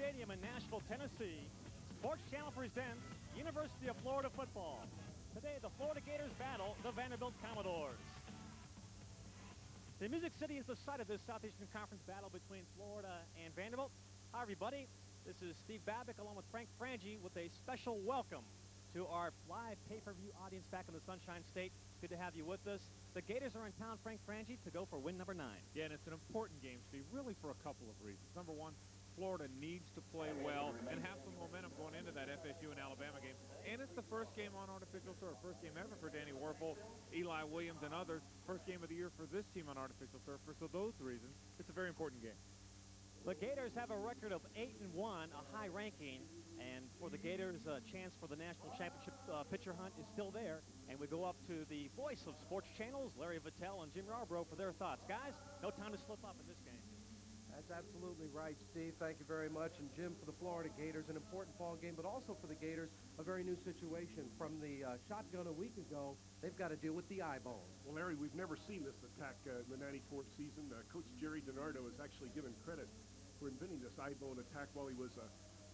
Stadium in Nashville, Tennessee, Sports Channel presents University of Florida football. Today, the Florida Gators battle the Vanderbilt Commodores. The Music City is the site of this Southeastern Conference battle between Florida and Vanderbilt. Hi, everybody. This is Steve Babick along with Frank Frangie with a special welcome to our live pay-per-view audience back in the Sunshine State. Good to have you with us. The Gators are in town, Frank Frangie, to go for win number 9. Yeah, and it's an important game, Steve, really for a couple of reasons. Number one, Florida needs to play well and have some momentum going into that FSU and Alabama game. And it's the first game on artificial turf. First game ever for Danny Warfel, Eli Williams, and others. First game of the year for this team on artificial turf. For so those reasons, it's a very important game. The Gators have a record of 8-1, a high ranking, and for the Gators, a chance for the national championship pitcher hunt is still there. And we go up to the voice of sports channels, Larry Vittel and Jim Yarbrough, for their thoughts. Guys, no time to slip up in this game. That's absolutely right, Steve. Thank you very much. And Jim, for the Florida Gators, an important ball game, but also for the Gators, a very new situation. From the shotgun a week ago, they've got to deal with the eye bone. Well, Larry, we've never seen this attack in the 94th season. Coach Jerry DiNardo is actually given credit for inventing this eye bone attack while he was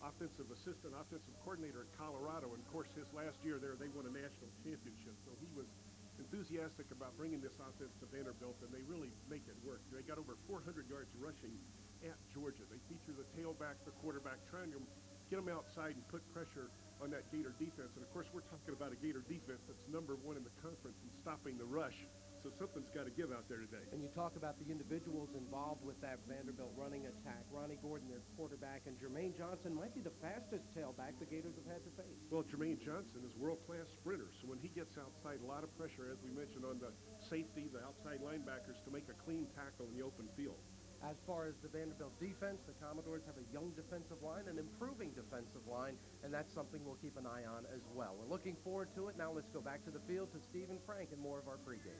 offensive assistant, offensive coordinator at Colorado. And, of course, his last year there, they won a national championship. So he was enthusiastic about bringing this offense to Vanderbilt, and they really make it work. They got over 400 yards rushing at Georgia. They feature the tailback, the quarterback, trying to get them outside and put pressure on that Gator defense. And, of course, we're talking about a Gator defense that's #1 in the conference in stopping the rush. So something's got to give out there today. And you talk about the individuals involved with that Vanderbilt running attack. Ronnie Gordon, their quarterback, and Jermaine Johnson might be the fastest tailback the Gators have had to face. Well, Jermaine Johnson is world-class sprinter, so when he gets outside, a lot of pressure, as we mentioned, on the safety, the outside linebackers, to make a clean tackle in the open field. As far as the Vanderbilt defense, the Commodores have a young defensive line, an improving defensive line, and that's something we'll keep an eye on as well. We're looking forward to it. Now let's go back to the field to Steve and Frank and more of our pregame.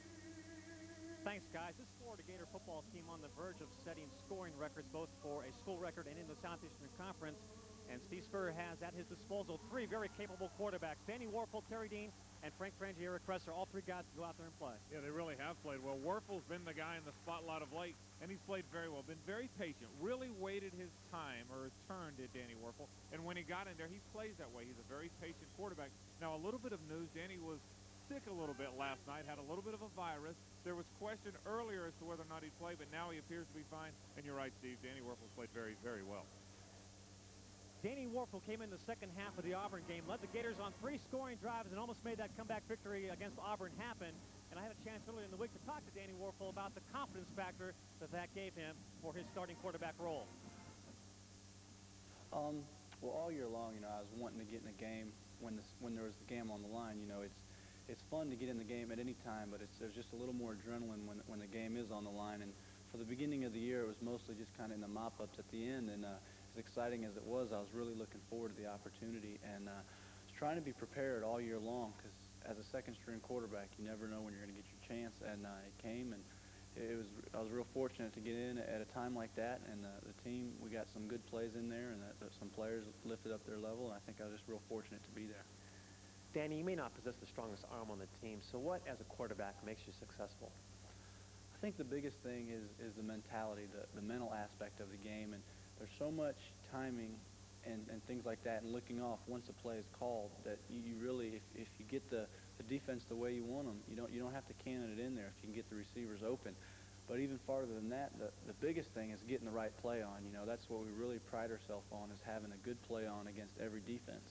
Thanks, guys. This Florida Gator football team on the verge of setting scoring records, both for a school record and in the Southeastern Conference. And Steve Spurrier has at his disposal 3 very capable quarterbacks: Danny Warfel, Terry Dean, and Frank Frangie, Eric Kresser. All 3 guys to go out there and play. Yeah, they really have played well. Warfel's been the guy in the spotlight of late, and he's played very well. Been very patient. Really waited his time, or his turn, did Danny Warfel. And when he got in there, he plays that way. He's a very patient quarterback. Now, a little bit of news. Danny was sick a little bit last night, had a little bit of a virus. There was question earlier as to whether or not he'd play, but now he appears to be fine. And you're right, Steve. Danny Warfel played very, very well. Danny Warfel came in the second half of the Auburn game, led the Gators on 3 scoring drives, and almost made that comeback victory against Auburn happen. And I had a chance earlier in the week to talk to Danny Warfel about the confidence factor that gave him for his starting quarterback role. Well, all year long, I was wanting to get in a game when there was the game on the line. It's fun to get in the game at any time, but there's just a little more adrenaline when the game is on the line. And for the beginning of the year, it was mostly just kind of in the mop-ups at the end. And as exciting as it was, I was really looking forward to the opportunity. And I was trying to be prepared all year long, because as a second-string quarterback, you never know when you're going to get your chance. And it came, and I was real fortunate to get in at a time like that. And the team, we got some good plays in there, and some players lifted up their level. And I think I was just real fortunate to be there. Danny, you may not possess the strongest arm on the team, so what, as a quarterback, makes you successful? I think the biggest thing is the mentality, the mental aspect of the game, and there's so much timing and things like that, and looking off once a play is called, that you really, if you get the defense the way you want them, you don't have to cannon it in there if you can get the receivers open. But even farther than that, the biggest thing is getting the right play on. That's what we really pride ourselves on, is having a good play on against every defense.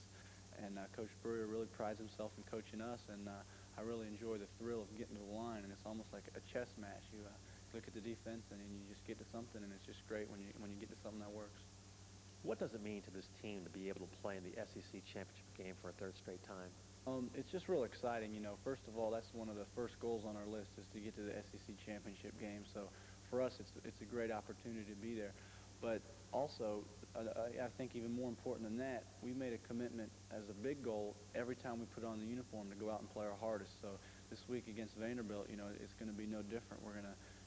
And Coach Spurrier really prides himself in coaching us, and I really enjoy the thrill of getting to the line. And it's almost like a chess match. You look at the defense, and then you just get to something, and it's just great when you get to something that works. What does it mean to this team to be able to play in the SEC championship game for a 3rd straight time? It's just real exciting. First of all, that's one of the first goals on our list, is to get to the SEC championship game. So for us, it's a great opportunity to be there. But also, I think even more important than that, we made a commitment as a big goal every time we put on the uniform to go out and play our hardest. So this week against Vanderbilt, it's going to be no different.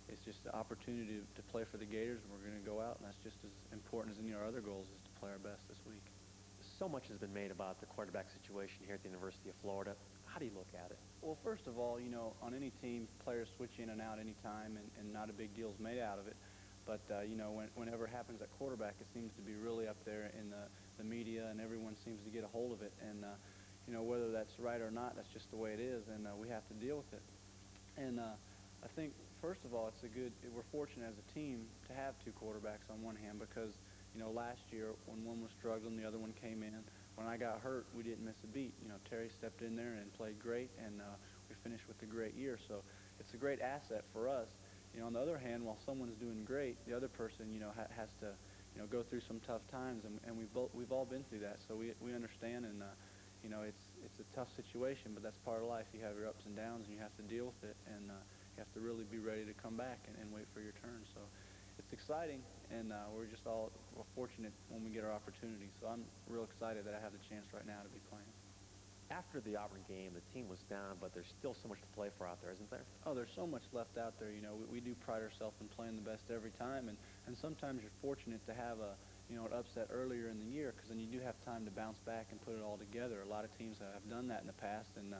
It's just the opportunity to play for the Gators, and we're going to go out, and that's just as important as any of our other goals, is to play our best this week. So much has been made about the quarterback situation here at the University of Florida. How do you look at it? Well, first of all, on any team, players switch in and out any time, and not a big deal is made out of it. But, whenever it happens at quarterback, it seems to be really up there in the media, and everyone seems to get a hold of it. And, whether that's right or not, that's just the way it is, and we have to deal with it. And I think, first of all, we're fortunate as a team to have two quarterbacks on one hand because, last year when one was struggling, the other one came in. When I got hurt, we didn't miss a beat. Terry stepped in there and played great, and we finished with a great year. So it's a great asset for us. On the other hand, while someone's doing great, the other person, has to, go through some tough times, and we've all been through that. So we understand, and it's a tough situation, but that's part of life. You have your ups and downs, and you have to deal with it, and you have to really be ready to come back and wait for your turn. So it's exciting, and we're fortunate when we get our opportunity. So I'm real excited that I have the chance right now to be playing. After the Auburn game, the team was down, but there's still so much to play for out there, isn't there? Oh, there's so much left out there. We do pride ourselves in playing the best every time, and sometimes you're fortunate to have an upset earlier in the year because then you do have time to bounce back and put it all together. A lot of teams have done that in the past, and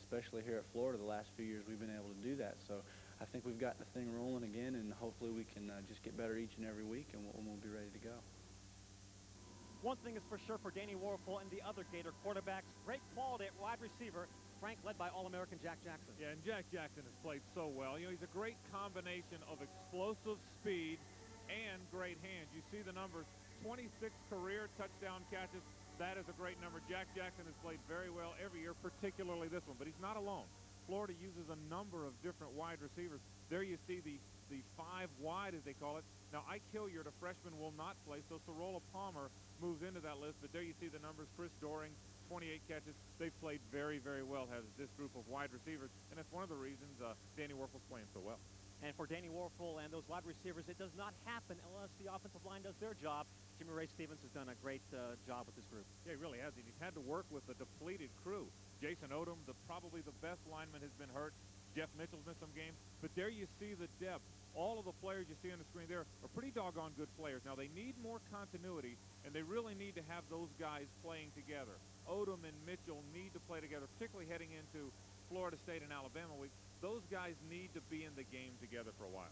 especially here at Florida, the last few years we've been able to do that. So I think we've got the thing rolling again, and hopefully we can just get better each and every week, and we'll be ready to go. One thing is for sure for Danny Warfel and the other Gator quarterbacks, great quality at wide receiver. Frank, led by All-American Jack Jackson. Yeah, and Jack Jackson has played so well. He's a great combination of explosive speed and great hands. You see the numbers, 26 career touchdown catches. That is a great number. Jack Jackson has played very well every year, particularly this one, but he's not alone. Florida uses a number of different wide receivers. There you see the 5 wide, as they call it. Now, Ike Hilliard, a freshman, will not play, so Sorolla Palmer moves into that list. But there you see the numbers. Chris Doring, 28 catches. They've played very, very well, has this group of wide receivers, and that's one of the reasons Danny Warfel's playing so well. And for Danny Warfel and those wide receivers, it does not happen unless the offensive line does their job. Jimmy Ray Stevens has done a great job with this group. Yeah, he really has. He's had to work with a depleted crew. Jason Odom, probably the best lineman, has been hurt. Jeff Mitchell's missed some games. But there you see the depth. All of the players you see on the screen there are pretty doggone good players. Now, they need more continuity, and they really need to have those guys playing together. Odom and Mitchell need to play together, particularly heading into Florida State and Alabama week. Those guys need to be in the game together for a while.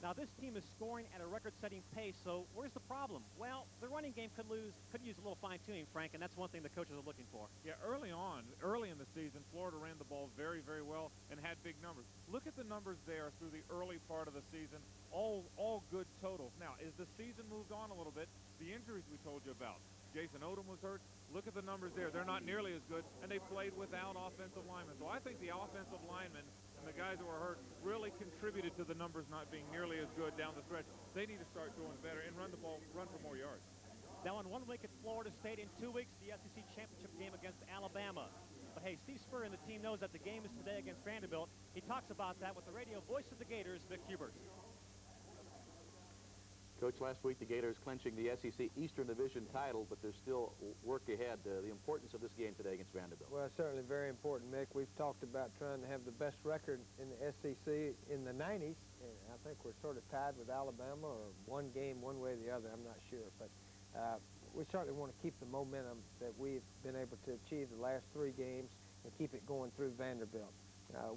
Now, this team is scoring at a record-setting pace, so where's the problem? Well, the running game could use a little fine-tuning, Frank, and that's one thing the coaches are looking for. Yeah, early in the season, Florida ran the ball very, very well and had big numbers. Look at the numbers there through the early part of the season, all good totals. Now, as the season moved on a little bit, the injuries we told you about. Jason Odom was hurt. Look at the numbers there. They're not nearly as good, and they played without offensive linemen. So I think the offensive linemen and the guys who are hurt really contributed to the numbers not being nearly as good down the stretch. They need to start doing better and run the ball, run for more yards. Now, in 1 week at Florida State, in 2 weeks, the SEC championship game against Alabama. But, hey, Steve Spurrier and the team knows that the game is today against Vanderbilt. He talks about that with the radio voice of the Gators, Vic Hubert. Coach, last week the Gators clinching the SEC Eastern Division title, but there's still work ahead. The importance of this game today against Vanderbilt. Well, certainly very important, Mick. We've talked about trying to have the best record in the SEC in the 90s, and I think we're sort of tied with Alabama, or one game one way or the other. I'm not sure, but we certainly want to keep the momentum that we've been able to achieve the last 3 games and keep it going through Vanderbilt.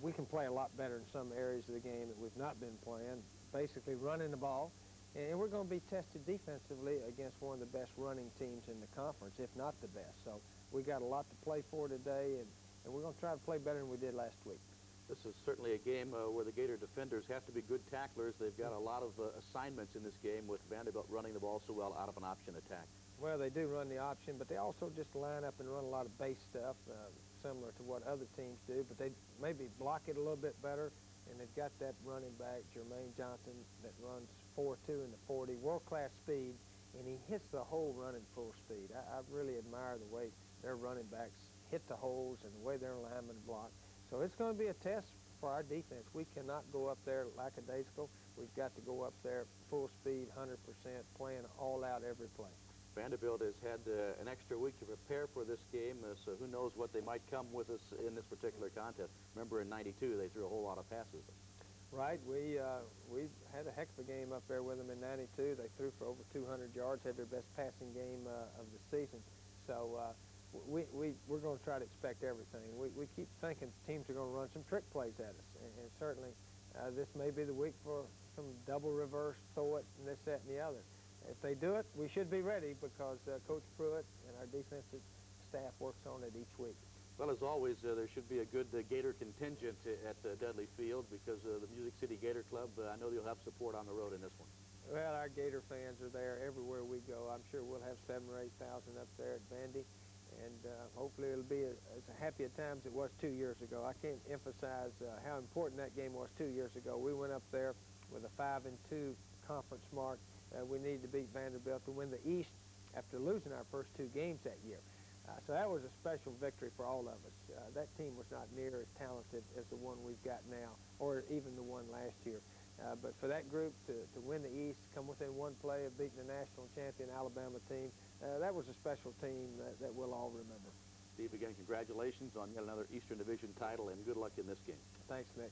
We can play a lot better in some areas of the game that we've not been playing, basically running the ball. And we're going to be tested defensively against one of the best running teams in the conference, if not the best. So we got a lot to play for today, and we're going to try to play better than we did last week. This is certainly a game where the Gator defenders have to be good tacklers. They've got a lot of assignments in this game with Vanderbilt running the ball so well out of an option attack. Well, they do run the option, but they also just line up and run a lot of base stuff, similar to what other teams do, but they maybe block it a little bit better. And they've got that running back, Jermaine Johnson, that runs 4.2 in the 40, world-class speed, and he hits the hole running full speed. I really admire the way their running backs hit the holes and the way their linemen block. So it's going to be a test for our defense. We cannot go up there lackadaisical. We've got to go up there full speed, 100%, playing all out every play. Vanderbilt has had an extra week to prepare for this game, so who knows what they might come with us in this particular contest. Remember in '92 they threw a whole lot of passes. Right, we had a heck of a game up there with them in '92. They threw for over 200 yards, had their best passing game of the season. So we're going to try to expect everything. We keep thinking teams are going to run some trick plays at us, and certainly this may be the week for some double reverse, throw it, and this, that, and the other. If they do it, we should be ready because Coach Pruitt and our defensive staff works on it each week. Well, as always, there should be a good Gator contingent at Dudley Field because the Music City Gator Club, I know you'll have support on the road in this one. Well, our Gator fans are there everywhere we go. I'm sure we'll have 7,000 or 8,000 up there at Vandy, and hopefully it'll be as happy a time as it was 2 years ago. I can't emphasize how important that game was 2 years ago. We went up there with a 5-2 conference mark. We needed to beat Vanderbilt to win the East after losing our first 2 games that year. So that was a special victory for all of us. That team was not near as talented as the one we've got now, or even the one last year. But for that group to win the East, come within one play of beating the national champion Alabama team, that was a special team that we'll all remember. Steve, again, congratulations on yet another Eastern Division title, and good luck in this game. Thanks, Nick.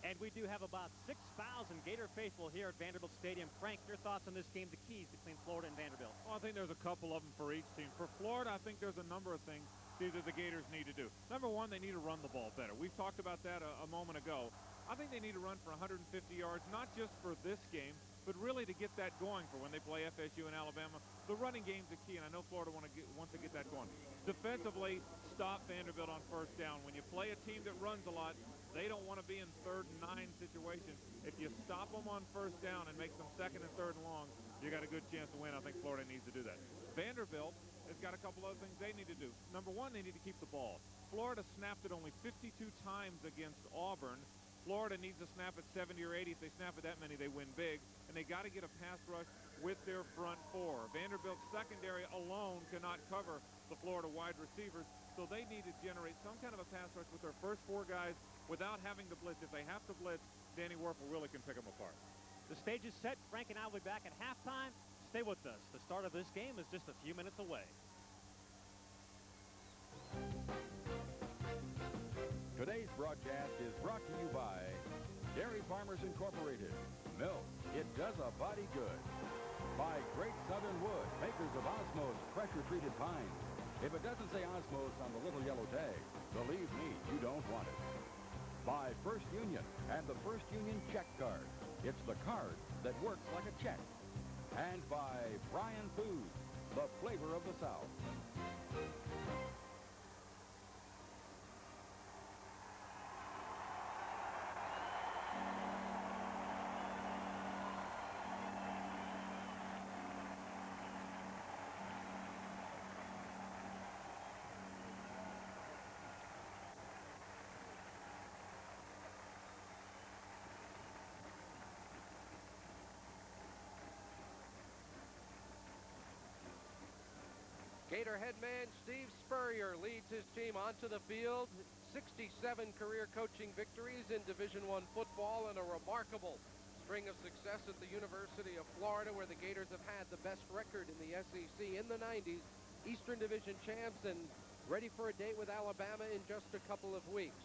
And we do have about 6,000 Gator faithful here at Vanderbilt Stadium. Frank, your thoughts on this game, the keys between Florida and Vanderbilt? Well, I think there's a couple of them for each team. For Florida, I think there's a number of things, Steve, that the Gators need to do. Number one, they need to run the ball better. We've talked about that a moment ago. I think they need to run for 150 yards, not just for this game, but really to get that going for when they play FSU and Alabama. The running game's the key, and I know Florida wants to get that going. Defensively, stop Vanderbilt on first down. When you play a team that runs a lot, they don't want to be in 3rd and 9 situations. If you stop them on first down and make them 2nd and 3rd and long, you got a good chance to win. I think Florida needs to do that. Vanderbilt has got a couple other things they need to do. Number one, they need to keep the ball. Florida snapped it only 52 times against Auburn. Florida needs to snap it 70 or 80. If they snap it that many, they win big. And they got to get a pass rush with their front four. Vanderbilt's secondary alone cannot cover the Florida wide receivers, so they need to generate some kind of a pass rush with their first 4 guys without having to blitz. If they have to blitz, Danny Werfel really can pick them apart. The stage is set. Frank and I will be back at halftime. Stay with us. The start of this game is just a few minutes away. Today's broadcast is brought to you by Dairy Farmers Incorporated. Milk, it does a body good. By Great Southern Wood, makers of Osmos pressure-treated pine. If it doesn't say Osmos on the little yellow tag, believe me, you don't want it. By First Union and the First Union check card. It's the card that works like a check. And by Bryan Foods, the flavor of the South. Gator head man Steve Spurrier leads his team onto the field. 67 career coaching victories in Division I football and a remarkable string of success at the University of Florida, where the Gators have had the best record in the SEC in the 90s. Eastern Division champs and ready for a date with Alabama in just a couple of weeks.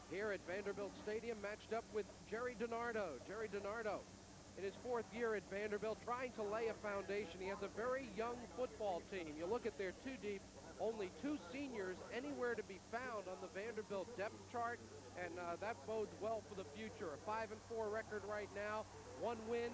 Here at Vanderbilt Stadium, matched up with Jerry DiNardo. Jerry DiNardo, in his 4th year at Vanderbilt, trying to lay a foundation. He has a very young football team. You look at their 2 deep, only 2 seniors anywhere to be found on the Vanderbilt depth chart, and that bodes well for the future. A 5-4 record right now. 1 win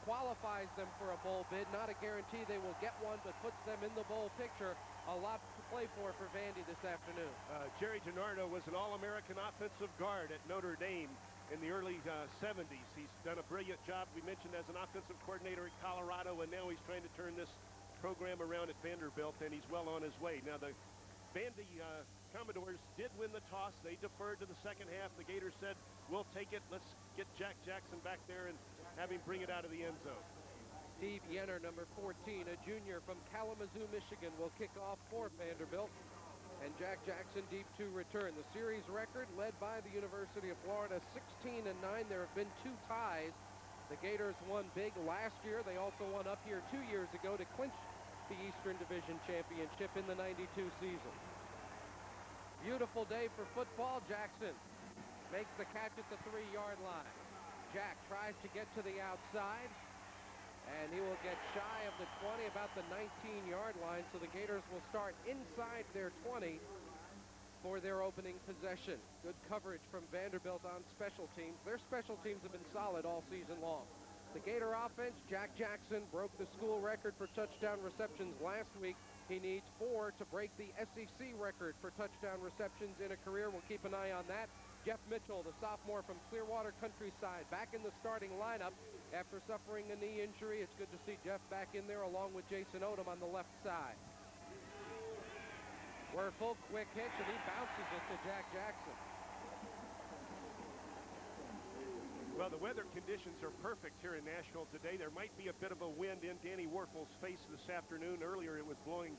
qualifies them for a bowl bid. Not a guarantee they will get one, but puts them in the bowl picture. A lot to play for Vandy this afternoon. Jerry DiNardo was an All-American offensive guard at Notre Dame in the early 70s. He's done a brilliant job, we mentioned, as an offensive coordinator at Colorado, and now he's trying to turn this program around at Vanderbilt, and he's well on his way. Now, the Vandy Commodores did win the toss. They deferred to the second half. The Gators said, we'll take it. Let's get Jack Jackson back there and have him bring it out of the end zone. Steve Yenner, number 14, a junior from Kalamazoo, Michigan, will kick off for Vanderbilt. And Jack Jackson, deep 2 return. The series record led by the University of Florida, 16-9. There have been 2 ties. The Gators won big last year. They also won up here 2 years ago to clinch the Eastern Division Championship in the 92 season. Beautiful day for football. Jackson makes the catch at the 3-yard line. Jack tries to get to the outside, and he will get shy of the 20, about the 19-yard line, so the Gators will start inside their 20. for their opening possession. Good coverage from Vanderbilt on special teams. Their special teams have been solid all season long. The Gator offense, Jack Jackson broke the school record for touchdown receptions last week. He needs 4 to break the SEC record for touchdown receptions in a career. We'll keep an eye on that. Jeff Mitchell, the sophomore from Clearwater Countryside, back in the starting lineup after suffering a knee injury. It's good to see Jeff back in there along with Jason Odom on the left side. Werfel, quick hitch, and he bounces it to Jack Jackson. Well, the weather conditions are perfect here in Nashville today. There might be a bit of a wind in Danny Werfel's face this afternoon. Earlier it was blowing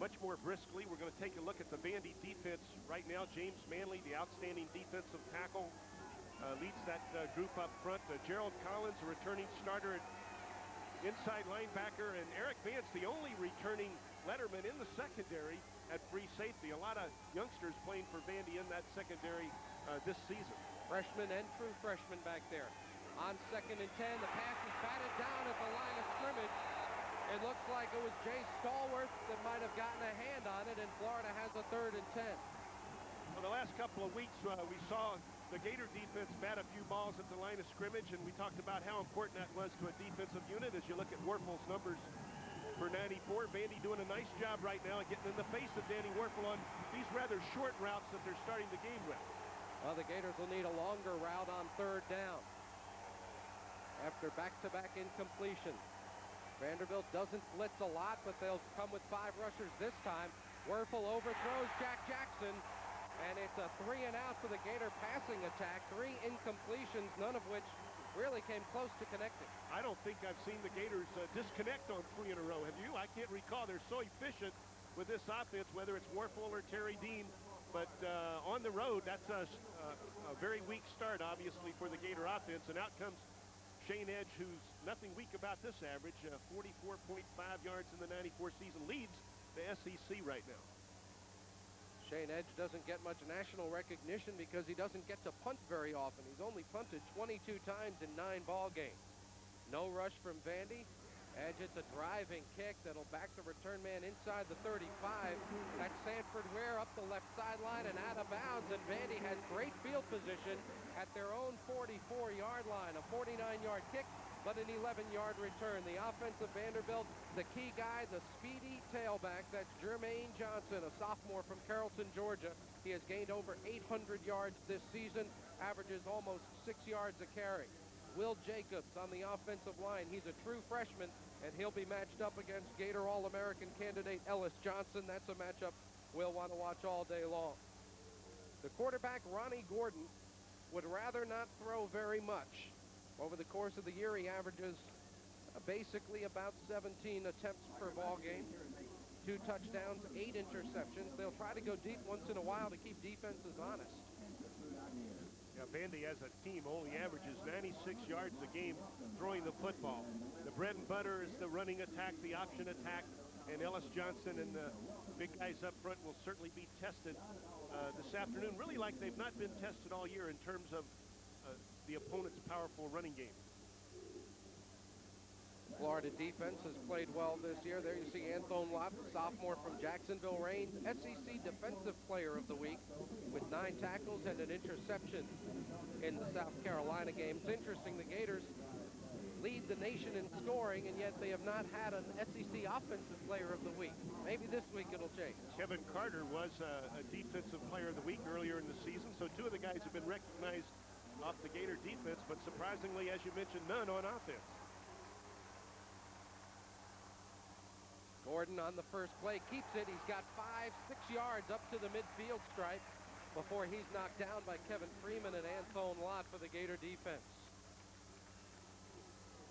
much more briskly. We're going to take a look at the Vandy defense right now. James Manley, the outstanding defensive tackle, leads that group up front. Gerald Collins, a returning starter at inside linebacker, and Eric Vance, the only returning letterman in the secondary at free safety. A lot of youngsters playing for Vandy in that secondary this season. Freshman and true freshman back there. On 2nd and 10, the pass is batted down at the line of scrimmage. It looks like it was Jay Stallworth that might have gotten a hand on it, and Florida has a 3rd and 10. Well, the last couple of weeks, we saw the Gator defense bat a few balls at the line of scrimmage, and we talked about how important that was to a defensive unit. As you look at Werfel's numbers for 94, Vandy doing a nice job right now of getting in the face of Danny Werfel on these rather short routes that they're starting the game with. Well, the Gators will need a longer route on 3rd down after back-to-back incompletions. Vanderbilt doesn't blitz a lot, but they'll come with 5 rushers this time. Werfel overthrows Jack Jackson, and it's a 3 and out for the Gator passing attack. 3 incompletions, none of which really came close to connecting. I don't think I've seen the Gators disconnect on 3 in a row. Have you? I can't recall. They're so efficient with this offense, whether it's Werfel or Terry Dean. But on the road, that's a very weak start, obviously, for the Gator offense. And out comes Shane Edge, who's nothing weak about this average. 44.5 yards in the 94 season, leads the SEC right now. Shane Edge doesn't get much national recognition because he doesn't get to punt very often. He's only punted 22 times in 9 ball games. No rush from Vandy. Edge hits a driving kick that'll back the return man inside the 35. That's Sanford Ware up the left sideline and out of bounds, and Vandy has great field position at their own 44-yard line. A 49-yard kick, but an 11-yard return. The offense of Vanderbilt, the key guy, the speedy tailback, that's Jermaine Johnson, a sophomore from Carrollton, Georgia. He has gained over 800 yards this season, averages almost 6 yards a carry. Will Jacobs on the offensive line. He's a true freshman, and he'll be matched up against Gator All-American candidate Ellis Johnson. That's a matchup we'll want to watch all day long. The quarterback, Ronnie Gordon, would rather not throw very much. Over the course of the year, he averages basically about 17 attempts per ball game. 2 touchdowns, 8 interceptions. They'll try to go deep once in a while to keep defenses honest. Yeah, Vandy as a team only averages 96 yards a game throwing the football. The bread and butter is the running attack, the option attack, and Ellis Johnson and the big guys up front will certainly be tested this afternoon, really like they've not been tested all year in terms of the opponent's powerful running game. Florida defense has played well this year. There you see Anthony Lott, sophomore from Jacksonville, reigns SEC Defensive Player of the Week with 9 tackles and an interception in the South Carolina game. It's interesting, the Gators lead the nation in scoring, and yet they have not had an SEC Offensive Player of the Week. Maybe this week it'll change. Kevin Carter was a Defensive Player of the Week earlier in the season, so 2 of the guys have been recognized off the Gator defense, but surprisingly, as you mentioned, none on offense. Gordon on the first play keeps it. He's got 5-6 yards up to the midfield stripe before he's knocked down by Kevin Freeman and Anthony Lott for the Gator defense.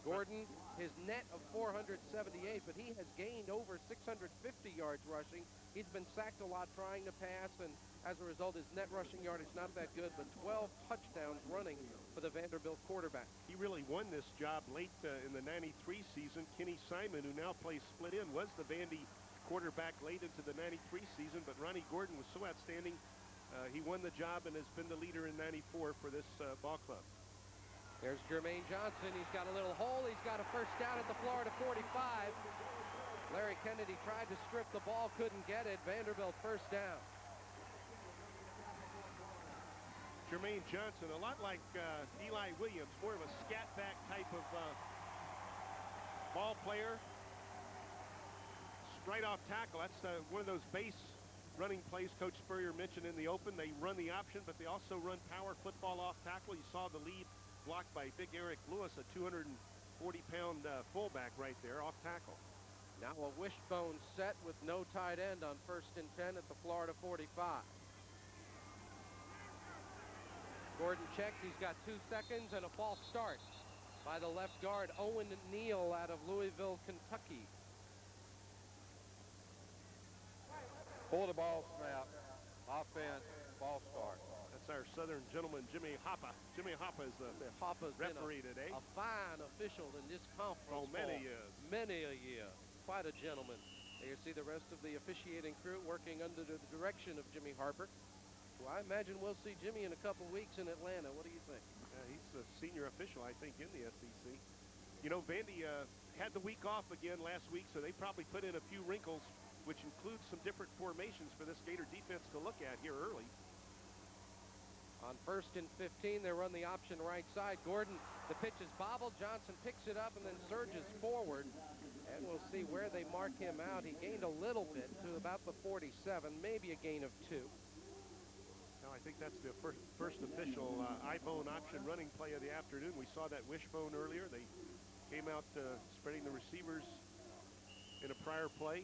Gordon, his net of 478, but he has gained over 650 yards rushing. He's been sacked a lot trying to pass, and as a result, his net rushing yardage not that good, but 12 touchdowns running for the Vanderbilt quarterback. He really won this job late in the 93 season. Kenny Simon, who now plays split end, was the Vandy quarterback late into the 93 season, but Ronnie Gordon was so outstanding. He won the job and has been the leader in 94 for this ball club. There's Jermaine Johnson. He's got a little hole. He's got a first down at the Florida 45. Larry Kennedy tried to strip the ball, couldn't get it. Vanderbilt first down. Jermaine Johnson, a lot like Eli Williams, more of a scat back type of ball player. Right off tackle, that's one of those base running plays Coach Spurrier mentioned in the open. They run the option, but they also run power football off tackle. You saw the lead blocked by big Eric Lewis, a 240-pound fullback right there off tackle. Now a wishbone set with no tight end on 1st and 10 at the Florida 45. Gordon checked. He's got 2 seconds and a false start by the left guard, Owen Neal out of Louisville, Kentucky. Pull the ball snap. Offense, false start. That's our Southern gentleman, Jimmy Hoppa. Jimmy Hoppa is the Hoppa's referee today. A fine official in this conference. Oh, many years. Many a year. Quite a gentleman. There you see the rest of the officiating crew working under the direction of Jimmy Harper, who I imagine we'll see Jimmy in a couple weeks in Atlanta. What do you think? He's a senior official, I think, in the SEC. You know, Vandy had the week off again last week, so they probably put in a few wrinkles, which includes some different formations for this Gator defense to look at here early. On 1st and 15, they run the option right side. Gordon, the pitch is bobbled. Johnson picks it up and then surges forward. And we'll see where they mark him out. He gained a little bit to about the 47, maybe a gain of 2. Now, I think that's the first official eye-bone option running play of the afternoon. We saw that wishbone earlier. They came out spreading the receivers in a prior play.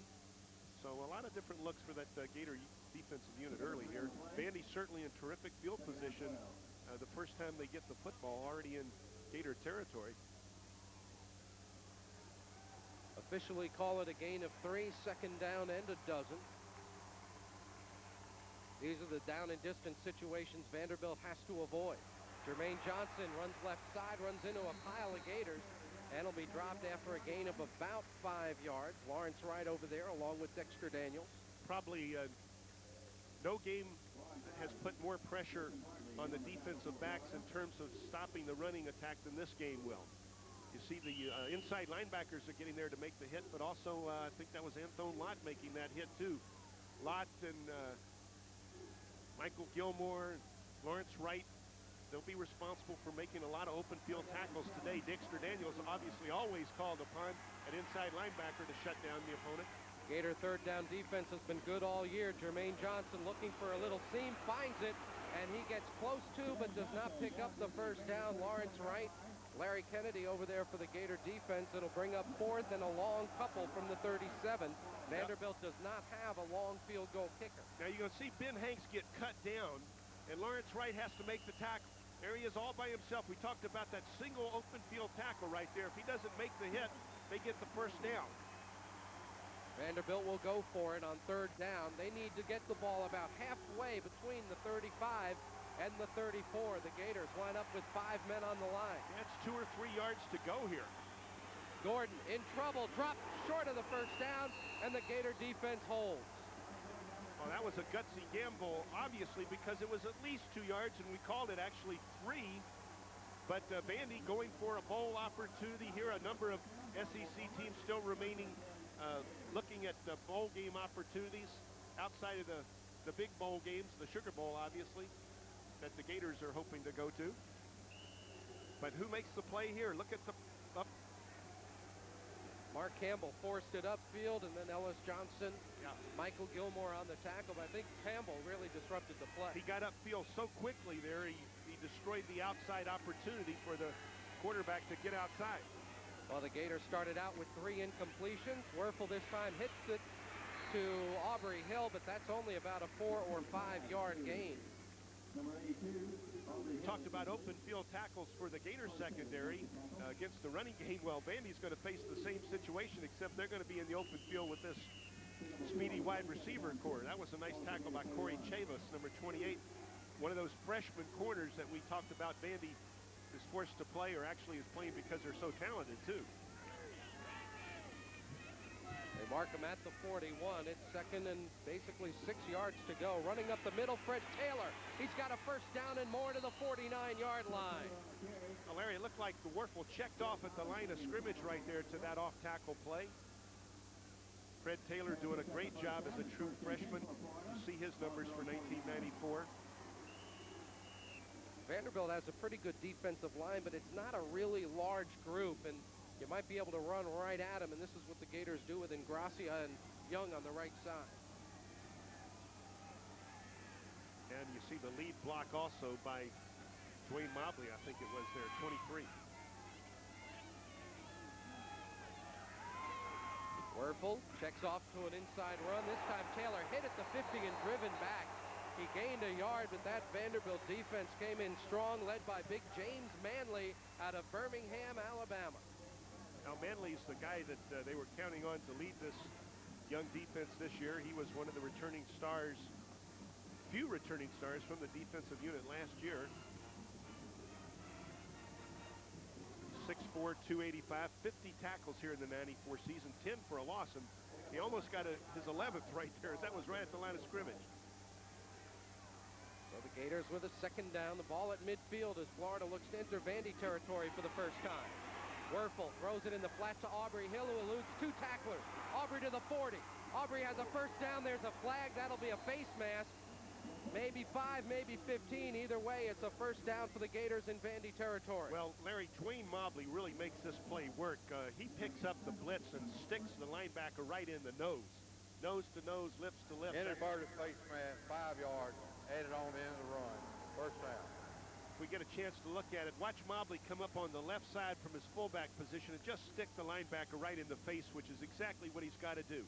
So a lot of different looks for that Gator defensive unit early here. Vandy certainly in terrific field position the first time they get the football, already in Gator territory. Officially call it a gain of 3, 2nd down and a dozen. These are the down and distance situations Vanderbilt has to avoid. Jermaine Johnson runs left side, runs into a pile of Gators, and will be dropped after a gain of about 5 yards. Lawrence Wright over there along with Dexter Daniels. Probably no game has put more pressure on the defensive backs in terms of stopping the running attack than this game will. You see the inside linebackers are getting there to make the hit, but also I think that was Anthony Lott making that hit too. Lott and Michael Gilmore, Lawrence Wright, they'll be responsible for making a lot of open field tackles today. Dexter Daniels obviously always called upon an inside linebacker to shut down the opponent. Gator 3rd down defense has been good all year. Jermaine Johnson looking for a little seam, finds it, and he gets close to but does not pick up the 1st down. Lawrence Wright, Larry Kennedy over there for the Gator defense. It'll bring up 4th and a long couple from the 37. Vanderbilt does not have a long field goal kicker. Now you're going to see Ben Hanks get cut down, and Lawrence Wright has to make the tackle. There he is all by himself. We talked about that single open field tackle right there. If he doesn't make the hit, they get the 1st down. Vanderbilt will go for it on 3rd down. They need to get the ball about halfway between the 35 and the 34. The Gators line up with 5 men on the line. That's 2 or 3 yards to go here. Gordon in trouble, dropped short of the 1st down, and the Gator defense holds. Well, that was a gutsy gamble, obviously, because it was at least 2 yards, and we called it actually 3. But Vandy going for a bowl opportunity here. A number of SEC teams still remaining looking at the bowl game opportunities outside of the big bowl games, the Sugar Bowl, obviously, that the Gators are hoping to go to. But who makes the play here? Look at the up. Mark Campbell forced it upfield, and then Ellis Johnson, Michael Gilmore on the tackle. But I think Campbell really disrupted the play. He got upfield so quickly there, he destroyed the outside opportunity for the quarterback to get outside. Well, the Gators started out with 3 incompletions. Werfel this time hits it to Aubrey Hill, but that's only about a 4 or 5 yard gain. We talked about open field tackles for the Gator secondary against the running game. Well, Vandy's going to face the same situation, except they're going to be in the open field with this speedy wide receiver core. That was a nice tackle by Corey Chavis, number 28. One of those freshman corners that we talked about Vandy is forced to play, or actually is playing because they're so talented too. They mark him at the 41. It's 2nd and basically 6 yards to go. Running up the middle, Fred Taylor. He's got a 1st down and more to the 49-yard line. Well, Larry, it looked like the Werfel checked off at the line of scrimmage right there to that off-tackle play. Fred Taylor doing a great job as a true freshman. You see his numbers for 1994. Vanderbilt has a pretty good defensive line, but it's not a really large group, and you might be able to run right at them, and this is what the Gators do with Ingracia and Young on the right side. And you see the lead block also by Dwayne Mobley, I think it was there, 23. Werfel checks off to an inside run. This time Taylor hit at the 50 and driven back. He gained a yard, but that Vanderbilt defense came in strong, led by big James Manley out of Birmingham, Alabama. Now Manley's the guy that they were counting on to lead this young defense this year. He was one of the returning stars, few returning stars from the defensive unit last year. 6'4", 285, 50 tackles here in the 94 season, 10 for a loss, and he almost got his 11th right there. That was right at the line of scrimmage. So the Gators with a second down, the ball at midfield as Florida looks to enter Vandy territory for the first time. Werfel throws it in the flat to Aubrey Hill, who eludes two tacklers. Aubrey to the 40. Aubrey has a first down. There's a flag. That'll be a face mask. Maybe 5, maybe 15. Either way, it's a first down for the Gators in Vandy territory. Well, Larry, Dwayne Mobley really makes this play work. He picks up the blitz and sticks the linebacker right in the nose. Nose to nose, lips to lips. Inverted face mask, 5 yards, added on the end of the run. First down. If we get a chance to look at it, watch Mobley come up on the left side from his fullback position and just stick the linebacker right in the face, which is exactly what he's got to do.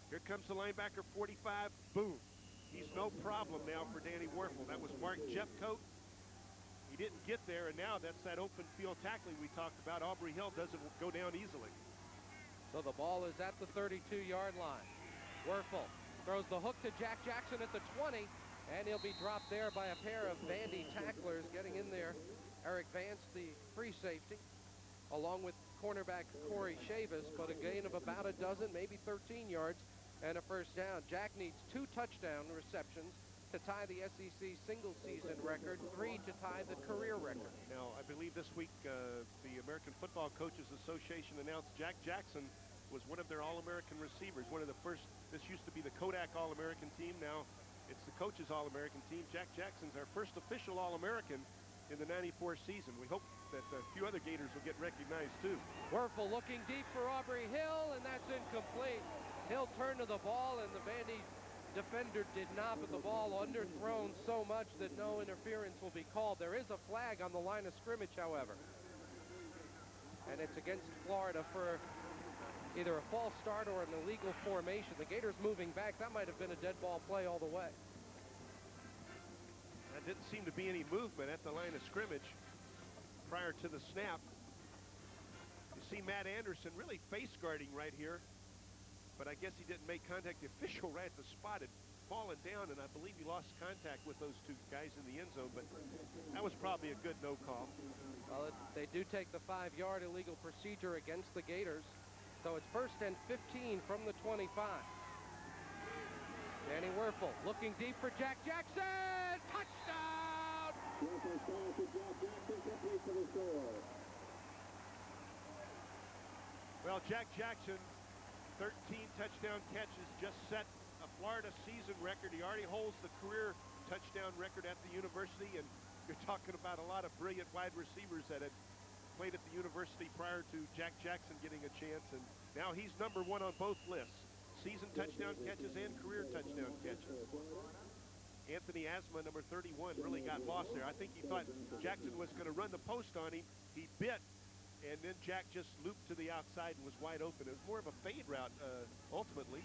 Here comes the linebacker, 45, boom. He's no problem now for Danny Werfel. That was Mark Jeffcoat. He didn't get there, and now that's that open field tackling we talked about. Aubrey Hill doesn't go down easily. So the ball is at the 32-yard line. Werfel throws the hook to Jack Jackson at the 20, and he'll be dropped there by a pair of Vandy tacklers getting in there. Eric Vance, the free safety, along with cornerback Corey Chavis, but a gain of about a dozen, maybe 13 yards. And a first down. Jack needs 2 touchdown receptions to tie the SEC single-season record, 3 to tie the career record. Now, I believe this week the American Football Coaches Association announced Jack Jackson was one of their All-American receivers, one of the first. This used to be the Kodak All-American team. Now it's the Coaches All-American team. Jack Jackson's our first official All-American in the 94 season. We hope that a few other Gators will get recognized, too. Werfel looking deep for Aubrey Hill, and that's incomplete. Hill turned to the ball, and the Vandy defender did not, but the ball underthrown so much that no interference will be called. There is a flag on the line of scrimmage, however. And it's against Florida for either a false start or an illegal formation. The Gators moving back. That might have been a dead ball play all the way. There didn't seem to be any movement at the line of scrimmage prior to the snap. You see Matt Anderson really face guarding right here, but I guess he didn't make contact. The official right at the spot had fallen down, and I believe he lost contact with those two guys in the end zone, but that was probably a good no call. Well, they do take the 5-yard illegal procedure against the Gators, so it's first and 15 from the 25. Danny Werfel looking deep for Jack Jackson. Touchdown! Well, Jack Jackson, 13 touchdown catches, just set a Florida season record. He already holds the career touchdown record at the university, and you're talking about a lot of brilliant wide receivers that had played at the university prior to Jack Jackson getting a chance, and now he's number 1 on both lists. Season touchdown catches and career touchdown catches. Anthony Asma, number 31, really got lost there. I think he thought Jackson was going to run the post on him. He bit, and then Jack just looped to the outside and was wide open. It was more of a fade route, ultimately.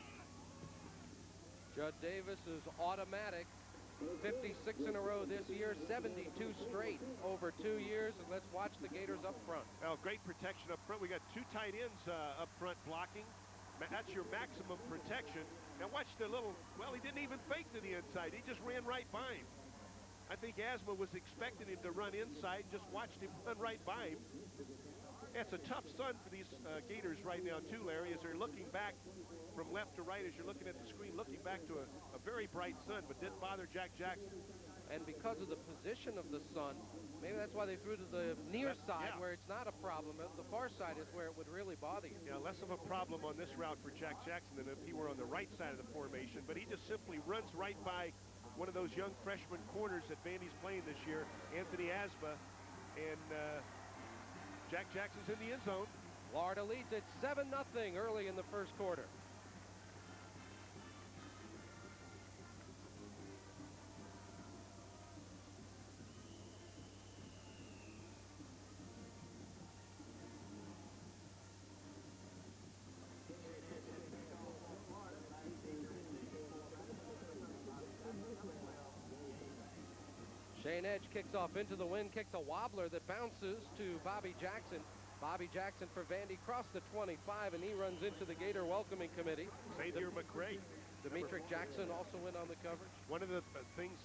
Judd Davis is automatic. 56 in a row this year, 72 straight over 2 years, and let's watch the Gators up front. Well, great protection up front. We got 2 tight ends up front blocking. That's your maximum protection. Now watch the little, well, he didn't even fake to the inside. He just ran right by him. I think Asma was expecting him to run inside, just watched him run right by him. It's a tough sun for these Gators right now, too, Larry, as they're looking back from left to right, as you're looking at the screen, looking back to a very bright sun, but didn't bother Jack Jackson. And because of the position of the sun, maybe that's why they threw to the near side, where it's not a problem. The far side is where it would really bother you. Yeah, less of a problem on this route for Jack Jackson than if he were on the right side of the formation, but he just simply runs right by one of those young freshman corners that Vandy's playing this year, Anthony Asba, and Jack Jackson's in the end zone. Florida leads at 7-0 early in the first quarter. Shane Edge kicks off into the wind, kicks a wobbler that bounces to Bobby Jackson. Bobby Jackson for Vandy crossed the 25, and he runs into the Gator welcoming committee. Xavier McRae. Demetric Jackson also went on the coverage. One of the things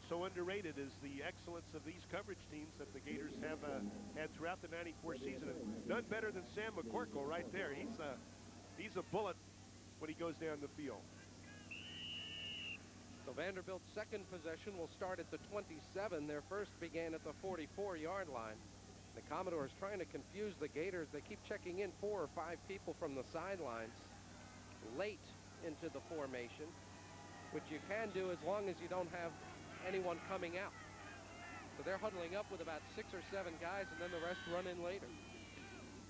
so underrated is the excellence of these coverage teams that the Gators have had throughout the '94 season. And none better than Sam McCorkle right there. He's a bullet when he goes down the field. So Vanderbilt's second possession will start at the 27. Their first began at the 44-yard line. The Commodores trying to confuse the Gators. They keep checking in 4 or 5 people from the sidelines late into the formation, which you can do as long as you don't have anyone coming out. So they're huddling up with about 6 or 7 guys, and then the rest run in later.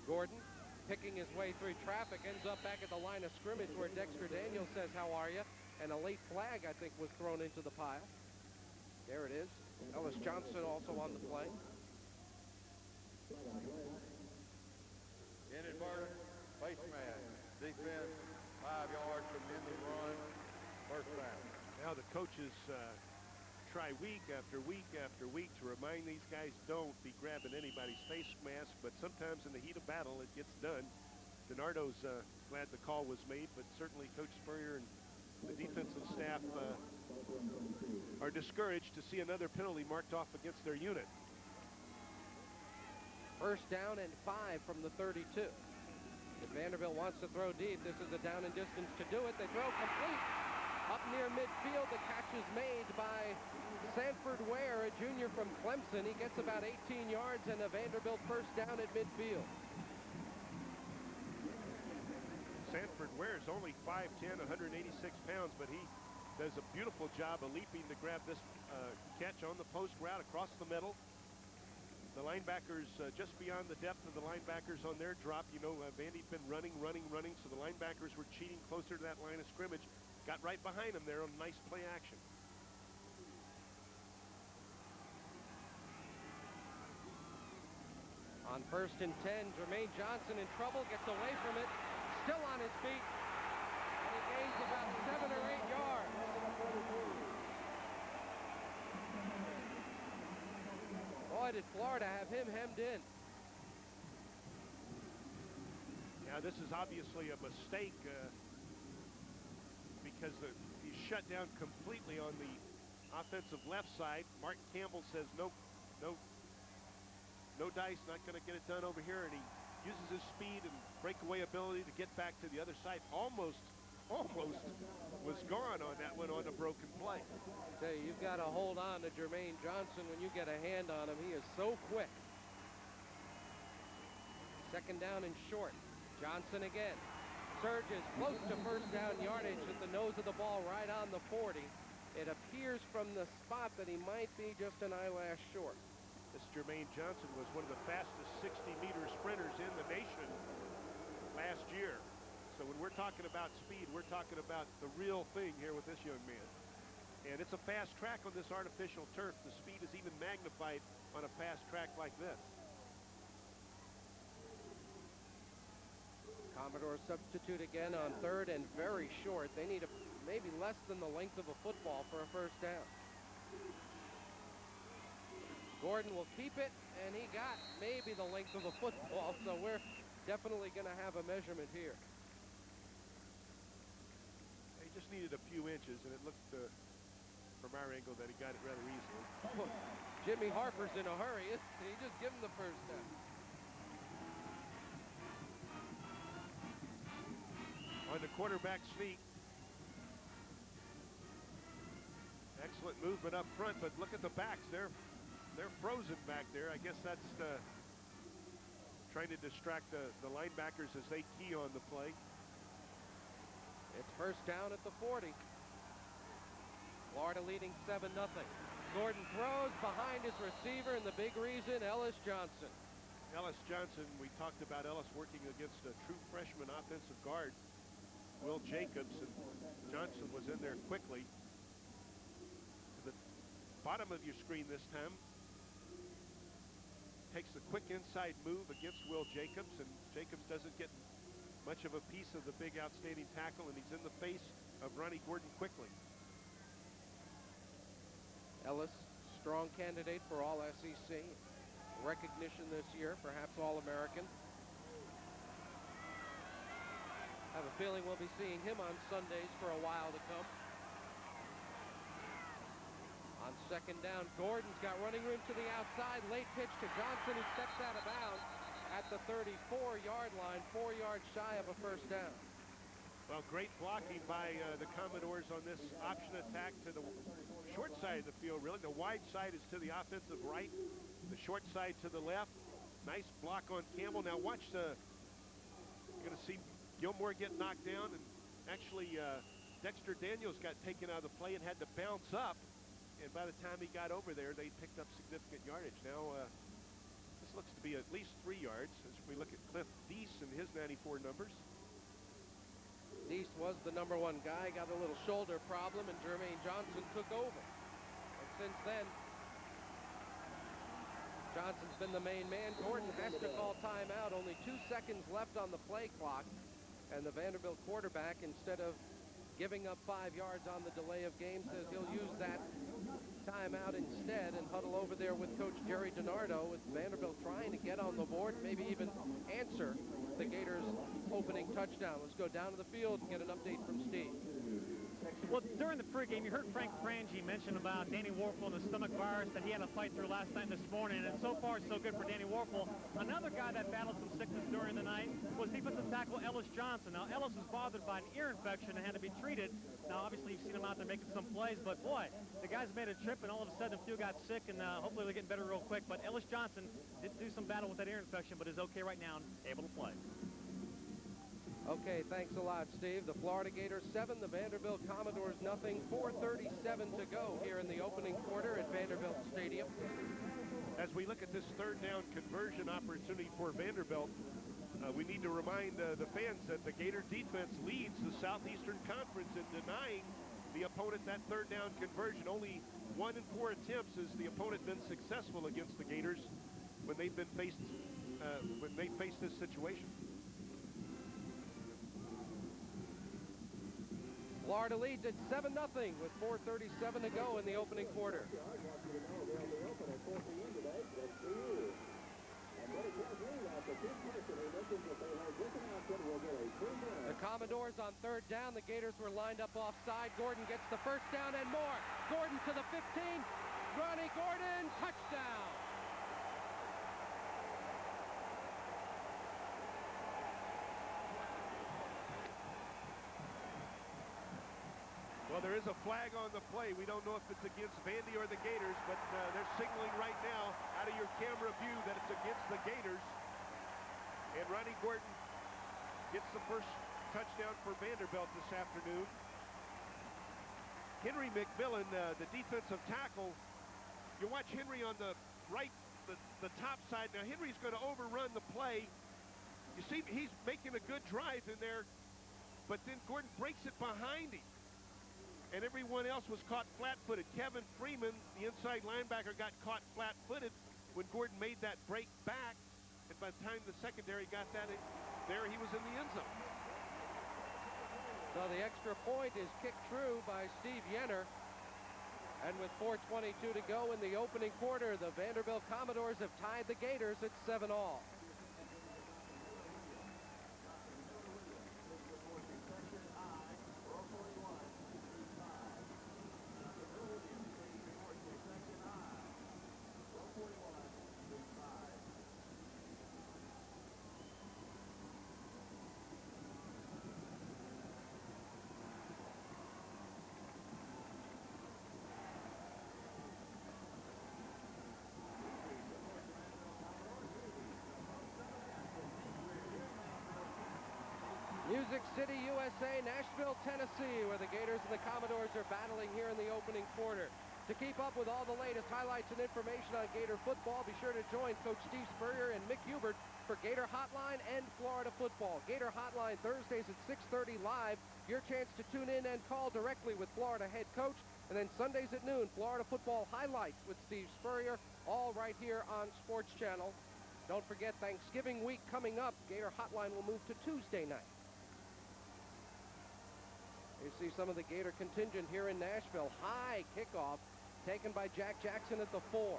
Gordon, picking his way through traffic, ends up back at the line of scrimmage where Dexter Daniels says, "How are you?" And a late flag, I think, was thrown into the pile. There it is. Ellis Johnson also on the play. Inadvertent face mask. Defense 5 yards from in the run. First down. Now the coaches try week after week after week to remind these guys, don't be grabbing anybody's face mask, but sometimes in the heat of battle it gets done. DiNardo's glad the call was made, but certainly Coach Spurrier and the defensive staff are discouraged to see another penalty marked off against their unit. First down and 5 from the 32. If Vanderbilt wants to throw deep, this is a down and distance to do it. They throw complete up near midfield. The catch is made by Sanford Ware, a junior from Clemson. He gets about 18 yards and a Vanderbilt first down at midfield. Sanford Ware is only 5'10", 186 pounds, but he does a beautiful job of leaping to grab this catch on the post route across the middle. The linebackers just beyond the depth of the linebackers on their drop. You know, Vandy's been running, so the linebackers were cheating closer to that line of scrimmage. Got right behind them there on nice play action. On 1st and 10, Jermaine Johnson in trouble, gets away from it, still on his feet, and he gains about 7 or 8 yards. Boy, did Florida have him hemmed in. Now this is obviously a mistake because he's shut down completely on the offensive left side. Mark Campbell says no dice, not going to get it done over here, and he uses his speed and breakaway ability to get back to the other side. Almost was gone on that one on a broken play. Say, you've got to hold on to Jermaine Johnson when you get a hand on him. He is so quick. Second down and short. Johnson again. Surges close to first down yardage at the nose of the ball right on the 40. It appears from the spot that he might be just an eyelash short. This Jermaine Johnson was one of the fastest 60-meter sprinters in the nation last year. So when we're talking about speed, we're talking about the real thing here with this young man. And it's a fast track on this artificial turf. The speed is even magnified on a fast track like this. Commodore substitute again on 3rd and very short. They need maybe less than the length of a football for a first down. Gordon will keep it, and he got maybe the length of a football, so we're definitely going to have a measurement here. He just needed a few inches, and it looked from our angle that he got it rather easily. Oh, Jimmy Harper's in a hurry, isn't he? Just give him the first down. On the quarterback sneak. Excellent movement up front, but look at the backs. They're frozen back there. I guess that's trying to distract the linebackers as they key on the play. It's first down at the 40. Florida leading 7-0. Gordon throws behind his receiver, and the big reason, Ellis Johnson. Ellis Johnson, we talked about Ellis working against a true freshman offensive guard, Will Jacobs, and Johnson was in there quickly. To the bottom of your screen this time. Takes a quick inside move against Will Jacobs, and Jacobs doesn't get much of a piece of the big outstanding tackle, and he's in the face of Ronnie Gordon quickly. Ellis, strong candidate for all SEC recognition this year, perhaps All-American. Have a feeling we'll be seeing him on Sundays for a while to come. On second down, Gordon's got running room to the outside. Late pitch to Johnson, who steps out of bounds at the 34-yard line, 4 yards shy of a first down. Well, great blocking by the Commodores on this option attack to the short side of the field, really. The wide side is to the offensive right, the short side to the left. Nice block on Campbell. Now watch you're going to see Gilmore get knocked down, and actually Dexter Daniels got taken out of the play and had to bounce up. And by the time he got over there, they picked up significant yardage. Now, this looks to be at least 3 yards as we look at Cliff Deese and his 94 numbers. Deese was the #1 guy, got a little shoulder problem, and Jermaine Johnson took over. And since then, Johnson's been the main man. Gordon has to call timeout. Only 2 seconds left on the play clock. And the Vanderbilt quarterback, instead of giving up 5 yards on the delay of game, says he'll use that timeout instead and huddle over there with Coach Jerry DiNardo, with Vanderbilt trying to get on the board, maybe even answer the Gators' opening touchdown. Let's go down to the field and get an update from Steve. Well, during the pregame, you heard Frank Frangie mention about Danny Warfel and the stomach virus that he had to fight through last night and this morning, and so far so good for Danny Warfel. Another guy that battled some sickness during the night was defensive tackle Ellis Johnson. Now, Ellis was bothered by an ear infection and had to be treated. Now, obviously, you've seen him out there making some plays, but boy, the guy's made a trip, and all of a sudden, a few got sick, and hopefully they're getting better real quick. But Ellis Johnson did do some battle with that ear infection, but is okay right now and able to play. Okay, thanks a lot, Steve. The Florida Gators 7, the Vanderbilt Commodores nothing. 4:37 to go here in the opening quarter at Vanderbilt Stadium. As we look at this third down conversion opportunity for Vanderbilt, we need to remind the fans that the Gator defense leads the Southeastern Conference in denying the opponent that third down conversion. Only 1 in 4 attempts has the opponent been successful against the Gators when they've been faced this situation. Florida leads at 7-0 with 4:37 to go in the opening quarter. The Commodores on third down. The Gators were lined up offside. Gordon gets the first down and more. Gordon to the 15. Ronnie Gordon, touchdown. Well, there is a flag on the play. We don't know if it's against Vandy or the Gators, but they're signaling right now out of your camera view that it's against the Gators. And Ronnie Gordon gets the first touchdown for Vanderbilt this afternoon. Henry McMillan, the defensive tackle, you watch Henry on the right, the top side. Now, Henry's going to overrun the play. You see, he's making a good drive in there, but then Gordon breaks it behind him. And everyone else was caught flat-footed. Kevin Freeman, the inside linebacker, got caught flat-footed when Gordon made that break back. And by the time the secondary got that there, he was in the end zone. So the extra point is kicked through by Steve Yenner. And with 4:22 to go in the opening quarter, the Vanderbilt Commodores have tied the Gators at 7-all. Music City, USA, Nashville, Tennessee, where the Gators and the Commodores are battling here in the opening quarter. To keep up with all the latest highlights and information on Gator football, be sure to join Coach Steve Spurrier and Mick Hubert for Gator Hotline and Florida football. Gator Hotline Thursdays at 6:30 live. Your chance to tune in and call directly with Florida head coach. And then Sundays at noon, Florida football highlights with Steve Spurrier, all right here on Sports Channel. Don't forget, Thanksgiving week coming up. Gator Hotline will move to Tuesday night. You see some of the Gator contingent here in Nashville. High kickoff taken by Jack Jackson at the 4.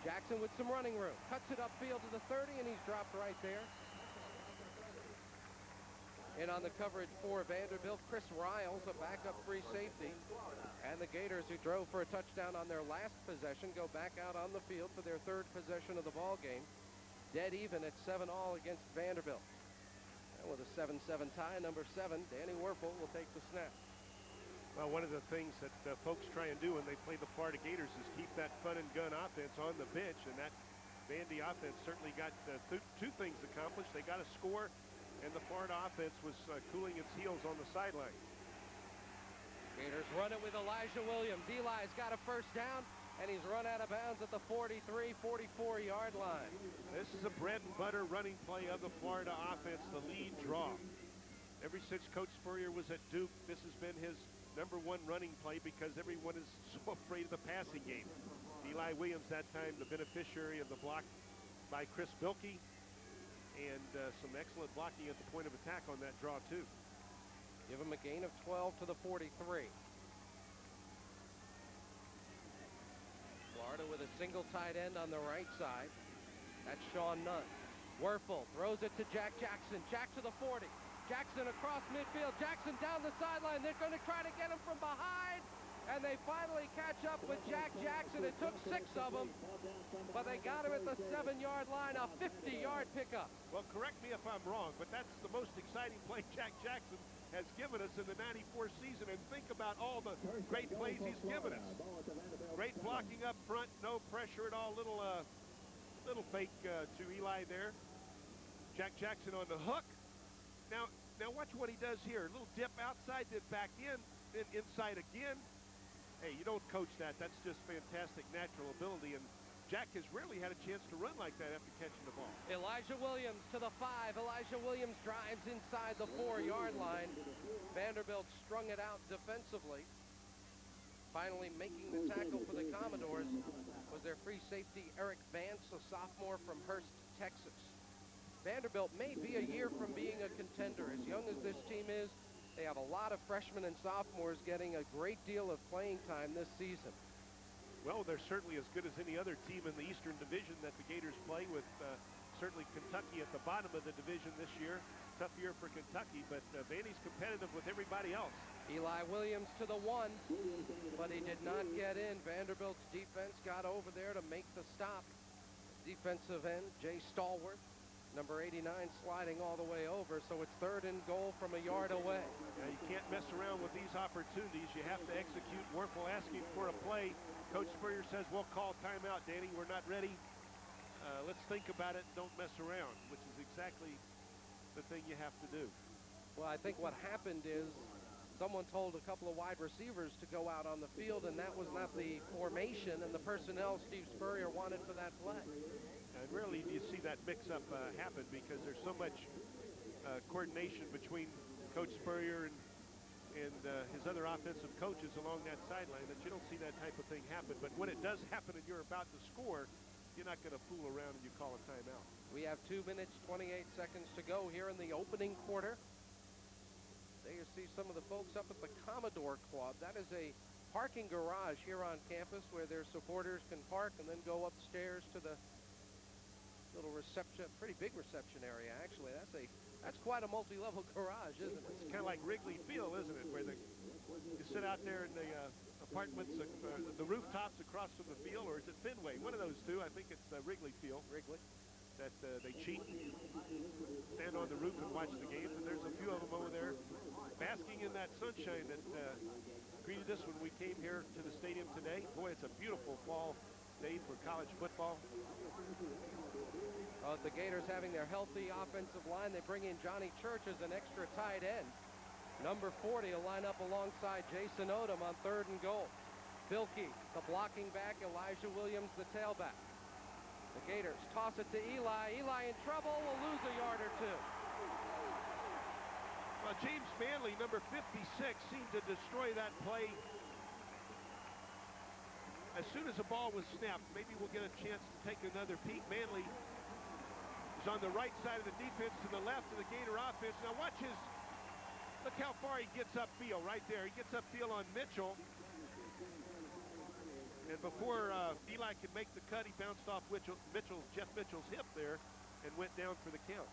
Jackson with some running room. Cuts it upfield to the 30, and he's dropped right there. In on the coverage for Vanderbilt, Chris Riles, a backup free safety. And the Gators, who drove for a touchdown on their last possession, go back out on the field for their third possession of the ball game. Dead even at 7-all against Vanderbilt. And with a 7-7 tie, number 7, Danny Werfel, will take the snap. Well, one of the things that folks try and do when they play the Florida Gators is keep that fun and gun offense on the bench, and that Vandy offense certainly got two things accomplished. They got a score, and the Florida offense was cooling its heels on the sideline. Gators run it with Elijah Williams. Eli's got a first down, and he's run out of bounds at the 43, 44-yard line. This is a bread and butter running play of the Florida offense, the lead draw. Ever since Coach Spurrier was at Duke, this has been his #1 running play because everyone is so afraid of the passing game. Eli Williams that time the beneficiary of the block by Chris Bilkey, and some excellent blocking at the point of attack on that draw too. Give him a gain of 12 to the 43. Florida with a single tight end on the right side. That's Sean Nunn. Werfel throws it to Jack Jackson. Jack to the 40. Jackson across midfield. Jackson down the sideline. They're going to try to get him from behind. And they finally catch up with Jack Jackson. It took 6 of them, but they got him at the 7-yard line, a 50-yard pickup. Well, correct me if I'm wrong, but that's the most exciting play Jack Jackson has given us in the '94 season. And think about all the great plays he's given us. Great blocking up front, no pressure at all. Little fake to Eli there. Jack Jackson on the hook. Now watch what he does here. A little dip outside, then back in, then inside again. Hey, you don't coach that. That's just fantastic natural ability. And Jack has really had a chance to run like that after catching the ball. Elijah Williams to the 5. Elijah Williams drives inside the 4-yard line. Vanderbilt strung it out defensively. Finally making the tackle for the Commodores was their free safety, Eric Vance, a sophomore from Hurst, Texas. Vanderbilt may be a year from being a contender. As young as this team is, they have a lot of freshmen and sophomores getting a great deal of playing time this season. Well, they're certainly as good as any other team in the Eastern Division that the Gators play with. Certainly Kentucky at the bottom of the division this year. Tough year for Kentucky, but Vandy's competitive with everybody else. Eli Williams to the 1, but he did not get in. Vanderbilt's defense got over there to make the stop. Defensive end, Jay Stallworth. Number 89 sliding all the way over, so it's 3rd and goal from a yard away. Now, you can't mess around with these opportunities. You have to execute. Werfel asking for a play. Coach Spurrier says, we'll call timeout, Danny. We're not ready. Let's think about it. Don't mess around, which is exactly the thing you have to do. Well, I think what happened is someone told a couple of wide receivers to go out on the field, and that was not the formation and the personnel Steve Spurrier wanted for that play. And rarely do you see that mix-up happen because there's so much coordination between Coach Spurrier and his other offensive coaches along that sideline that you don't see that type of thing happen. But when it does happen and you're about to score, you're not going to fool around and you call a timeout. We have 2 minutes, 28 seconds to go here in the opening quarter. There you see some of the folks up at the Commodore Club. That is a parking garage here on campus where their supporters can park and then go upstairs to the little reception, pretty big reception area actually. That's quite a multi-level garage, isn't it? It's kind of like Wrigley Field, isn't it? Where you sit out there in the apartments, the rooftops across from the field, or is it Fenway? One of those two. I think it's Wrigley Field. Wrigley. That they cheat, stand on the roof and watch the games, and there's a few of them over there basking in that sunshine that greeted us when we came here to the stadium today. Boy, it's a beautiful fall day for college football. The Gators having their healthy offensive line. They bring in Johnny Church as an extra tight end. Number 40 will line up alongside Jason Odom on 3rd and goal. Bilkey, the blocking back. Elijah Williams, the tailback. The Gators toss it to Eli. Eli in trouble, will lose a yard or two. Well, James Manley, number 56, seemed to destroy that play as soon as the ball was snapped. Maybe we'll get a chance to take another peek. Manley is on the right side of the defense to the left of the Gator offense. Now watch look how far he gets upfield right there. He gets upfield on Mitchell. And before Eli could make the cut, he bounced off Jeff Mitchell's hip there and went down for the count.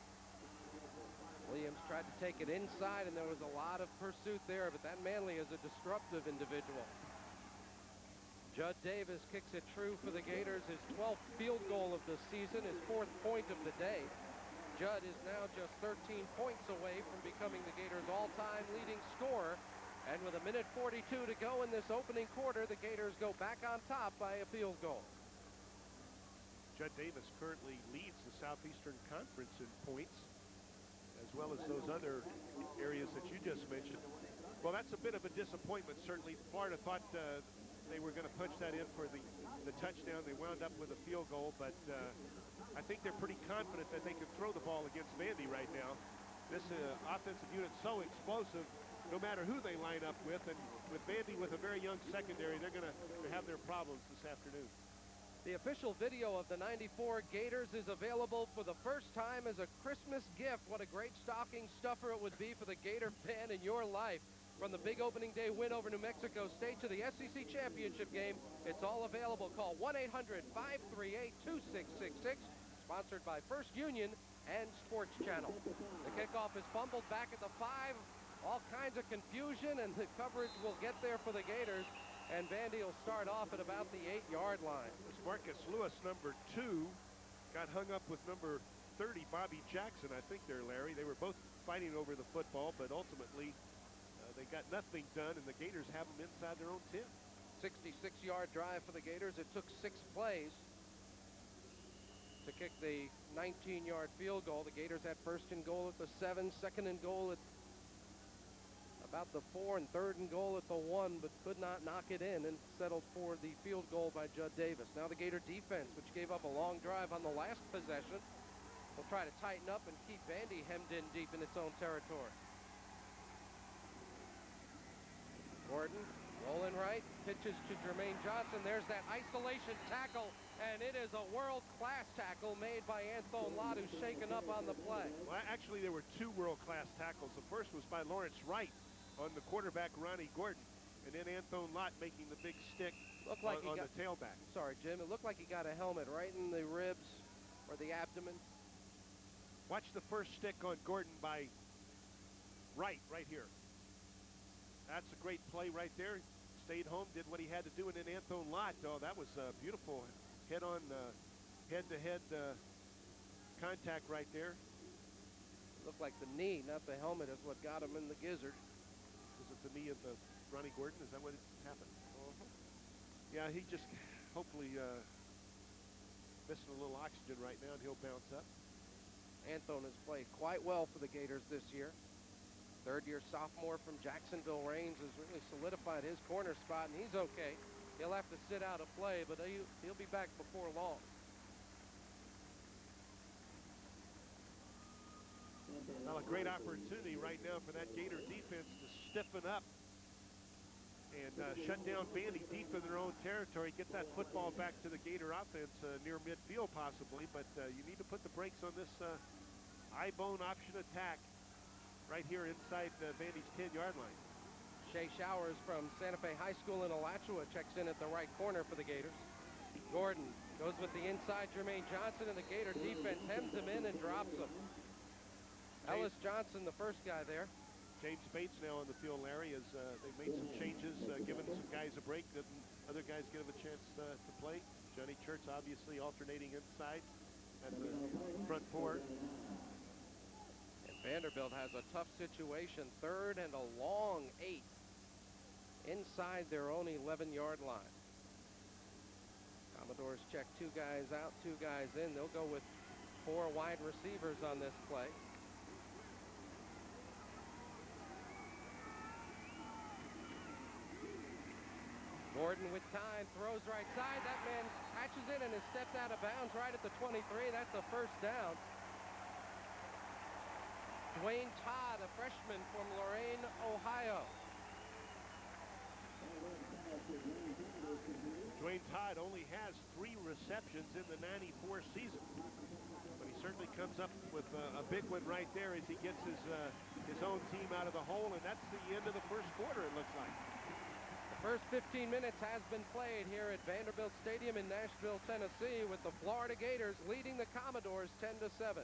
Williams tried to take it inside, and there was a lot of pursuit there, but that Manley is a disruptive individual. Judd Davis kicks it true for the Gators, his 12th field goal of the season, his 4th point of the day. Judd is now just 13 points away from becoming the Gators' all-time leading scorer. And with 1:42 to go in this opening quarter, the Gators go back on top by a field goal. Judd Davis currently leads the Southeastern Conference in points, as well as those other areas that you just mentioned. Well, that's a bit of a disappointment, certainly. Florida thought they were going to punch that in for the touchdown. They wound up with a field goal, but I think they're pretty confident that they can throw the ball against Vandy right now. This offensive unit's so explosive, no matter who they line up with, and with Vandy with a very young secondary, they're going to have their problems this afternoon. The official video of the '94 Gators is available for the first time as a Christmas gift. What a great stocking stuffer it would be for the Gator fan in your life. From the big opening day win over New Mexico State to the SEC championship game, it's all available. Call 1-800-538-2666. Sponsored by First Union and Sports Channel. The kickoff is fumbled back at the 5. All kinds of confusion, and the coverage will get there for the Gators. And Vandy will start off at about the 8-yard line. As Marcus Lewis, number 2, got hung up with number 30, Bobby Jackson, I think there, Larry. They were both fighting over the football, but ultimately they got nothing done, and the Gators have them inside their own 10. 66-yard drive for the Gators. It took 6 plays to kick the 19-yard field goal. The Gators had 1st and goal at the 7, 2nd and goal at about the 4, and 3rd and goal at the 1, but could not knock it in and settled for the field goal by Judd Davis. Now the Gator defense, which gave up a long drive on the last possession, will try to tighten up and keep Vandy hemmed in deep in its own territory. Gordon rolling right, pitches to Jermaine Johnson. There's that isolation tackle, and it is a world-class tackle made by Anthony Lott, who's shaken up on the play. Well, actually, there were 2 world-class tackles. The first was by Lawrence Wright on the quarterback, Ronnie Gordon, and then Anthony Lott making the big stick on the tailback. Sorry, Jim. It looked like he got a helmet right in the ribs or the abdomen. Watch the first stick on Gordon by Wright right here. That's a great play right there. Stayed home, did what he had to do, and then Anthony Lott, oh, that was beautiful head-on, head-to-head contact right there. It looked like the knee, not the helmet, is what got him in the gizzard. Was it the knee of Ronnie Gordon? Is that what happened? Yeah, he just hopefully missing a little oxygen right now, and he'll bounce up. Anthony has played quite well for the Gators this year. 3rd-year sophomore from Jacksonville Reigns has really solidified his corner spot, and he's okay. He'll have to sit out a play, but he'll be back before long. Well, a great opportunity right now for that Gator defense to stiffen up and shut down Vandy deep in their own territory, get that football back to the Gator offense near midfield possibly, but you need to put the brakes on this eye-bone option attack right here inside Vandy's 10-yard line. Shea Showers from Santa Fe High School in Alachua checks in at the right corner for the Gators. Gordon goes with the inside Jermaine Johnson, and the Gator defense hems him in and drops him. Ellis Johnson, the first guy there. James Bates now on the field, Larry, as they've made some changes, giving some guys a break, letting other guys get a chance to play. Johnny Church obviously alternating inside at the front 4. And Vanderbilt has a tough situation, 3rd and a long 8 inside their own 11-yard line. Commodores check 2 guys out, 2 guys in. They'll go with 4 wide receivers on this play. Gordon with time, throws right side. That man catches it and is stepped out of bounds right at the 23. That's a first down. Dwayne Todd, a freshman from Lorain, Ohio. Dwayne Todd only has 3 receptions in the '94 season, but he certainly comes up with a big one right there as he gets his own team out of the hole, and that's the end of the first quarter, it looks like. The first 15 minutes has been played here at Vanderbilt Stadium in Nashville, Tennessee, with the Florida Gators leading the Commodores 10-7.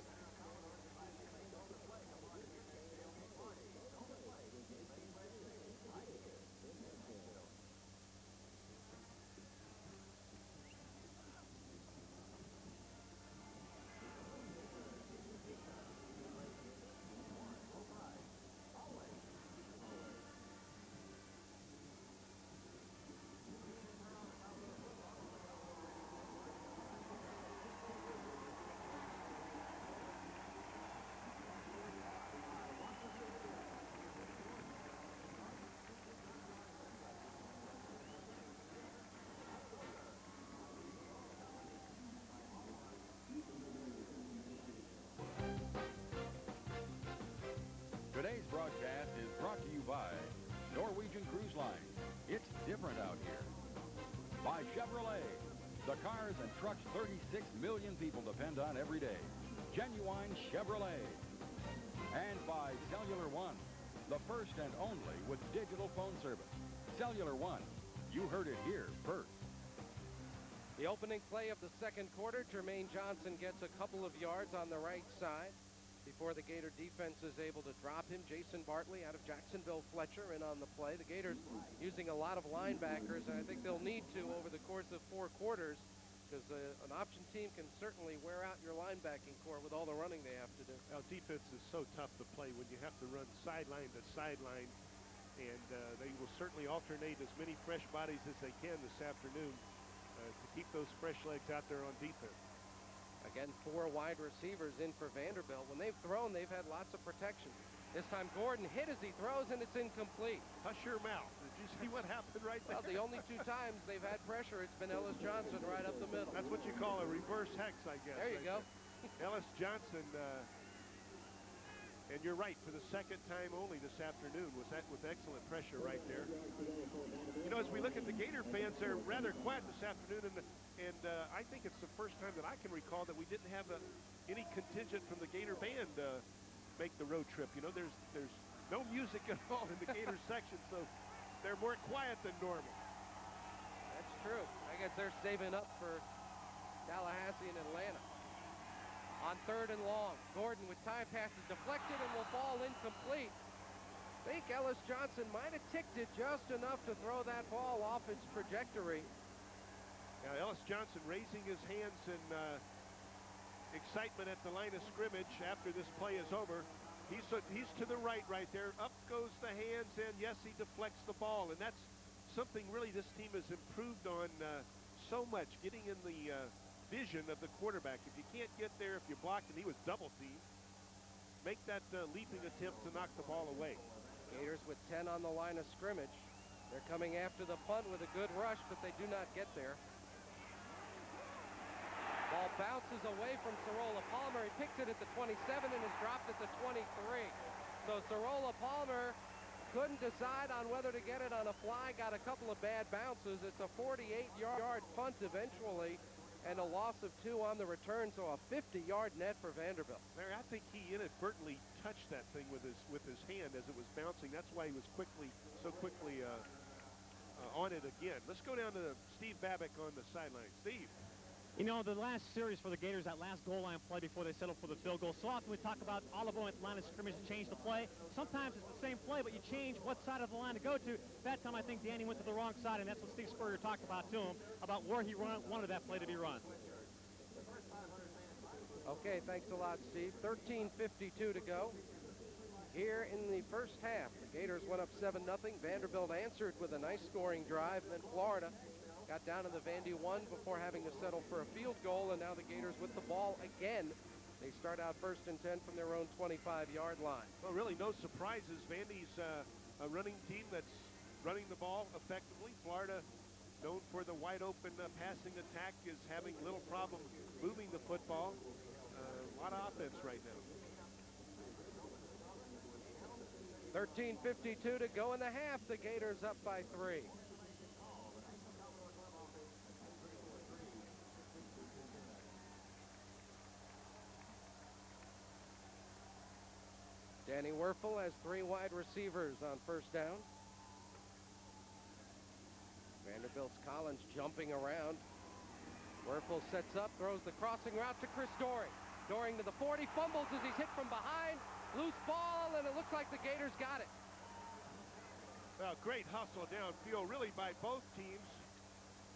Today's broadcast is brought to you by Norwegian Cruise Line. It's different out here. By Chevrolet, the cars and trucks 36 million people depend on every day. Genuine Chevrolet. And by Cellular One, the first and only with digital phone service. Cellular One, you heard it here first. The opening play of the second quarter, Jermaine Johnson gets a couple of yards on the right side before the Gator defense is able to drop him. Jason Bartley out of Jacksonville Fletcher in on the play. The Gators using a lot of linebackers, and I think they'll need to over the course of 4 quarters, because an option team can certainly wear out your linebacking core with all the running they have to do. Now, defense is so tough to play when you have to run sideline to sideline, and they will certainly alternate as many fresh bodies as they can this afternoon to keep those fresh legs out there on defense. Again, 4 wide receivers in for Vanderbilt. When they've thrown, they've had lots of protection. This time Gordon hit as he throws, and it's incomplete. Hush your mouth. Did you see what happened right there? Well, the only 2 times they've had pressure, it's been Ellis Johnson right up the middle. That's what you call a reverse hex, I guess. There you go. Ellis Johnson, and you're right, for the second time only this afternoon, was that with excellent pressure right there. You know, as we look at the Gator fans, they're rather quiet this afternoon, and I think it's the first time that I can recall that we didn't have any contingent from the Gator band make the road trip. You know, there's no music at all in the Gator section, so they're more quiet than normal. That's true. I guess they're saving up for Tallahassee and Atlanta. On 3rd and long, Gordon with time passes deflected and will fall incomplete. I think Ellis Johnson might have ticked it just enough to throw that ball off its trajectory. Now, Ellis Johnson raising his hands in excitement at the line of scrimmage after this play is over. He's to the right there. Up goes the hands, and yes, he deflects the ball. And that's something really this team has improved on so much, getting in the vision of the quarterback. If you can't get there, if you block, and he was double teamed, make that leaping attempt to knock the ball away. Gators with 10 on the line of scrimmage. They're coming after the punt with a good rush, but they do not get there. Ball bounces away from Sarola Palmer. He picks it at the 27 and is dropped at the 23. So Sarola Palmer couldn't decide on whether to get it on a fly, got a couple of bad bounces. It's a 48-yard punt eventually, and a loss of 2 on the return, so a 50-yard net for Vanderbilt. Larry, I think he inadvertently touched that thing with his hand as it was bouncing. That's why he was so quickly on it again. Let's go down to Steve Babbitt on the sideline. Steve. You know, the last series for the Gators, that last goal line play before they settled for the field goal, so often we talk about Olivo at the line of scrimmage to change the play. Sometimes it's the same play, but you change what side of the line to go to. That time I think Danny went to the wrong side, and that's what Steve Spurrier talked about to him, about where he wanted that play to be run. Okay, thanks a lot, Steve. 13:52 to go here in the first half. The Gators went up 7-0. Vanderbilt answered with a nice scoring drive, and then Florida got down to the Vandy 1 before having to settle for a field goal, and now the Gators with the ball again. They start out 1st and 10 from their own 25-yard line. Well, really no surprises. Vandy's a running team that's running the ball effectively. Florida, known for the wide-open passing attack, is having little problem moving the football. A lot of offense right now. 13:52 to go in the half. The Gators up by 3. Danny Werfel has 3 wide receivers on 1st down. Vanderbilt's Collins jumping around. Werfel sets up, throws the crossing route to Chris Doring. Doring to the 40, fumbles as he's hit from behind. Loose ball, and it looks like the Gators got it. Well, great hustle downfield, really, by both teams.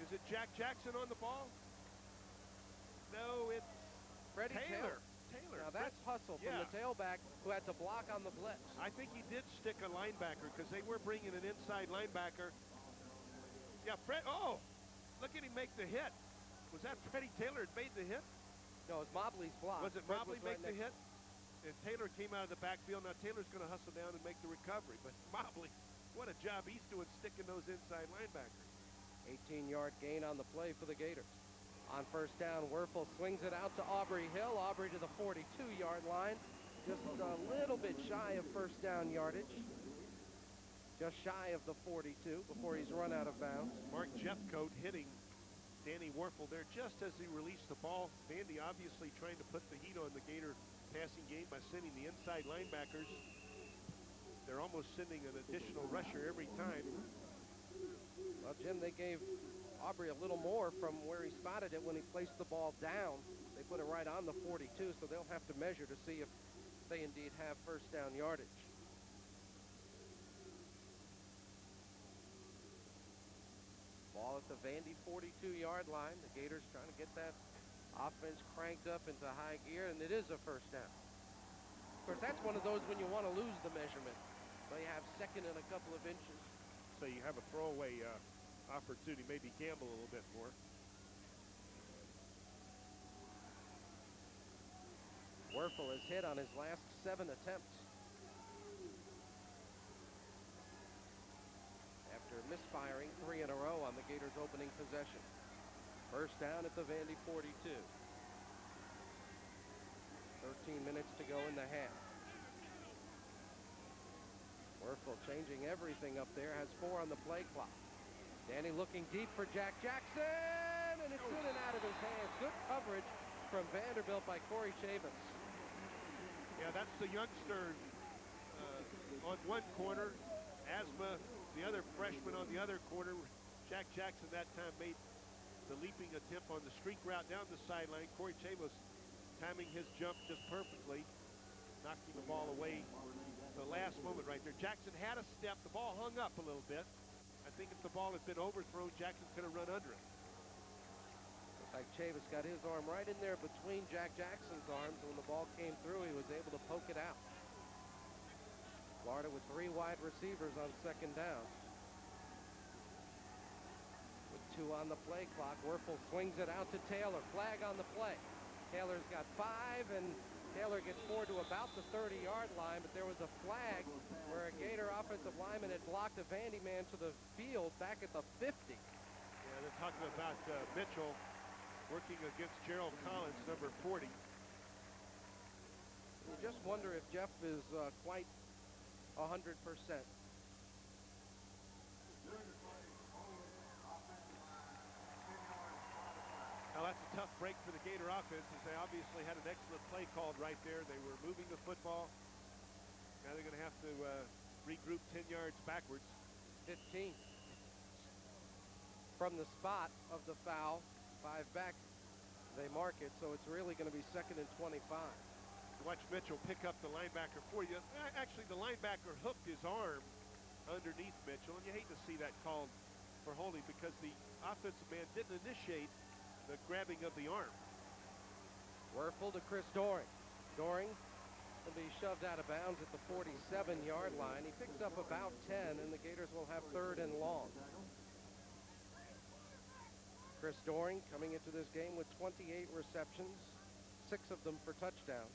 Is it Jack Jackson on the ball? No, it's Freddie Taylor. Now that's hustle from the tailback who had to block on the blitz. I think he did stick a linebacker because they were bringing an inside linebacker. Yeah, look at him make the hit. Was that Freddie Taylor that made the hit? No, it was Mobley's block. Was it Mobley make the hit? And Taylor came out of the backfield. Now Taylor's going to hustle down and make the recovery. But Mobley, what a job he's doing sticking those inside linebackers. 18-yard gain on the play for the Gators. On 1st down, Werfel swings it out to Aubrey Hill. Aubrey to the 42-yard line. Just a little bit shy of 1st down yardage. Just shy of the 42 before he's run out of bounds. Mark Jeffcoat hitting Danny Werfel there just as he released the ball. Vandy obviously trying to put the heat on the Gator passing game by sending the inside linebackers. They're almost sending an additional rusher every time. Well, Jim, they gave Aubrey a little more from where he spotted it when he placed the ball down. They put it right on the 42, so they'll have to measure to see if they indeed have 1st down yardage. Ball at the Vandy 42-yard line. The Gators trying to get that offense cranked up into high gear, and it is a 1st down. Of course, that's one of those when you want to lose the measurement. So you have 2nd and a couple of inches. So you have a throwaway opportunity, maybe gamble a little bit more. Werfel has hit on his last 7 attempts. After misfiring 3 in a row on the Gators' opening possession. 1st down at the Vandy 42. 13 minutes to go in the half. Werfel changing everything up there, has 4 on the play clock. Danny looking deep for Jack Jackson, and it's in and out of his hands. Good coverage from Vanderbilt by Corey Chavis. Yeah, that's the youngster on one corner. Asma, the other freshman on the other corner. Jack Jackson that time made the leaping attempt on the streak route down the sideline. Corey Chavis timing his jump just perfectly, knocking the ball away the last moment right there. Jackson had a step. The ball hung up a little bit. I think if the ball had been overthrown, Jackson could have run under it. Looks like Chavis got his arm right in there between Jack Jackson's arms. When the ball came through, he was able to poke it out. Florida with 3 wide receivers on 2nd down. With 2 on the play clock, Werfel swings it out to Taylor. Flag on the play. Taylor's got 5, and Taylor gets forward to about the 30-yard line, but there was a flag where a Gator offensive lineman had blocked a Vandy man to the field back at the 50. Yeah, they're talking about Mitchell working against Gerald Collins, number 40. You just wonder if Jeff is quite 100%. Now that's a tough break for the Gator offense, as they obviously had an excellent play called right there. They were moving the football. Now they're going to have to regroup 10 yards backwards. 15. From the spot of the foul, 5 back, they mark it, so it's really going to be 2nd and 25. Watch Mitchell pick up the linebacker for you. Actually, the linebacker hooked his arm underneath Mitchell, and you hate to see that called for holding because the offensive man didn't initiate the grabbing of the arm. Werfel to Chris Doring. Doring will be shoved out of bounds at the 47-yard line. He picks up about 10, and the Gators will have 3rd and long. Chris Doring coming into this game with 28 receptions, 6 of them for touchdowns.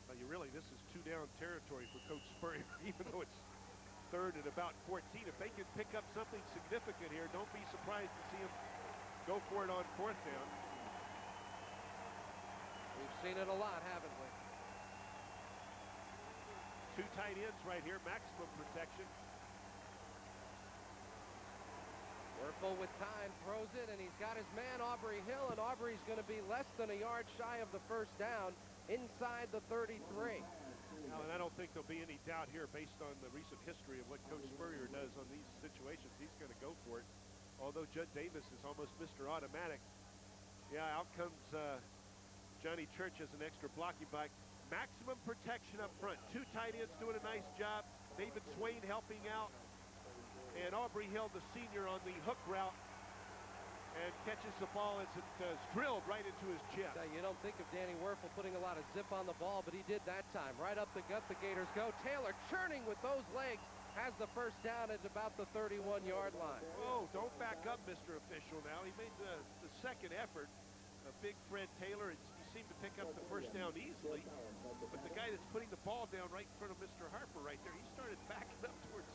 Well, this is 2-down territory for Coach Spurrier, even though it's third and about 14. If they can pick up something significant here, don't be surprised to see them go for it on 4th down. We've seen it a lot, haven't we? 2 tight ends right here, maximum protection. Werfel with time throws it, and he's got his man Aubrey Hill, and Aubrey's going to be less than a yard shy of the first down inside the 33. Now, and I don't think there'll be any doubt here based on the recent history of what Coach Spurrier does on these situations. He's going to go for it. Although Judd Davis is almost Mr. Automatic. Yeah, out comes Johnny Church as an extra blocking back. Maximum protection up front. 2 tight ends doing a nice job. David Swain helping out. And Aubrey Hill, the senior, on the hook route. And catches the ball as it is drilled right into his chest. Now, you don't think of Danny Werfel putting a lot of zip on the ball, but he did that time. Right up the gut the Gators go. Taylor churning with those legs. Has the first down at about the 31-yard line. Oh, don't back up, Mr. Official now. He made the second effort. Big Fred Taylor, he seemed to pick up the first down easily. But the guy that's putting the ball down right in front of Mr. Harper right there, he started backing up towards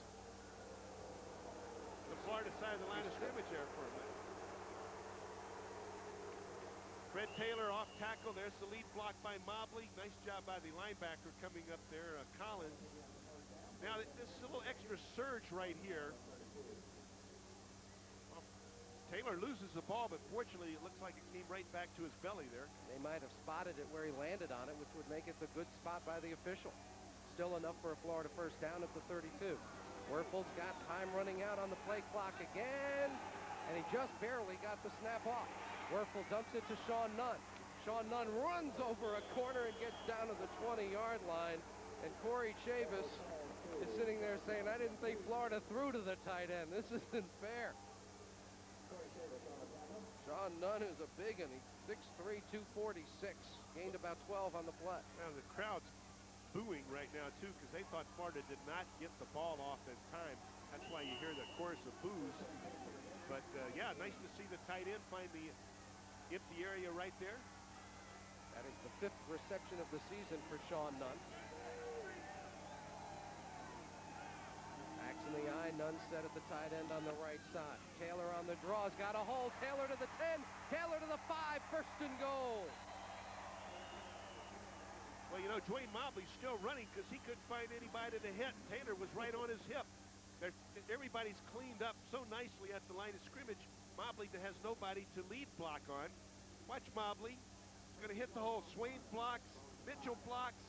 the Florida side of the line of scrimmage there for a minute. Fred Taylor off tackle. There's the lead block by Mobley. Nice job by the linebacker coming up there, Collins. Now, this is a little extra surge right here. Well, Taylor loses the ball, but fortunately it looks like it came right back to his belly there. They might have spotted it where he landed on it, which would make it the good spot by the official. Still enough for a Florida first down at the 32. Werfel's got time running out on the play clock again, and he just barely got the snap off. Werfel dumps it to Sean Nunn. Sean Nunn runs over a corner and gets down to the 20-yard line, and Corey Chavis is sitting there saying, I didn't think Florida threw to the tight end. This isn't fair. Sean Nunn is a big one. He's 6'3", 246. Gained about 12 on the play. Now the crowd's booing right now, too, because they thought Florida did not get the ball off in time. That's why you hear the chorus of boos. But, yeah, nice to see the tight end find the empty area right there. That is the 5th reception of the season for Sean Nunn. Backs in the eye, Nunn set at the tight end on the right side. Taylor on the draw, has got a hole. Taylor to the 10, Taylor to the 5, first and goal. Well, you know, Dwayne Mobley's still running because he couldn't find anybody to hit. Taylor was right on his hip. Everybody's cleaned up so nicely at the line of scrimmage. Mobley has nobody to lead block on. Watch Mobley. He's going to hit the hole. Swain blocks. Mitchell blocks.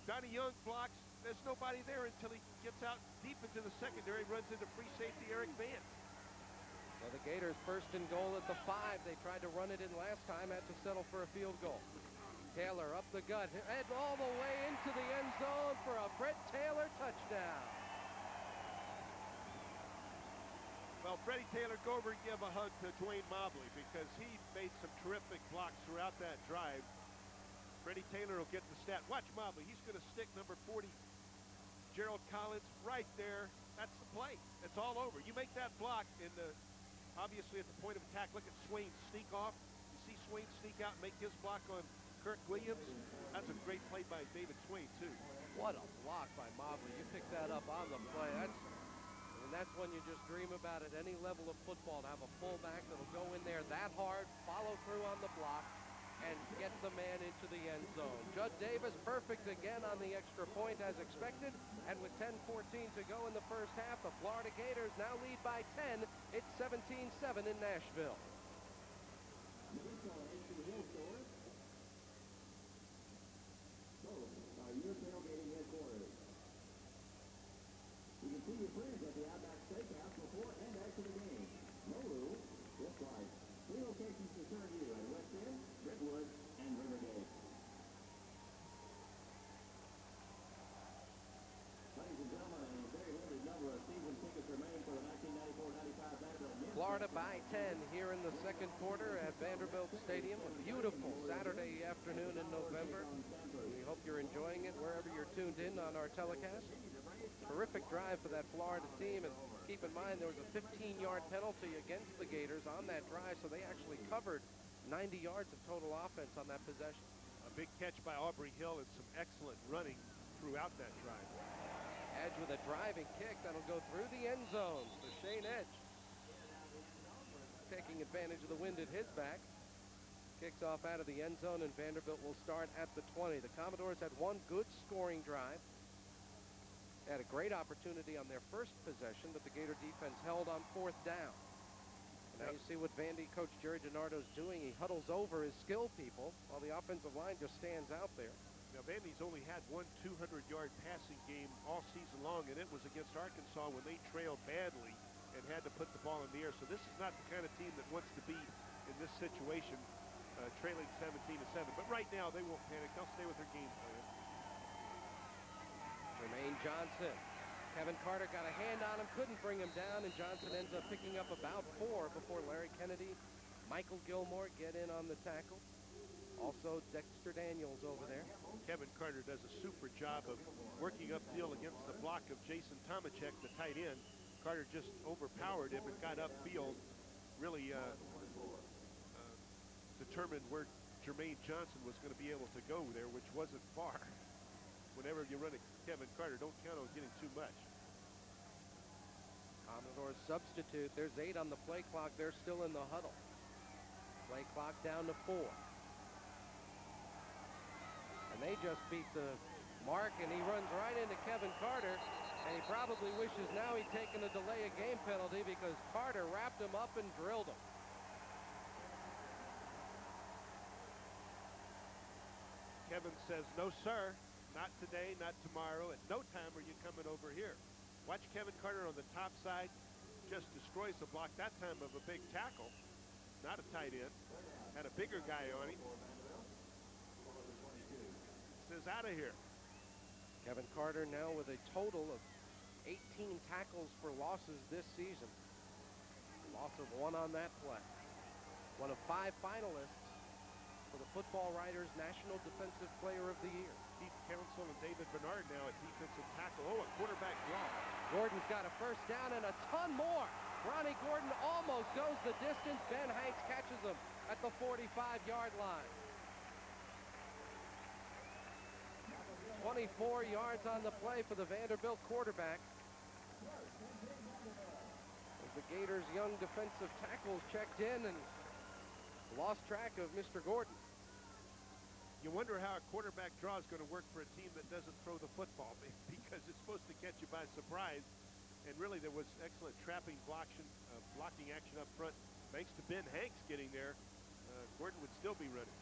Donnie Young blocks. There's nobody there until he gets out deep into the secondary, runs into free safety Eric Vance. Well, the Gators first and goal at the 5. They tried to run it in last time, had to settle for a field goal. Taylor up the gut, head all the way into the end zone for a Fred Taylor touchdown. Well, Freddie Taylor, go over and give a hug to Dwayne Mobley because he made some terrific blocks throughout that drive. Freddie Taylor will get the stat. Watch Mobley. He's going to stick number 40, Gerald Collins, right there. That's the play. It's all over. You make that block, and obviously at the point of attack, look at Swain sneak off. You see Swain sneak out and make his block on Kirk Williams. That's a great play by David Swain, too. What a block by Mobley. You pick that up on the play. That's when you just dream about at any level of football, to have a fullback that'll go in there that hard, follow through on the block, and get the man into the end zone. Judd Davis perfect again on the extra point as expected, and with 10:14 to go in the first half, the Florida Gators now lead by 10. It's 17-7 in Nashville. You can see your friends at the Outback Steakhouse before and after the game. No rules, just life. 3 locations to serve you at West End, Brentwood, and Riverdale. Ladies and gentlemen, a very limited number of season tickets remain for the 1994-95 Vanderbilt. Florida by 10 here in the second quarter at Vanderbilt Stadium. A beautiful Saturday afternoon in November. We hope you're enjoying it wherever you're tuned in on our telecast. Terrific drive for that Florida team, and Keep in mind there was a 15-yard penalty against the Gators on that drive, so they actually covered 90 yards of total offense on that possession. A big catch by Aubrey Hill and some excellent running throughout that drive. Edge with a driving kick that'll go through the end zone. So Shane Edge taking advantage of the wind at his back. Kicks off out of the end zone, and Vanderbilt will start at the 20. The Commodores had one good scoring drive. They had a great opportunity on their first possession, but the Gator defense held on 4th down. And now you see what Vandy coach Jerry DiNardo's doing. He huddles over his skill people while the offensive line just stands out there. Now, Vandy's only had one 200-yard passing game all season long, and it was against Arkansas when they trailed badly and had to put the ball in the air. So this is not the kind of team that wants to be in this situation, trailing 17-7. But right now, they won't panic. They'll stay with their game plan. Jermaine Johnson. Kevin Carter got a hand on him, couldn't bring him down, and Johnson ends up picking up about 4 before Larry Kennedy, Michael Gilmore get in on the tackle. Also Dexter Daniels over there. Kevin Carter does a super job of working upfield against the block of Jason Tomacek, the tight end. Carter just overpowered him and got upfield, really determined where Jermaine Johnson was going to be able to go there, which wasn't far. Whenever you run a Kevin Carter, don't count on getting too much. Commodores substitute. There's 8 on the play clock. They're still in the huddle. Play clock down to 4. And they just beat the mark, and he runs right into Kevin Carter, and he probably wishes now he'd taken a delay of game penalty because Carter wrapped him up and drilled him. Kevin says, no, sir. Not today, not tomorrow. At no time are you coming over here. Watch Kevin Carter on the top side. Just destroys the block, that time of a big tackle. Not a tight end. Had a bigger guy on him. Says, out of here. Kevin Carter now with a total of 18 tackles for losses this season. Loss of 1 on that play. One of 5 finalists for the Football Writers National Defensive Player of the Year. Keith Council and David Bernard now at defensive tackle. Oh, a quarterback draw. Gordon's got a first down and a ton more. Ronnie Gordon almost goes the distance. Ben Hanks catches him at the 45-yard line. 24 yards on the play for the Vanderbilt quarterback. As the Gators' young defensive tackles checked in and lost track of Mr. Gordon. You wonder how a quarterback draw is going to work for a team that doesn't throw the football, because it's supposed to catch you by surprise. And really, there was excellent blocking action up front. Thanks to Ben Hanks getting there, Gordon would still be running.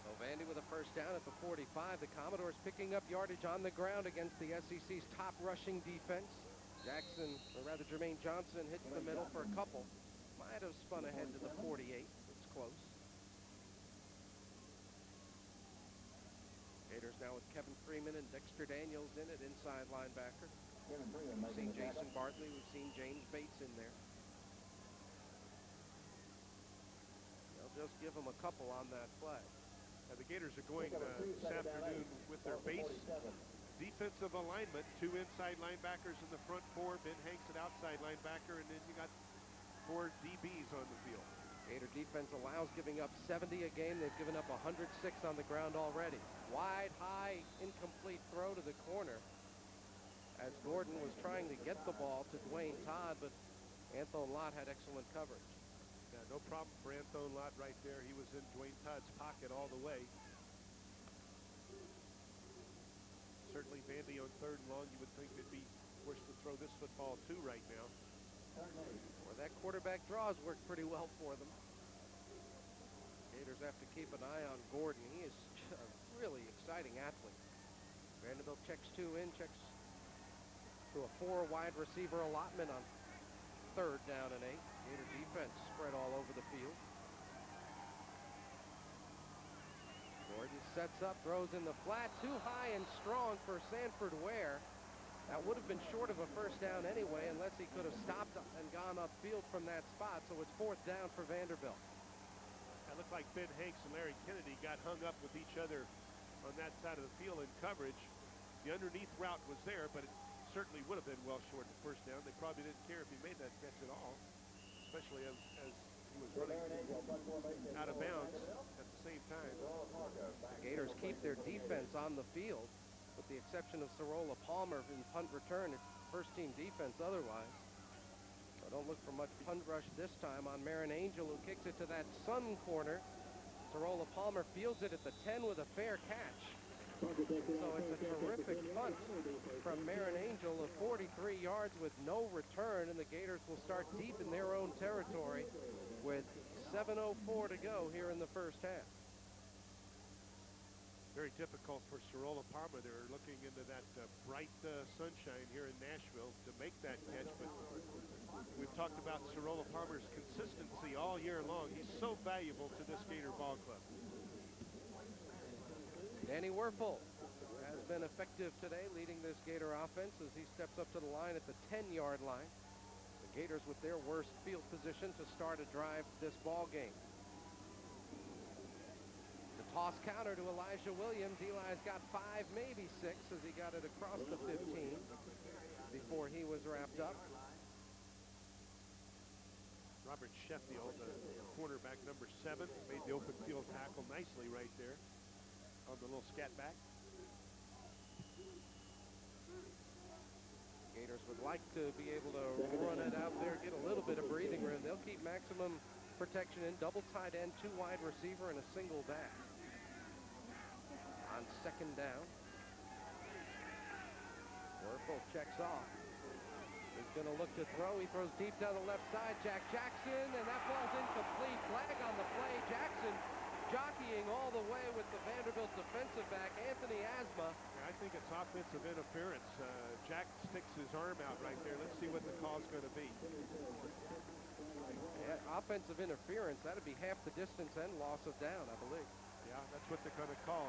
So Vandy with a first down at the 45. The Commodores picking up yardage on the ground against the SEC's top rushing defense. Jackson, or rather Jermaine Johnson, hits the middle for a couple. Might have spun ahead to the 48. It's close. Gators now with Kevin Freeman and Dexter Daniels in at inside linebacker. We've seen Jason Bartley. We've seen James Bates in there. They'll just give him a couple on that play. The Gators are going this afternoon with their base defensive alignment. 2 inside linebackers in the front 4. Ben Hanks at outside linebacker, and then you got 4 DBs on the field. Gator defense allows giving up 70 a game. They've given up 106 on the ground already. Wide, high, incomplete throw to the corner as Gordon was trying to get the ball to Dwayne Todd, but Anthony Lott had excellent coverage. Yeah, no problem for Anthony Lott right there. He was in Dwayne Todd's pocket all the way. Certainly Vandy on 3rd and long, you would think they'd be forced to throw this football too right now. Well, that quarterback draws worked pretty well for them. Gators have to keep an eye on Gordon. He is a really exciting athlete. Vanderbilt checks 2 in, checks to a 4 wide receiver allotment on 3rd down and 8. Gator defense spread all over the field. Gordon sets up, throws in the flat, too high and strong for Sanford Ware. That would have been short of a first down anyway, unless he could have stopped and gone upfield from that spot. So it's 4th down for Vanderbilt. It looked like Ben Hanks and Larry Kennedy got hung up with each other on that side of the field in coverage. The underneath route was there, but it certainly would have been well short the first down. They probably didn't care if he made that catch at all, especially as he was running out of bounds at the same time. The Gators keep their defense on the field, with the exception of Sorolla Palmer in punt return. It's first-team defense otherwise. So don't look for much punt rush this time on Marin Angel, who kicks it to that Sun corner. Sorolla Palmer fields it at the 10 with a fair catch. So it's a terrific punt from Marin Angel of 43 yards with no return, and the Gators will start deep in their own territory with 7:04 to go here in the first half. Very difficult for Sorolla Palmer. They're looking into that bright sunshine here in Nashville to make that catch, but we've talked about Sorolla Palmer's consistency all year long. He's so valuable to this Gator ball club. Danny Werfel has been effective today, leading this Gator offense as he steps up to the line at the 10-yard line. The Gators with their worst field position to start a drive this ball game. The toss counter to Elijah Williams. Eli's got 5, maybe 6, as he got it across the 15 before he was wrapped up. Robert Sheffield, cornerback number 7, made the open field tackle nicely right there on the little scat back. Gators would like to be able to run it out there, get a little bit of breathing room. They'll keep maximum protection in, double tight end, 2 wide receiver, and a single back. On second down, Werfel checks off. He's going to look to throw. He throws deep down the left side. Jack Jackson, and that ball's incomplete. Flag on the play. Jackson jockeying all the way with the Vanderbilt defensive back, Anthony Asma. Yeah, I think it's offensive interference. Jack sticks his arm out right there. Let's see what the call's going to be. Yeah, offensive interference. That'd be half the distance and loss of down, I believe. Yeah, that's what they're going to call.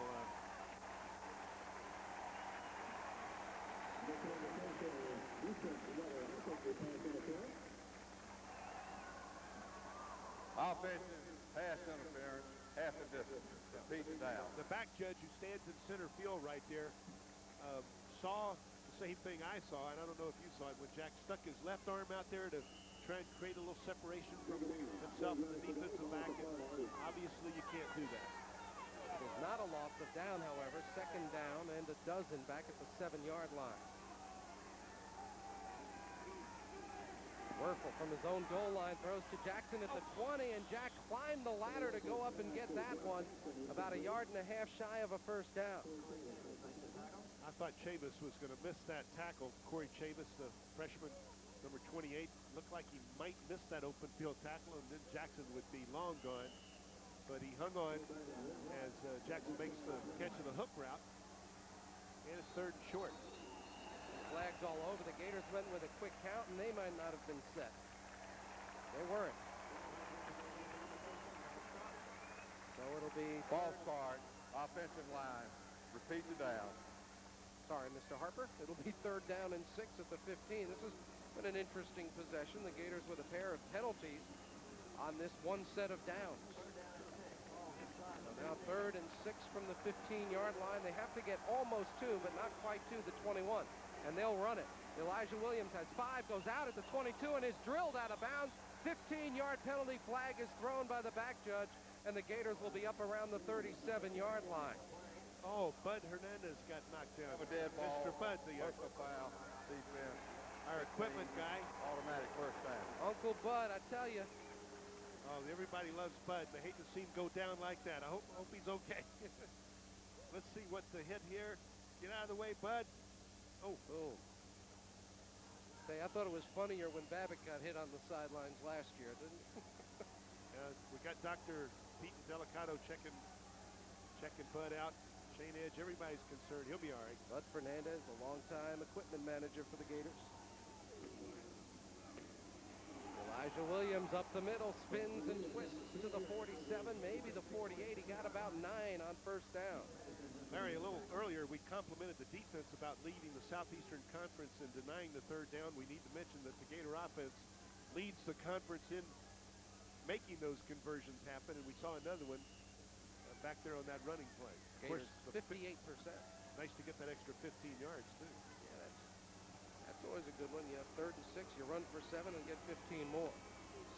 Offensive pass interference, half the distance. Repeat it down. The back judge who stands in center field right there saw the same thing I saw, and I don't know if you saw it, when Jack stuck his left arm out there to try and create a little separation from himself and the defensive back, and obviously you can't do that. There's not a loss of down, however. Second down and a dozen back at the 7-yard line. Werfel from his own goal line throws to Jackson at the 20, and Jack climbed the ladder to go up and get that one about 1.5 yards shy of a first down. I thought Chavis was going to miss that tackle. Corey Chavis, the freshman, number 28, looked like he might miss that open field tackle, and then Jackson would be long gone. But he hung on as Jackson makes the catch of the hook route, and it's 3rd and short. Flags all over. The Gators went with a quick count, and they might not have been set. They weren't. So it'll be Ball start, offensive line. Repeat the down. Sorry, Mr. Harper. It'll be 3rd down and 6 at the 15. This has been an interesting possession. The Gators with a pair of penalties on this one set of downs. So now 3rd and 6 from the 15-yard line. They have to get almost 2, but not quite to the 21. And they'll run it. Elijah Williams has 5, goes out at the 22, and is drilled out of bounds. 15-yard penalty flag is thrown by the back judge, and the Gators will be up around the 37-yard line. Oh, Bud Hernandez got knocked down. A dead ball. Mr. Bud, the Personal foul. Defense. our equipment guy. Automatic first down. Uncle Bud, I tell you. Oh, everybody loves Bud. They hate to see him go down like that. I hope he's okay. Let's see what's the hit here. Get out of the way, Bud. Oh. Boom. Say, I thought it was funnier when Babbitt got hit on the sidelines last year, didn't he? We got Dr. Pete Delicato checking Bud out. Shane Edge, everybody's concerned. He'll be all right. Bud Fernandez, a longtime equipment manager for the Gators. Elijah Williams up the middle, spins and twists to the 47, maybe the 48. He got about 9 on first down. Larry, a little earlier, we complimented the defense about leading the Southeastern Conference and denying the third down. We need to mention that the Gator offense leads the conference in making those conversions happen, and we saw another one back there on that running play. Gators, of course, 58%. Nice to get that extra 15 yards, too. Yeah, that's It's always a good one. You have 3rd and 6, you run for 7 and get 15 more.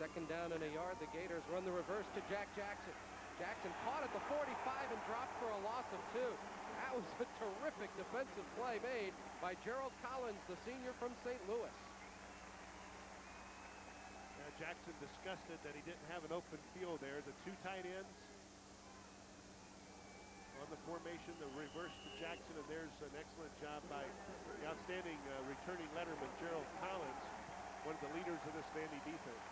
2nd down and a yard. The Gators run the reverse to Jack Jackson. Jackson caught at the 45 and dropped for a loss of 2. That was a terrific defensive play made by Gerald Collins, the senior from St. Louis. Jackson disgusted that he didn't have an open field there. The 2 tight ends on the formation, the reverse to Jackson, and there's an excellent job by the outstanding returning letterman, Gerald Collins, one of the leaders of this Vandy defense.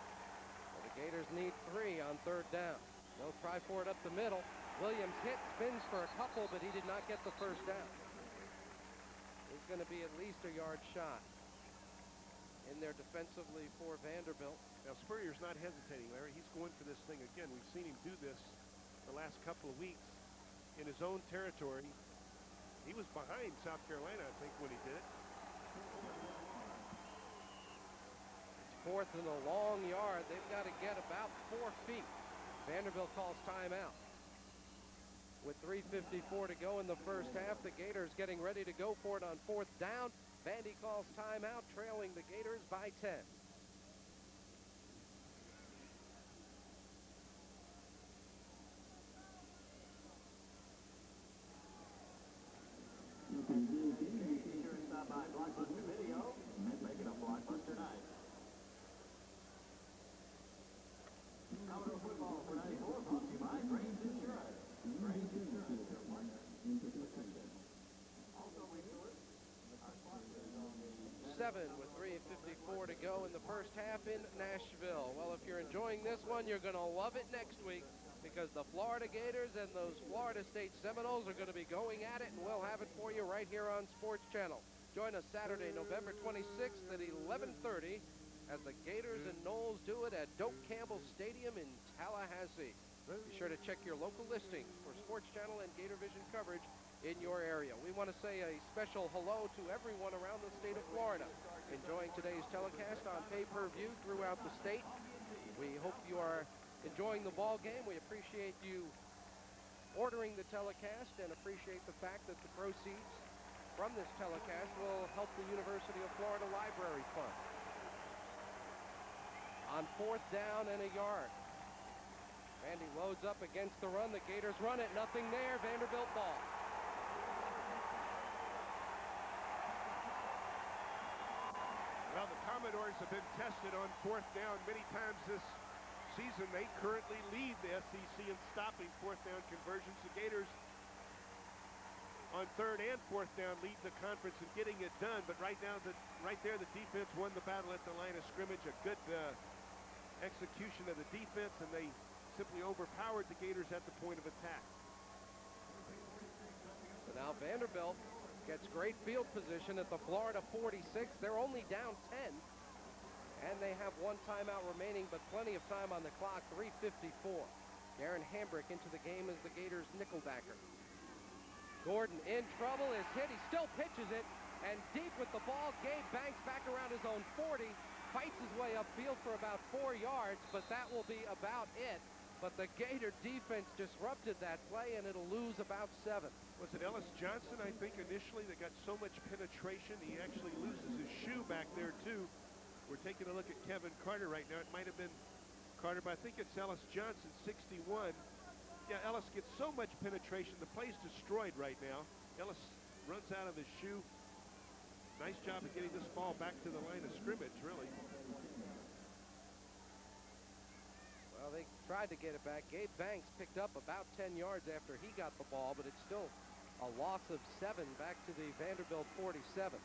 Well, the Gators need 3 on 3rd down. They'll try for it up the middle. Williams spins for a couple, but he did not get the 1st down. It's going to be at least a yard shot in there defensively for Vanderbilt. Now Spurrier's not hesitating, Larry. He's going for this thing again. We've seen him do this the last couple of weeks in his own territory. He was behind South Carolina, I think, when he did it. It's 4th and a long yard. They've got to get about 4 feet. Vanderbilt calls timeout. With 3:54 to go in the first half, the Gators getting ready to go for it on 4th down. Vandy calls timeout, trailing the Gators by 10. Stop by Blockbuster Video and make it a Blockbuster night. Commodore football for 94 brought to you by Graves Insurance. Graves Insurance, your partner in protection. Also resource, our sponsors on the 7 with 3:54 to go in the first half in Nashville. Well, if you're enjoying this one, you're going to love it next week, because the Florida Gators and those Florida State Seminoles are going to be going at it, and we'll have it for you right here on Sports Channel. Join us Saturday, November 26th at 11:30 as the Gators and Noles do it at Doak Campbell Stadium in Tallahassee. Be sure to check your local listings for Sports Channel and Gator Vision coverage in your area. We want to say a special hello to everyone around the state of Florida enjoying today's telecast on pay-per-view throughout the state. We hope you are enjoying the ball game. We appreciate you ordering the telecast and appreciate the fact that the proceeds from this telecast will help the University of Florida Library Fund. On 4th down and a yard. Vandy loads up against the run. The Gators run it. Nothing there. Vanderbilt ball. Well, the Commodores have been tested on 4th down many times this season. They currently lead the SEC in stopping 4th down conversions. The Gators on 3rd and 4th down lead the conference in getting it done. But right there, the defense won the battle at the line of scrimmage. A good execution of the defense, and they simply overpowered the Gators at the point of attack. So now Vanderbilt gets great field position at the Florida 46. They're only down 10. And they have 1 timeout remaining, but plenty of time on the clock, 3:54. Darren Hambrick into the game as the Gators nickelbacker. Gordon in trouble, is hit, he still pitches it, and deep with the ball, Gabe Banks back around his own 40, fights his way upfield for about 4 yards, but that will be about it. But the Gator defense disrupted that play, and it'll lose about 7. Was it Ellis Johnson, I think, initially, that got so much penetration, he actually loses his shoe back there, too. We're taking a look at Kevin Carter right now. It might have been Carter, but I think it's Ellis Johnson, 61. Yeah, Ellis gets so much penetration. The play's destroyed right now. Ellis runs out of his shoe. Nice job of getting this ball back to the line of scrimmage, really. Well, they tried to get it back. Gabe Banks picked up about 10 yards after he got the ball, but it's still a loss of 7 back to the Vanderbilt 47.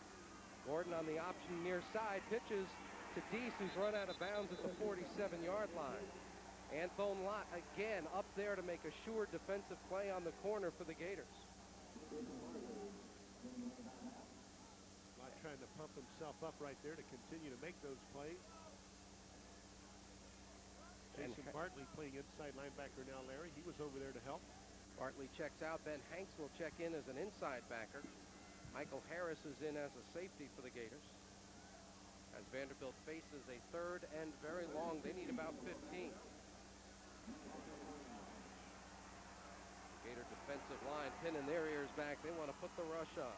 Gordon on the option near side pitches to Deese, who's run out of bounds at the 47-yard line. Anthone Lott again up there to make a sure defensive play on the corner for the Gators. Lott trying to pump himself up right there to continue to make those plays. Jason Bartley playing inside linebacker now, Larry. He was over there to help. Bartley checks out. Ben Hanks will check in as an inside backer. Michael Harris is in as a safety for the Gators. As Vanderbilt faces a 3rd and very long, they need about 15. Gator defensive line pinning their ears back. They want to put the rush on.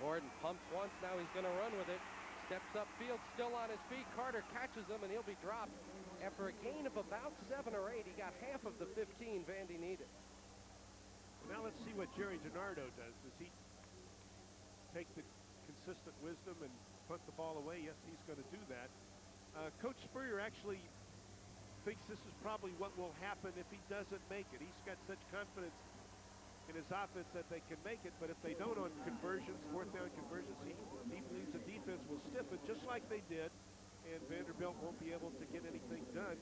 Gordon pumps once, now he's going to run with it. Steps upfield, still on his feet. Carter catches him, and he'll be dropped. After a gain of about 7 or 8, he got half of the 15 Vandy needed. Now let's see what Jerry DiNardo does. Does he take the consistent wisdom and punt the ball away? Yes, he's going to do that. Coach Spurrier actually thinks this is probably what will happen if he doesn't make it. He's got such confidence in his offense that they can make it, but if they don't on conversions, fourth down conversions, he believes the defense will stiffen just like they did, and Vanderbilt won't be able to get anything done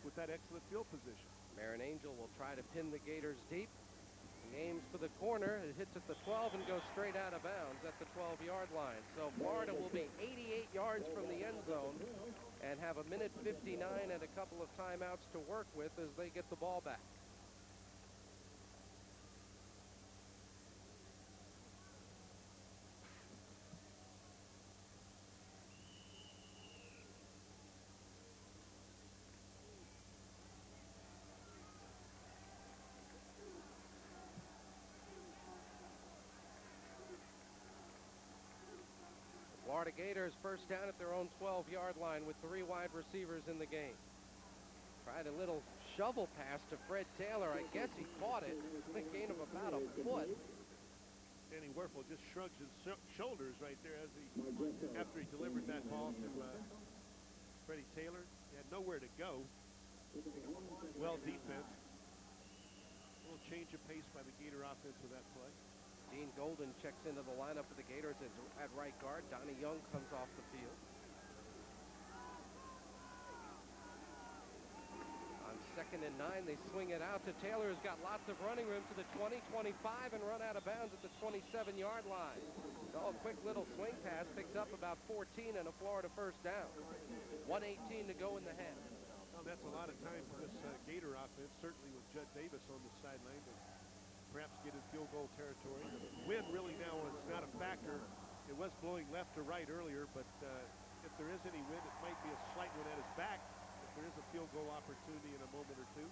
with that excellent field position. Marin Angel will try to pin the Gators deep. He aims for the corner. It hits at the 12 and goes straight out of bounds at the 12-yard line. So Florida will be 88 yards from the end zone and have a minute 59 and a couple of timeouts to work with as they get the ball back. Florida Gators first down at their own 12-yard line with 3 wide receivers in the game. Tried a little shovel pass to Fred Taylor. I guess he caught it. A gain of about a foot. Danny Werfel just shrugs his shoulders right there after he delivered that ball to Freddie Taylor. He had nowhere to go. Well defense. A little change of pace by the Gator offense with that play. Dean Golden checks into the lineup for the Gators at right guard. Donnie Young comes off the field. On 2nd and 9, they swing it out to Taylor, who's got lots of running room to the 20, 25, and run out of bounds at the 27-yard line. So a quick little swing pass picks up about 14 and a Florida first down. 1:18 to go in the half. Well, that's a lot of time for this Gator offense, certainly with Judd Davis on the sideline, to perhaps get in field goal territory. The wind really now is not a factor. It was blowing left to right earlier, but if there is any wind, it might be a slight one at his back. If there is a field goal opportunity in a moment or two.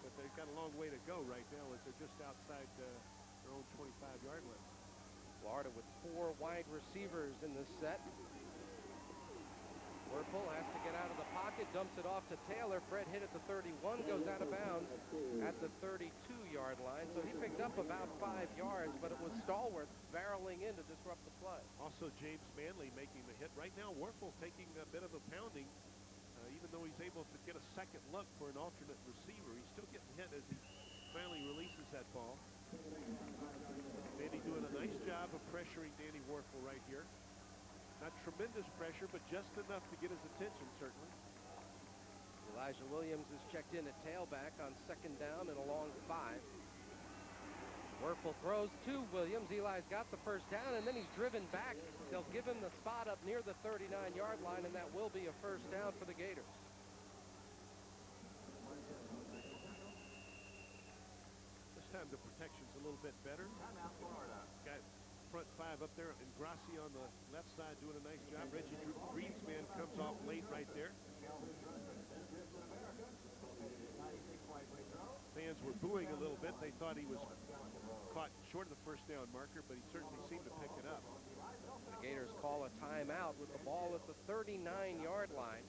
But they've got a long way to go right now as they're just outside their own 25-yard line. Florida with 4 wide receivers in this set. Werfel has to get out of the pocket, dumps it off to Taylor. Fred hit at the 31, goes out of bounds at the 32-yard line. So he picked up about 5 yards, but it was Stallworth barreling in to disrupt the play. Also James Manley making the hit. Right now, Werfel taking a bit of a pounding. Even though he's able to get a second look for an alternate receiver, he's still getting hit as he finally releases that ball. Vandy doing a nice job of pressuring Danny Werfel right here. Not tremendous pressure, but just enough to get his attention, certainly. Elijah Williams is checked in at tailback on 2nd down and a long 5. Werfel throws to Williams. Eli's got the first down, and then he's driven back. They'll give him the spot up near the 39-yard line, and that will be a first down for the Gators. This time the protection's a little bit better. Got front 5 up there, and Grassi on the left side doing a nice job. Reggie Green's man comes off late right there. Fans were booing a little bit. They thought he was caught short of the first down marker, but he certainly seemed to pick it up. The Gators call a timeout with the ball at the 39-yard line.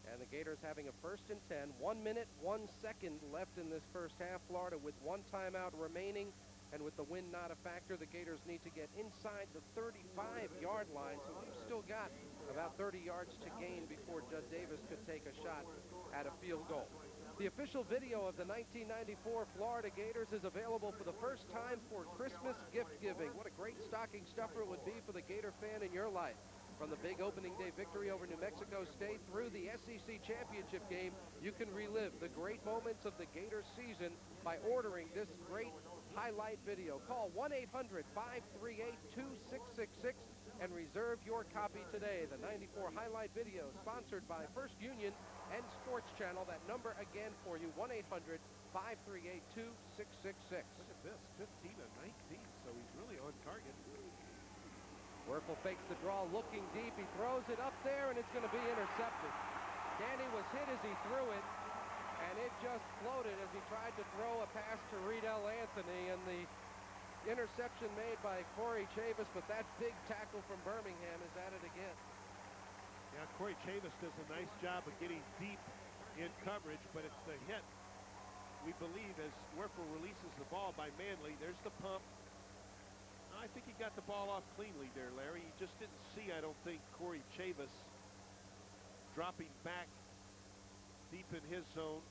And the Gators having a 1st and 10. 1 minute, 1 second left in this first half. Florida with 1 timeout remaining. And with the wind not a factor, the Gators need to get inside the 35-yard line. So we've still got about 30 yards to gain before Judd Davis could take a shot at a field goal. The official video of the 1994 Florida Gators is available for the first time for Christmas gift giving. What a great stocking stuffer it would be for the Gator fan in your life. From the big opening day victory over New Mexico State through the SEC championship game, you can relive the great moments of the Gator season by ordering this great highlight video. Call 1-800-538-2666 and reserve your copy today. The 94 highlight video sponsored by First Union and Sports Channel. That number again for you, 1-800-538-2666. Look at this, 15 to 19, so he's really on target. Werfel fakes the draw, looking deep. He throws it up there, and it's going to be intercepted. Danny was hit as he threw it, and it just floated as he tried to throw a pass to Reedell Anthony, and the interception made by Corey Chavis, but that big tackle from Birmingham is at it again. Yeah, Corey Chavis does a nice job of getting deep in coverage, but it's the hit, we believe, as Werfel releases the ball by Manley. There's the pump. I think he got the ball off cleanly there, Larry. He just didn't see, I don't think, Corey Chavis dropping back deep in his zone.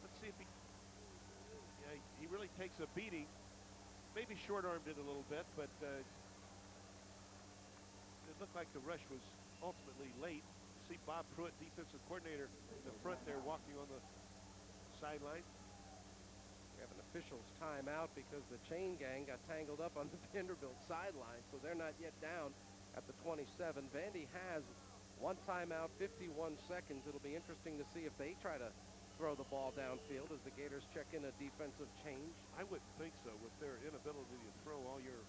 Let's see if he really takes a beating. Maybe short-armed it a little bit, but it looked like the rush was ultimately late. You see Bob Pruitt, defensive coordinator, in the front there, walking on the sideline. We have an official's timeout because the chain gang got tangled up on the Vanderbilt sideline, so they're not yet down at the 27. Vandy has one timeout, 51 seconds. It'll be interesting to see if they try to throw the ball downfield as the Gators check in a defensive change. I wouldn't think so with their inability to throw all year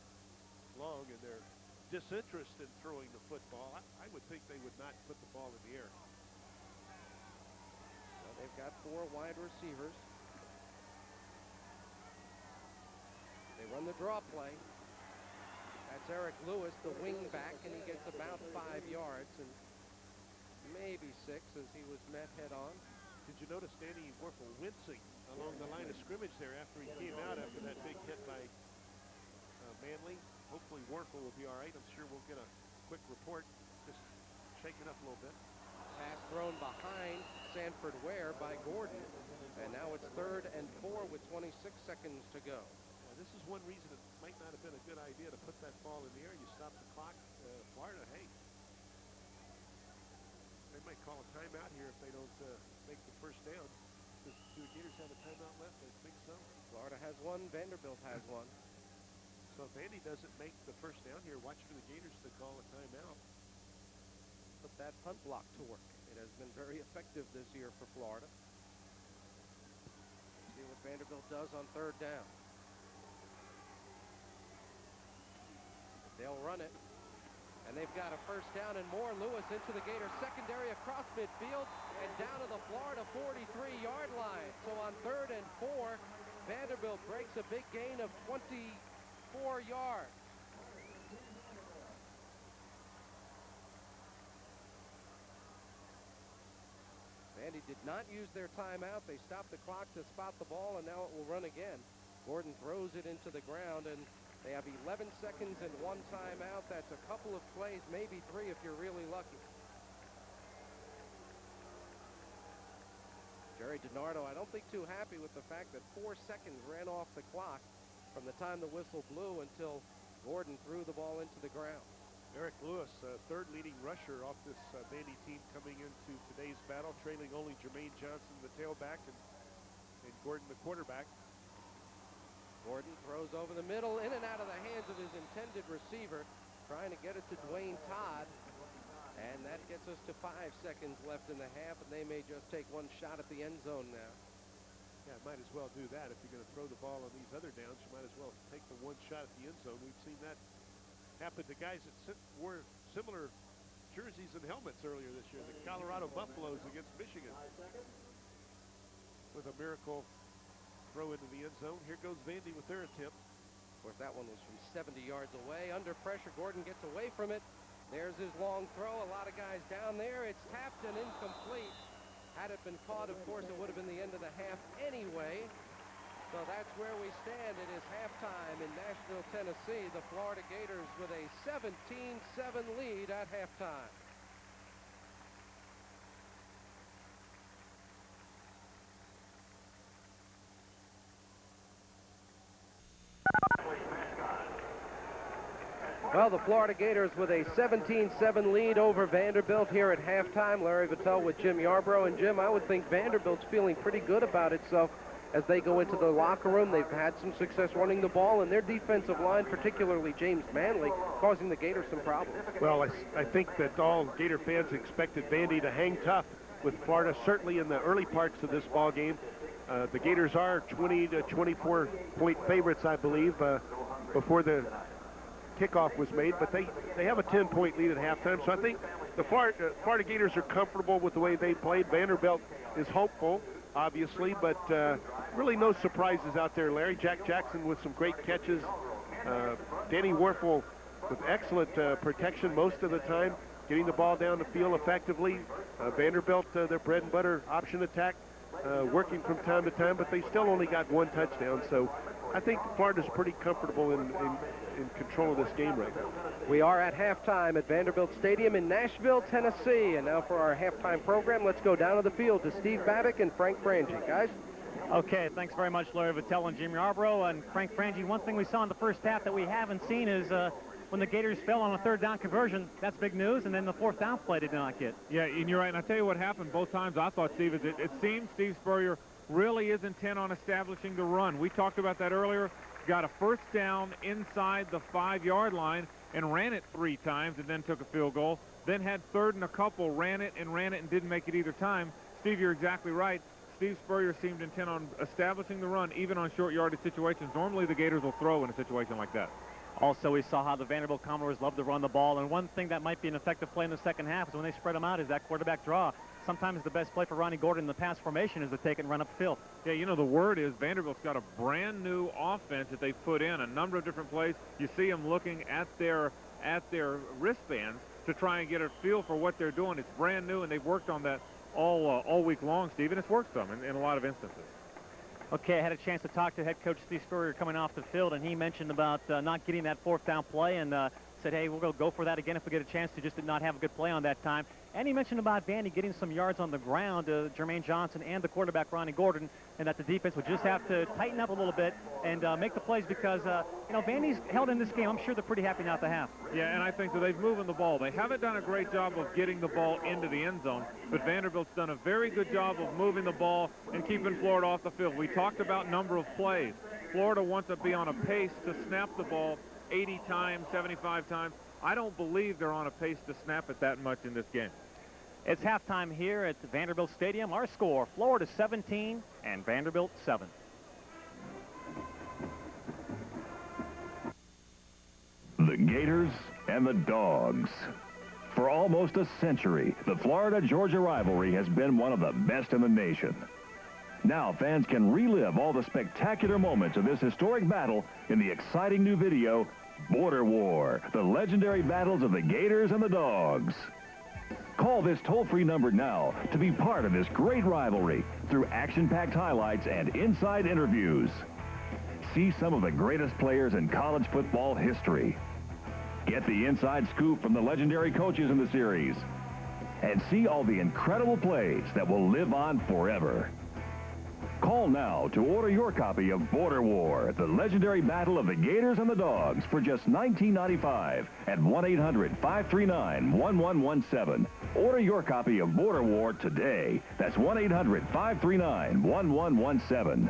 long and their disinterest in throwing the football. I would think they would not put the ball in the air. Well, they've got 4 wide receivers. They run the draw play. That's Eric Lewis, the wing back, and he gets about 5 yards and maybe 6 as he was met head on. Did you notice Danny Werfel wincing along the line of scrimmage there after he came out after that big hit by Manley? Hopefully Werfel will be all right. I'm sure we'll get a quick report. Just shaking up a little bit. Pass thrown behind Sanford Ware by Gordon. And now it's 3rd and 4 with 26 seconds to go. This is one reason it might not have been a good idea to put that ball in the air. You stop the clock. Florida, hey, they might call a timeout here if they don't make the first down. Do the Gators have a timeout left? I think so. Florida has one. Vanderbilt has one. So if Vandy doesn't make the first down here, watch for the Gators to call a timeout. Put that punt block to work. It has been very effective this year for Florida. See what Vanderbilt does on 3rd down. They'll run it. And they've got a first down and more. Lewis into the Gators secondary across midfield and down to the Florida 43-yard line. So on 3rd and 4, Vanderbilt breaks a big gain of 24 yards. Vandy did not use their timeout. They stopped the clock to spot the ball, and now it will run again. Gordon throws it into the ground, and they have 11 seconds and 1 timeout. That's a couple of plays, maybe 3 if you're really lucky. Jerry DiNardo, I don't think too happy with the fact that 4 seconds ran off the clock from the time the whistle blew until Gordon threw the ball into the ground. Eric Lewis, 3rd leading rusher off this Vandy team coming into today's battle, trailing only Jermaine Johnson, the tailback, and Gordon, the quarterback. Gordon throws over the middle, in and out of the hands of his intended receiver, trying to get it to Dwayne Todd. And that gets us to 5 seconds left in the half, and they may just take one shot at the end zone now. Yeah, might as well do that. If you're going to throw the ball on these other downs, you might as well take the one shot at the end zone. We've seen that happen to guys that wore similar jerseys and helmets earlier this year. The Colorado Buffaloes against Michigan. With a miracle throw into the end zone. Here goes Vandy with their attempt. Of course, that one was from 70 yards away. Under pressure, Gordon gets away from it. There's his long throw. A lot of guys down there. It's tapped and incomplete. Had it been caught, of course, it would have been the end of the half anyway. So that's where we stand. It is halftime in Nashville, Tennessee. The Florida Gators with a 17-7 lead at halftime. Well, the Florida Gators with a 17-7 lead over Vanderbilt here at halftime. Larry Vitale with Jim Yarbrough. And Jim, I would think Vanderbilt's feeling pretty good about itself as they go into the locker room. They've had some success running the ball, and their defensive line, particularly James Manley, causing the Gators some problems. Well, I think that all Gator fans expected Vandy to hang tough with Florida, certainly in the early parts of this ball game. The Gators are 20 to 24 point favorites, I believe, before the kickoff was made, but they have a 10-point lead at halftime. So I think the Florida Gators are comfortable with the way they played. Vanderbilt is hopeful, obviously, but really no surprises out there, Larry. Jack Jackson with some great catches Danny Warfel with excellent protection most of the time, getting the ball down the field effectively. Vanderbilt, their bread and butter option attack, working from time to time, but they still only got one touchdown. So I think Florida's pretty comfortable in control of this game right now. We are at halftime at Vanderbilt Stadium in Nashville, Tennessee. And now for our halftime program, let's go down to the field to Steve Babick and Frank Frangie. Guys? Okay, thanks very much, Larry Vittel and Jimmy Yarbrough and Frank Frangie. One thing we saw in the first half that we haven't seen is when the Gators fell on a third down conversion. That's big news, and then the fourth down play did not get. Yeah, and you're right. And I'll tell you what happened both times. I thought, Steve, is it seems Steve Spurrier really is intent on establishing the run. We talked about that earlier. Got a first down inside the 5-yard line and ran it 3 times and then took a field goal. Then had third and a couple, ran it and didn't make it either time. Steve, you're exactly right. Steve Spurrier seemed intent on establishing the run even on short yardage situations. Normally the Gators will throw in a situation like that. Also, we saw how the Vanderbilt Commodores love to run the ball, and one thing that might be an effective play in the second half is when they spread them out is that quarterback draw. Sometimes the best play for Ronnie Gordon in the pass formation is to take it and run upfield. Yeah, you know, the word is Vanderbilt's got a brand new offense that they've put in a number of different plays. You see them looking at their wristbands to try and get a feel for what they're doing. It's brand new, and they've worked on that all week long, Steve, and it's worked some in a lot of instances. Okay, I had a chance to talk to head coach Steve Spurrier coming off the field, and he mentioned about not getting that fourth down play and said, hey, we're going to go for that again if we get a chance to, just did not have a good play on that time. And he mentioned about Vandy getting some yards on the ground, Jermaine Johnson and the quarterback Ronnie Gordon, and that the defense would just have to tighten up a little bit and make the plays because, you know, Vandy's held in this game. I'm sure they're pretty happy now at the half. Yeah, and I think that they've moving the ball. They haven't done a great job of getting the ball into the end zone, but Vanderbilt's done a very good job of moving the ball and keeping Florida off the field. We talked about number of plays. Florida wants to be on a pace to snap the ball 80 times, 75 times. I don't believe they're on a pace to snap it that much in this game. It's halftime here at the Vanderbilt Stadium. Our score, Florida 17 and Vanderbilt 7. The Gators and the Dogs. For almost a century, the Florida-Georgia rivalry has been one of the best in the nation. Now fans can relive all the spectacular moments of this historic battle in the exciting new video, Border War, the legendary battles of the Gators and the Dogs. Call this toll-free number now to be part of this great rivalry through action-packed highlights and inside interviews. See some of the greatest players in college football history. Get the inside scoop from the legendary coaches in the series. And see all the incredible plays that will live on forever. Call now to order your copy of Border War, the legendary battle of the Gators and the Dogs for just $19.95 at 1-800-539-1117. Order your copy of Border War today. That's 1-800-539-1117.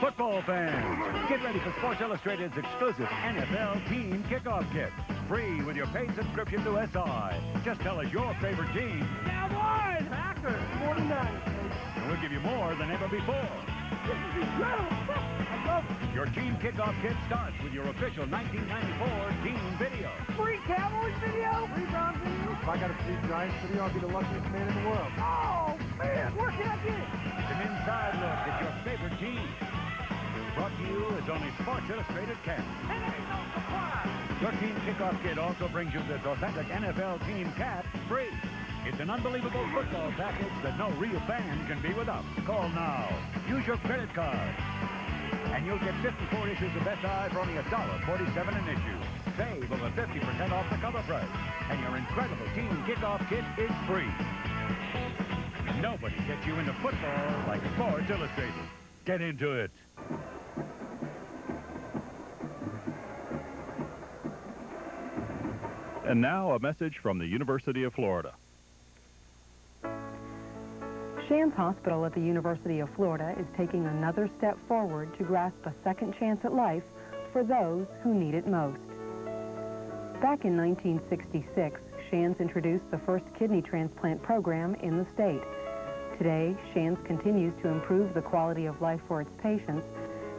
Football fans, get ready for Sports Illustrated's exclusive NFL Team Kickoff Kit. Free with your paid subscription to SI. Just tell us your favorite team. Cowboys! Packers! 49ers! And we'll give you more than ever before. This is incredible! I love it! Your Team Kickoff Kit starts with your official 1994 team video. Free Cowboys video! Free Browns video! If I got a free Giants video, I'll be the luckiest man in the world. Oh, man! Where can I get it? An inside look at your favorite team. Brought to you as only Sports Illustrated can. And ain't no surprise! Your Team Kickoff Kit also brings you this authentic NFL team cap free. It's an unbelievable football package that no real fan can be without. Call now. Use your credit card. And you'll get 54 issues of SI for only $1.47 an issue. Save over 50% off the cover price. And your incredible Team Kickoff Kit is free. Nobody gets you into football like Sports Illustrated. Get into it. And now a message from the University of Florida. Shands Hospital at the University of Florida is taking another step forward to grasp a second chance at life for those who need it most. Back in 1966, Shands introduced the first kidney transplant program in the state. Today, Shands continues to improve the quality of life for its patients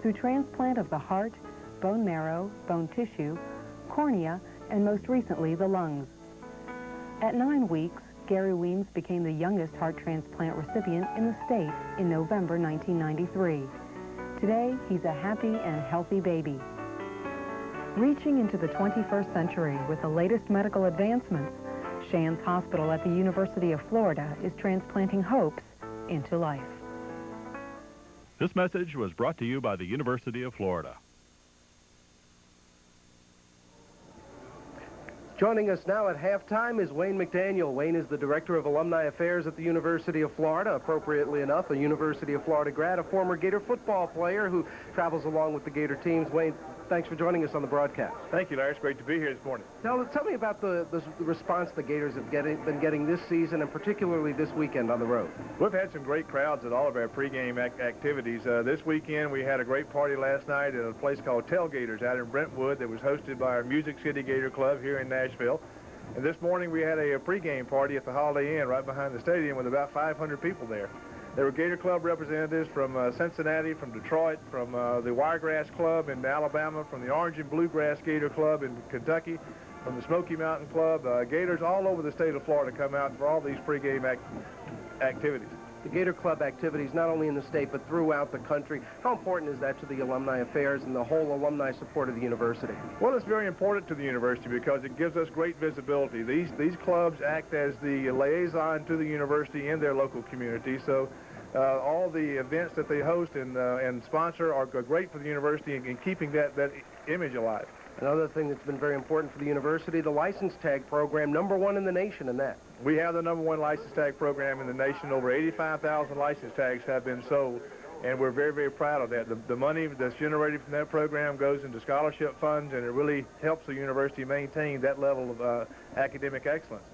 through transplant of the heart, bone marrow, bone tissue, cornea, and most recently, the lungs. At 9 weeks, Gary Weems became the youngest heart transplant recipient in the state in November 1993. Today, he's a happy and healthy baby. Reaching into the 21st century with the latest medical advancements, Shands Hospital at the University of Florida is transplanting hopes into life. This message was brought to you by the University of Florida. Joining us now at halftime is Wayne McDaniel. Wayne is the Director of Alumni Affairs at the University of Florida. Appropriately enough, a University of Florida grad, a former Gator football player who travels along with the Gator teams. Wayne, thanks for joining us on the broadcast. Thank you, Larry. It's great to be here this morning. Tell me about the response the Gators have been getting this season, and particularly this weekend on the road. We've had some great crowds at all of our pregame activities. This weekend, we had a great party last night at a place called Tailgaters out in Brentwood that was hosted by our Music City Gator Club here in Nashville. And this morning, we had a pregame party at the Holiday Inn right behind the stadium with about 500 people there. There were Gator Club representatives from Cincinnati, from Detroit, from the Wiregrass Club in Alabama, from the Orange and Bluegrass Gator Club in Kentucky, from the Smoky Mountain Club. Gators all over the state of Florida come out for all these pregame activities. The Gator Club activities, not only in the state, but throughout the country. How important is that to the alumni affairs and the whole alumni support of the university? Well, it's very important to the university because it gives us great visibility. These clubs act as the liaison to the university in their local community. So all the events that they host and sponsor are great for the university in keeping that image alive. Another thing that's been very important for the university, the license tag program, #1 in the nation in that. We have the #1 license tag program in the nation. Over 85,000 license tags have been sold, and we're very, very proud of that. The money that's generated from that program goes into scholarship funds, and it really helps the university maintain that level of academic excellence.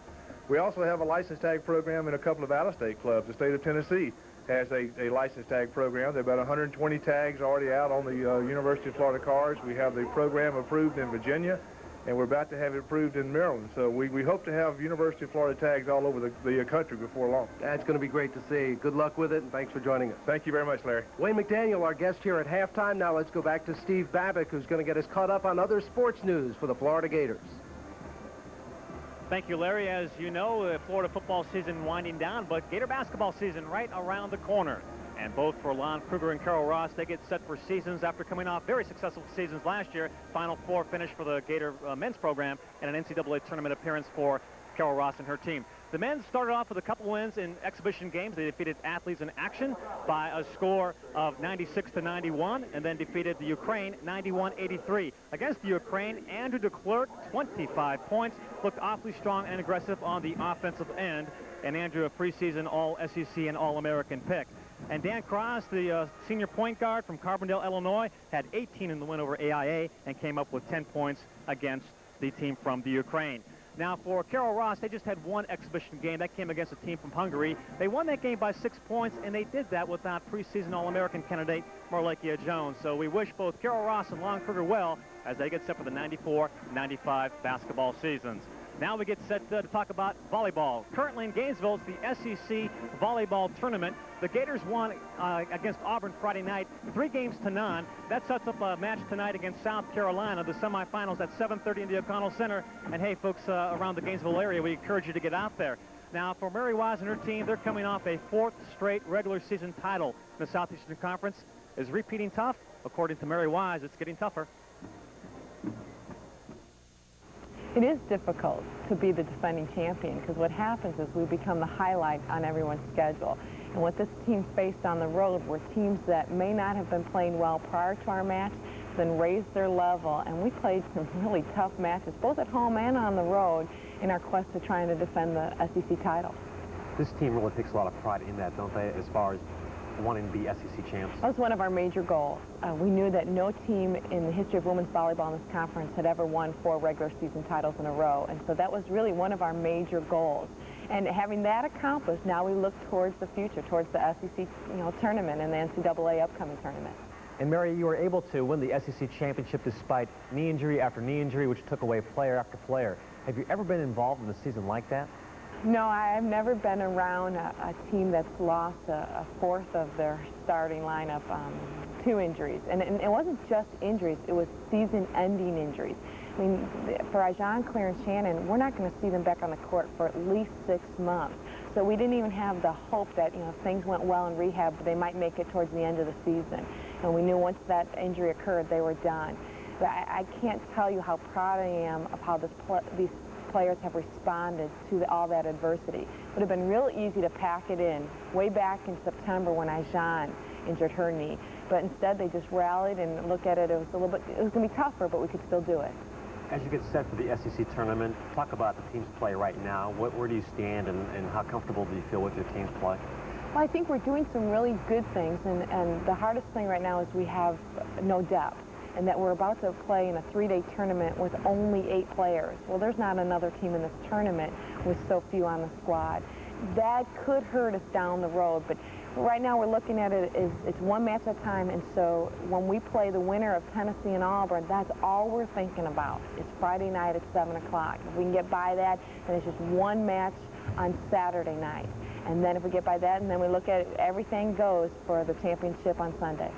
We also have a license tag program in a couple of out-of-state clubs. The state of Tennessee has a license tag program. There are about 120 tags already out on the University of Florida cars. We have the program approved in Virginia, and we're about to have it approved in Maryland. So we hope to have University of Florida tags all over the country before long. That's going to be great to see. Good luck with it, and thanks for joining us. Thank you very much, Larry. Wayne McDaniel, our guest here at halftime. Now let's go back to Steve Babick, who's going to get us caught up on other sports news for the Florida Gators. Thank you, Larry. As you know, Florida football season winding down, but Gator basketball season right around the corner. And both for Lon Kruger and Carol Ross, they get set for seasons after coming off very successful seasons last year. Final Four finish for the Gator men's program and an NCAA tournament appearance for Carol Ross and her team. The men started off with a couple wins in exhibition games. They defeated Athletes in Action by a score of 96-91, and then defeated the Ukraine 91-83. Against the Ukraine, Andrew DeClerc, 25 points, looked awfully strong and aggressive on the offensive end, and Andrew, a preseason All-SEC and All-American pick. And Dan Cross, the senior point guard from Carbondale, Illinois, had 18 in the win over AIA and came up with 10 points against the team from the Ukraine. Now, for Carol Ross, they just had one exhibition game. That came against a team from Hungary. They won that game by 6 points, and they did that without preseason All-American candidate Marlekia Jones. So we wish both Carol Ross and Lon Kruger well as they get set for the 94-95 basketball seasons. Now we get set to talk about volleyball. Currently in Gainesville, it's the SEC volleyball tournament. The Gators won against Auburn Friday night, 3-0. That sets up a match tonight against South Carolina, the semifinals at 7:30 in the O'Connell Center. And hey, folks around the Gainesville area, we encourage you to get out there. Now, for Mary Wise and her team, they're coming off a 4th straight regular season title in the Southeastern Conference. Is repeating tough? According to Mary Wise, it's getting tougher. It is difficult to be the defending champion because what happens is we become the highlight on everyone's schedule. And what this team faced on the road were teams that may not have been playing well prior to our match, then raised their level, and we played some really tough matches, both at home and on the road, in our quest to trying to defend the SEC title. This team really takes a lot of pride in that, don't they, as far as wanting to be SEC champs? That was one of our major goals. We knew that no team in the history of women's volleyball in this conference had ever won 4 regular season titles in a row, and so that was really one of our major goals. And having that accomplished, now we look towards the future, towards the SEC tournament and the NCAA upcoming tournament. And Mary, you were able to win the SEC championship despite knee injury after knee injury, which took away player after player. Have you ever been involved in a season like that? No, I've never been around a team that's lost a 4th of their starting lineup, 2 injuries. And it wasn't just injuries, it was season-ending injuries. I mean, for Ajan, Claire, and Shannon, we're not going to see them back on the court for at least 6 months. So we didn't even have the hope that, if things went well in rehab, they might make it towards the end of the season. And we knew once that injury occurred, they were done. But I can't tell you how proud I am of how these players have responded to all that adversity. It would have been real easy to pack it in way back in September when Ajan injured her knee. But instead, they just rallied and looked at it. It was a little bit, it was going to be tougher, but we could still do it. As you get set for the SEC tournament, talk about the team's play right now. Where do you stand, and how comfortable do you feel with your team's play? Well, I think we're doing some really good things, and the hardest thing right now is we have no depth, and that we're about to play in a 3-day tournament with only 8 players. Well, there's not another team in this tournament with so few on the squad. That could hurt us down the road, but right now we're looking at it as it's one match at a time, and so when we play the winner of Tennessee and Auburn, that's all we're thinking about. It's Friday night at 7 o'clock. If we can get by that, then it's just one match on Saturday night. And then if we get by that, and then we look at it, everything goes for the championship on Sunday.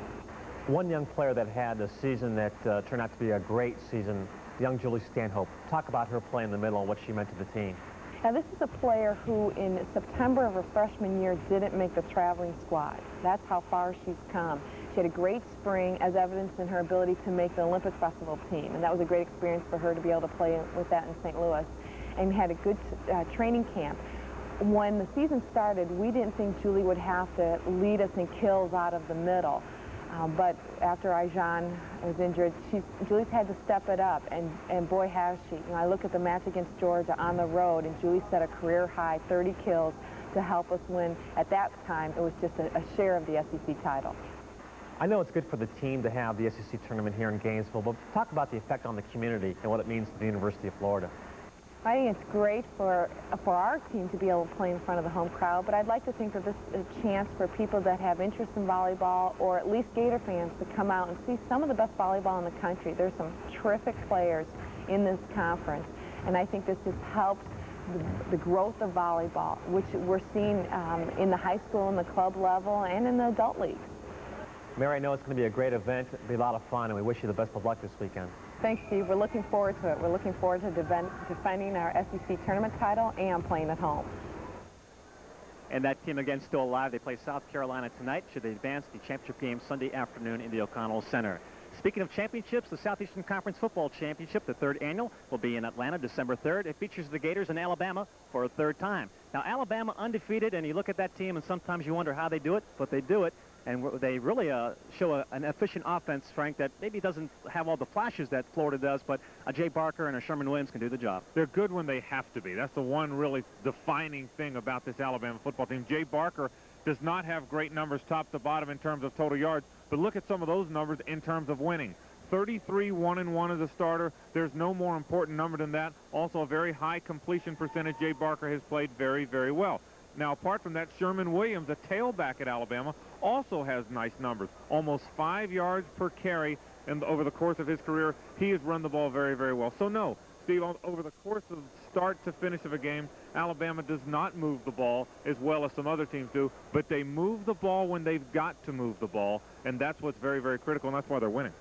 One young player that had a season that turned out to be a great season, young Julie Stanhope. Talk about her play in the middle and what she meant to the team. Now, this is a player who, in September of her freshman year, didn't make the traveling squad. That's how far she's come. She had a great spring, as evidenced in her ability to make the Olympic Festival team, and that was a great experience for her to be able to play with that in St. Louis, and had a good training camp. When the season started, we didn't think Julie would have to lead us in kills out of the middle. But after Ajan was injured, Julie's had to step it up, and boy has she. You know, I look at the match against Georgia on the road, and Julie set a career-high 30 kills to help us win. At that time, it was just a share of the SEC title. I know it's good for the team to have the SEC tournament here in Gainesville, but talk about the effect on the community and what it means to the University of Florida. I think it's great for our team to be able to play in front of the home crowd, but I'd like to think that this is a chance for people that have interest in volleyball, or at least Gator fans, to come out and see some of the best volleyball in the country. There's some terrific players in this conference, and I think this just helps the growth of volleyball, which we're seeing in the high school and the club level and in the adult leagues. Mary, I know it's going to be a great event. It'll be a lot of fun, and we wish you the best of luck this weekend. Thanks, Steve. We're looking forward to it. We're looking forward to defending our SEC tournament title and playing at home. And that team, again, still alive. They play South Carolina tonight, should they advance the championship game Sunday afternoon in the O'Connell Center. Speaking of championships, the Southeastern Conference Football Championship, the 3rd annual, will be in Atlanta December 3rd. It features the Gators in Alabama for a 3rd time. Now, Alabama undefeated, and you look at that team, and sometimes you wonder how they do it, but they do it. And they really show an efficient offense, Frank, that maybe doesn't have all the flashes that Florida does, but a Jay Barker and a Sherman Williams can do the job. They're good when they have to be. That's the one really defining thing about this Alabama football team. Jay Barker does not have great numbers top to bottom in terms of total yards, but look at some of those numbers in terms of winning. 33 1-1 as a starter. There's no more important number than that. Also a very high completion percentage. Jay Barker has played very, very well. Now, apart from that, Sherman Williams, a tailback at Alabama, also has nice numbers. Almost 5 yards per carry, and over the course of his career, he has run the ball very, very well. So, no, Steve, over the course of start to finish of a game, Alabama does not move the ball as well as some other teams do, but they move the ball when they've got to move the ball, and that's what's very, very critical, and that's why they're winning.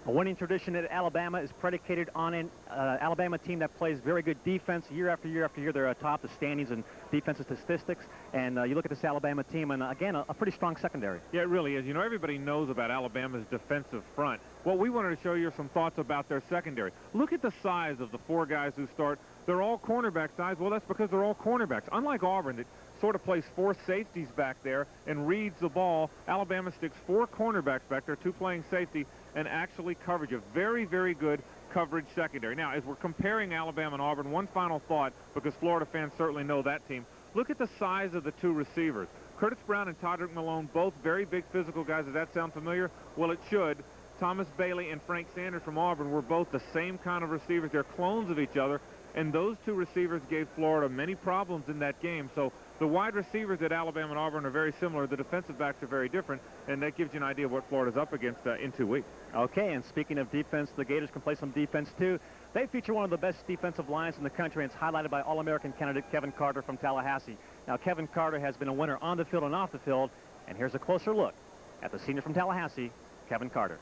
A winning tradition at Alabama is predicated on an Alabama team that plays very good defense year after year after year. They're atop the standings and defensive statistics. And you look at this Alabama team, and again, a pretty strong secondary. Yeah, it really is. You know, everybody knows about Alabama's defensive front. Well, we wanted to show you some thoughts about their secondary. Look at the size of the 4 guys who start. They're all cornerback size. Well, that's because they're all cornerbacks. Unlike Auburn, that sort of plays 4 safeties back there and reads the ball, Alabama sticks 4 cornerbacks back there, 2 playing safety, and actually coverage. A very, very good coverage secondary. Now, as we're comparing Alabama and Auburn, one final thought, because Florida fans certainly know that team. Look at the size of the 2 receivers. Curtis Brown and Todrick Malone, both very big physical guys. Does that sound familiar? Well, it should. Thomas Bailey and Frank Sanders from Auburn were both the same kind of receivers. They're clones of each other, and those 2 receivers gave Florida many problems in that game. So the wide receivers at Alabama and Auburn are very similar. The defensive backs are very different, and that gives you an idea of what Florida's up against in 2 weeks. Okay, and speaking of defense, the Gators can play some defense, too. They feature one of the best defensive lines in the country, and it's highlighted by All-American candidate Kevin Carter from Tallahassee. Now, Kevin Carter has been a winner on the field and off the field, and here's a closer look at the senior from Tallahassee, Kevin Carter.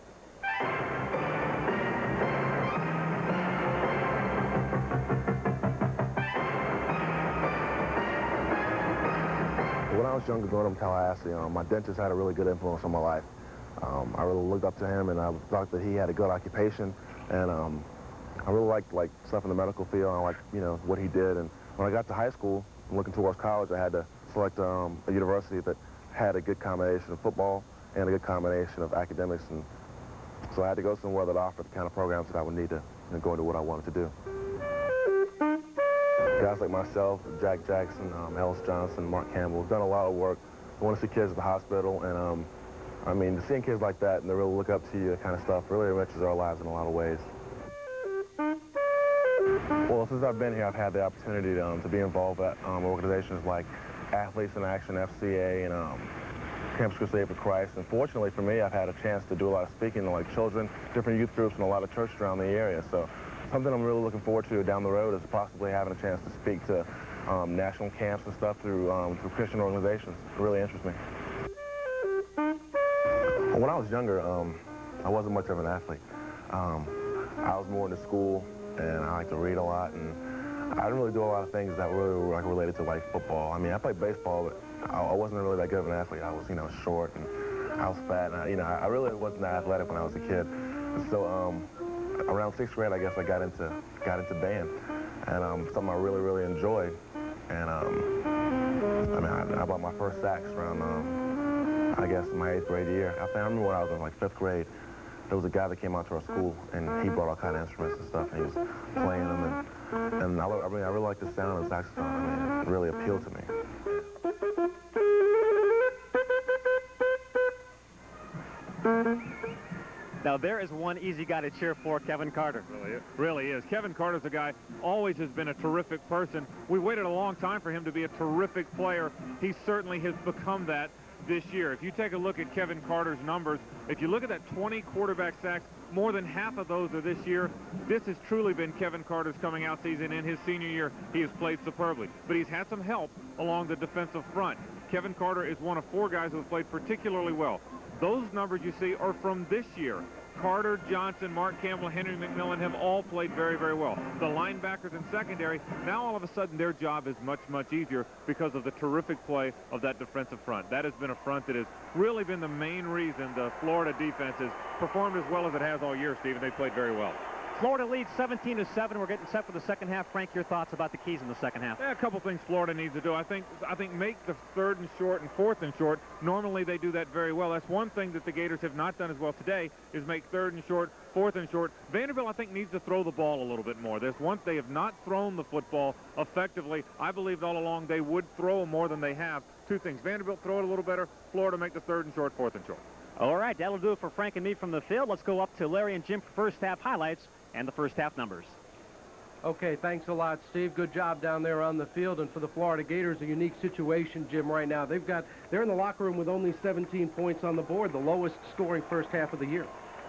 When I was younger, growing up in Tallahassee, my dentist had a really good influence on my life. I really looked up to him, and I thought that he had a good occupation, and I really liked stuff in the medical field. I liked, what he did. And when I got to high school, looking towards college, I had to select a university that had a good combination of football and a good combination of academics, and so I had to go somewhere that offered the kind of programs that I would need to go into what I wanted to do. Guys like myself, Jack Jackson, Ellis Johnson, Mark Campbell, have done a lot of work. I want to see kids at the hospital, and I mean, seeing kids like that and they really look up to you, that kind of stuff, really enriches our lives in a lot of ways. Well, since I've been here, I've had the opportunity to be involved at organizations like Athletes in Action, FCA, and Campus Crusade for Christ. And fortunately for me, I've had a chance to do a lot of speaking to children, different youth groups, and a lot of churches around the area. So something I'm really looking forward to down the road is possibly having a chance to speak to national camps and stuff through Christian organizations. It really interests me. When I was younger, I wasn't much of an athlete. I was more into school, and I like to read a lot, and I didn't really do a lot of things that really were related to football. I mean, I played baseball, but I wasn't really that good of an athlete. I was, short, and I was fat, and I really wasn't that athletic when I was a kid. And so around 6th grade, I guess I got into band, and something I really, really enjoyed. And I mean, I bought my first sax around, I guess, my 8th grade year. I remember when I was in 5th grade, there was a guy that came out to our school, and he brought all kind of instruments and stuff, and he was playing them, and I really liked the sound of the saxophone. I mean, it really appealed to me. Now, there is one easy guy to cheer for, Kevin Carter. Really is. Kevin Carter's a guy, always has been a terrific person. We waited a long time for him to be a terrific player. He certainly has become that this year. If you take a look at Kevin Carter's numbers, if you look at that 20 quarterback sacks, more than half of those are this year. This has truly been Kevin Carter's coming out season. In his senior year, he has played superbly. But he's had some help along the defensive front. Kevin Carter is one of 4 guys who have played particularly well. Those numbers you see are from this year. Carter, Johnson, Mark Campbell, Henry McMillan have all played very, very well. The linebackers and secondary, now all of a sudden their job is much, much easier because of the terrific play of that defensive front. That has been a front that has really been the main reason the Florida defense has performed as well as it has all year, Steve, and they played very well. Florida leads 17-7. We're getting set for the second half. Frank, your thoughts about the keys in the second half? Yeah, a couple things Florida needs to do. I think make the 3rd and short and 4th and short. Normally they do that very well. That's one thing that the Gators have not done as well today is make 3rd and short, 4th and short. Vanderbilt, I think, needs to throw the ball a little bit more. They have not thrown the football effectively. I believed all along they would throw more than they have. 2 things. Vanderbilt throw it a little better. Florida make the 3rd and short, 4th and short. All right, that'll do it for Frank and me from the field. Let's go up to Larry and Jim for first half highlights and the first half numbers. Okay, thanks a lot, Steve. Good job down there on the field. And for the Florida Gators, a unique situation, Jim, right now. They're in the locker room with only 17 points on the board, the lowest scoring first half of the year.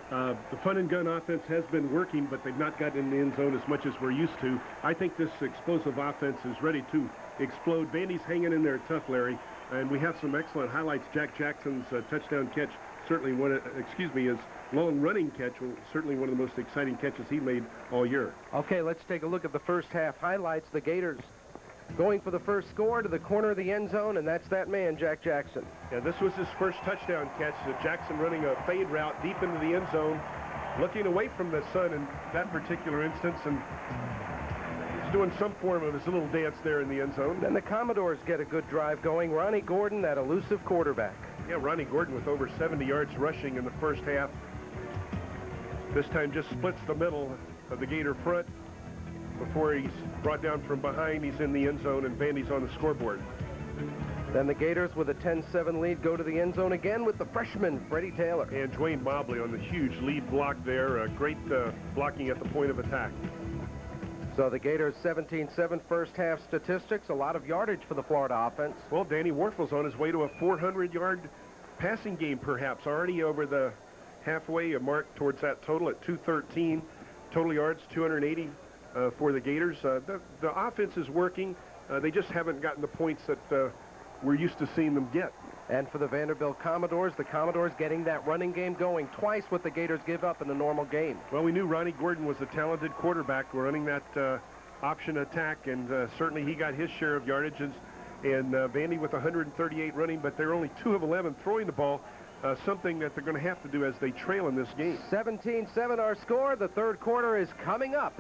The fun and gun offense has been working, but they've not gotten in the end zone as much as we're used to. I think this explosive offense is ready to explode. Vandy's hanging in there tough, Larry, and we have some excellent highlights. Jack Jackson's touchdown catch, certainly his long running catch, certainly one of the most exciting catches he made all year. Okay, let's take a look at the first half highlights. The Gators going for the first score to the corner of the end zone, and that's that man, Jack Jackson. Yeah, this was his first touchdown catch. Jackson running a fade route deep into the end zone, looking away from the sun in that particular instance, and he's doing some form of his little dance there in the end zone. Then the Commodores get a good drive going. Ronnie Gordon, that elusive quarterback. Yeah, Ronnie Gordon with over 70 yards rushing in the first half. This time just splits the middle of the Gator front. Before he's brought down from behind, he's in the end zone, and Vandy's on the scoreboard. Then the Gators, with a 10-7 lead, go to the end zone again with the freshman, Freddie Taylor. And Dwayne Mobley on the huge lead block there. Great blocking at the point of attack. So the Gators 17-7 first half statistics, a lot of yardage for the Florida offense. Well, Danny Warfel's on his way to a 400-yard passing game, perhaps, already over the halfway mark towards that total at 213. Total yards, 280 for the Gators. The offense is working. They just haven't gotten the points that we're used to seeing them get. And for the Vanderbilt Commodores, the Commodores getting that running game going, twice what the Gators give up in a normal game. Well, we knew Ronnie Gordon was a talented quarterback running that option attack, and certainly he got his share of yardages. And Vandy with 138 running, but they're only 2 of 11 throwing the ball. something that they're going to have to do as they trail in this game. 17-7 our score. The third quarter is coming up.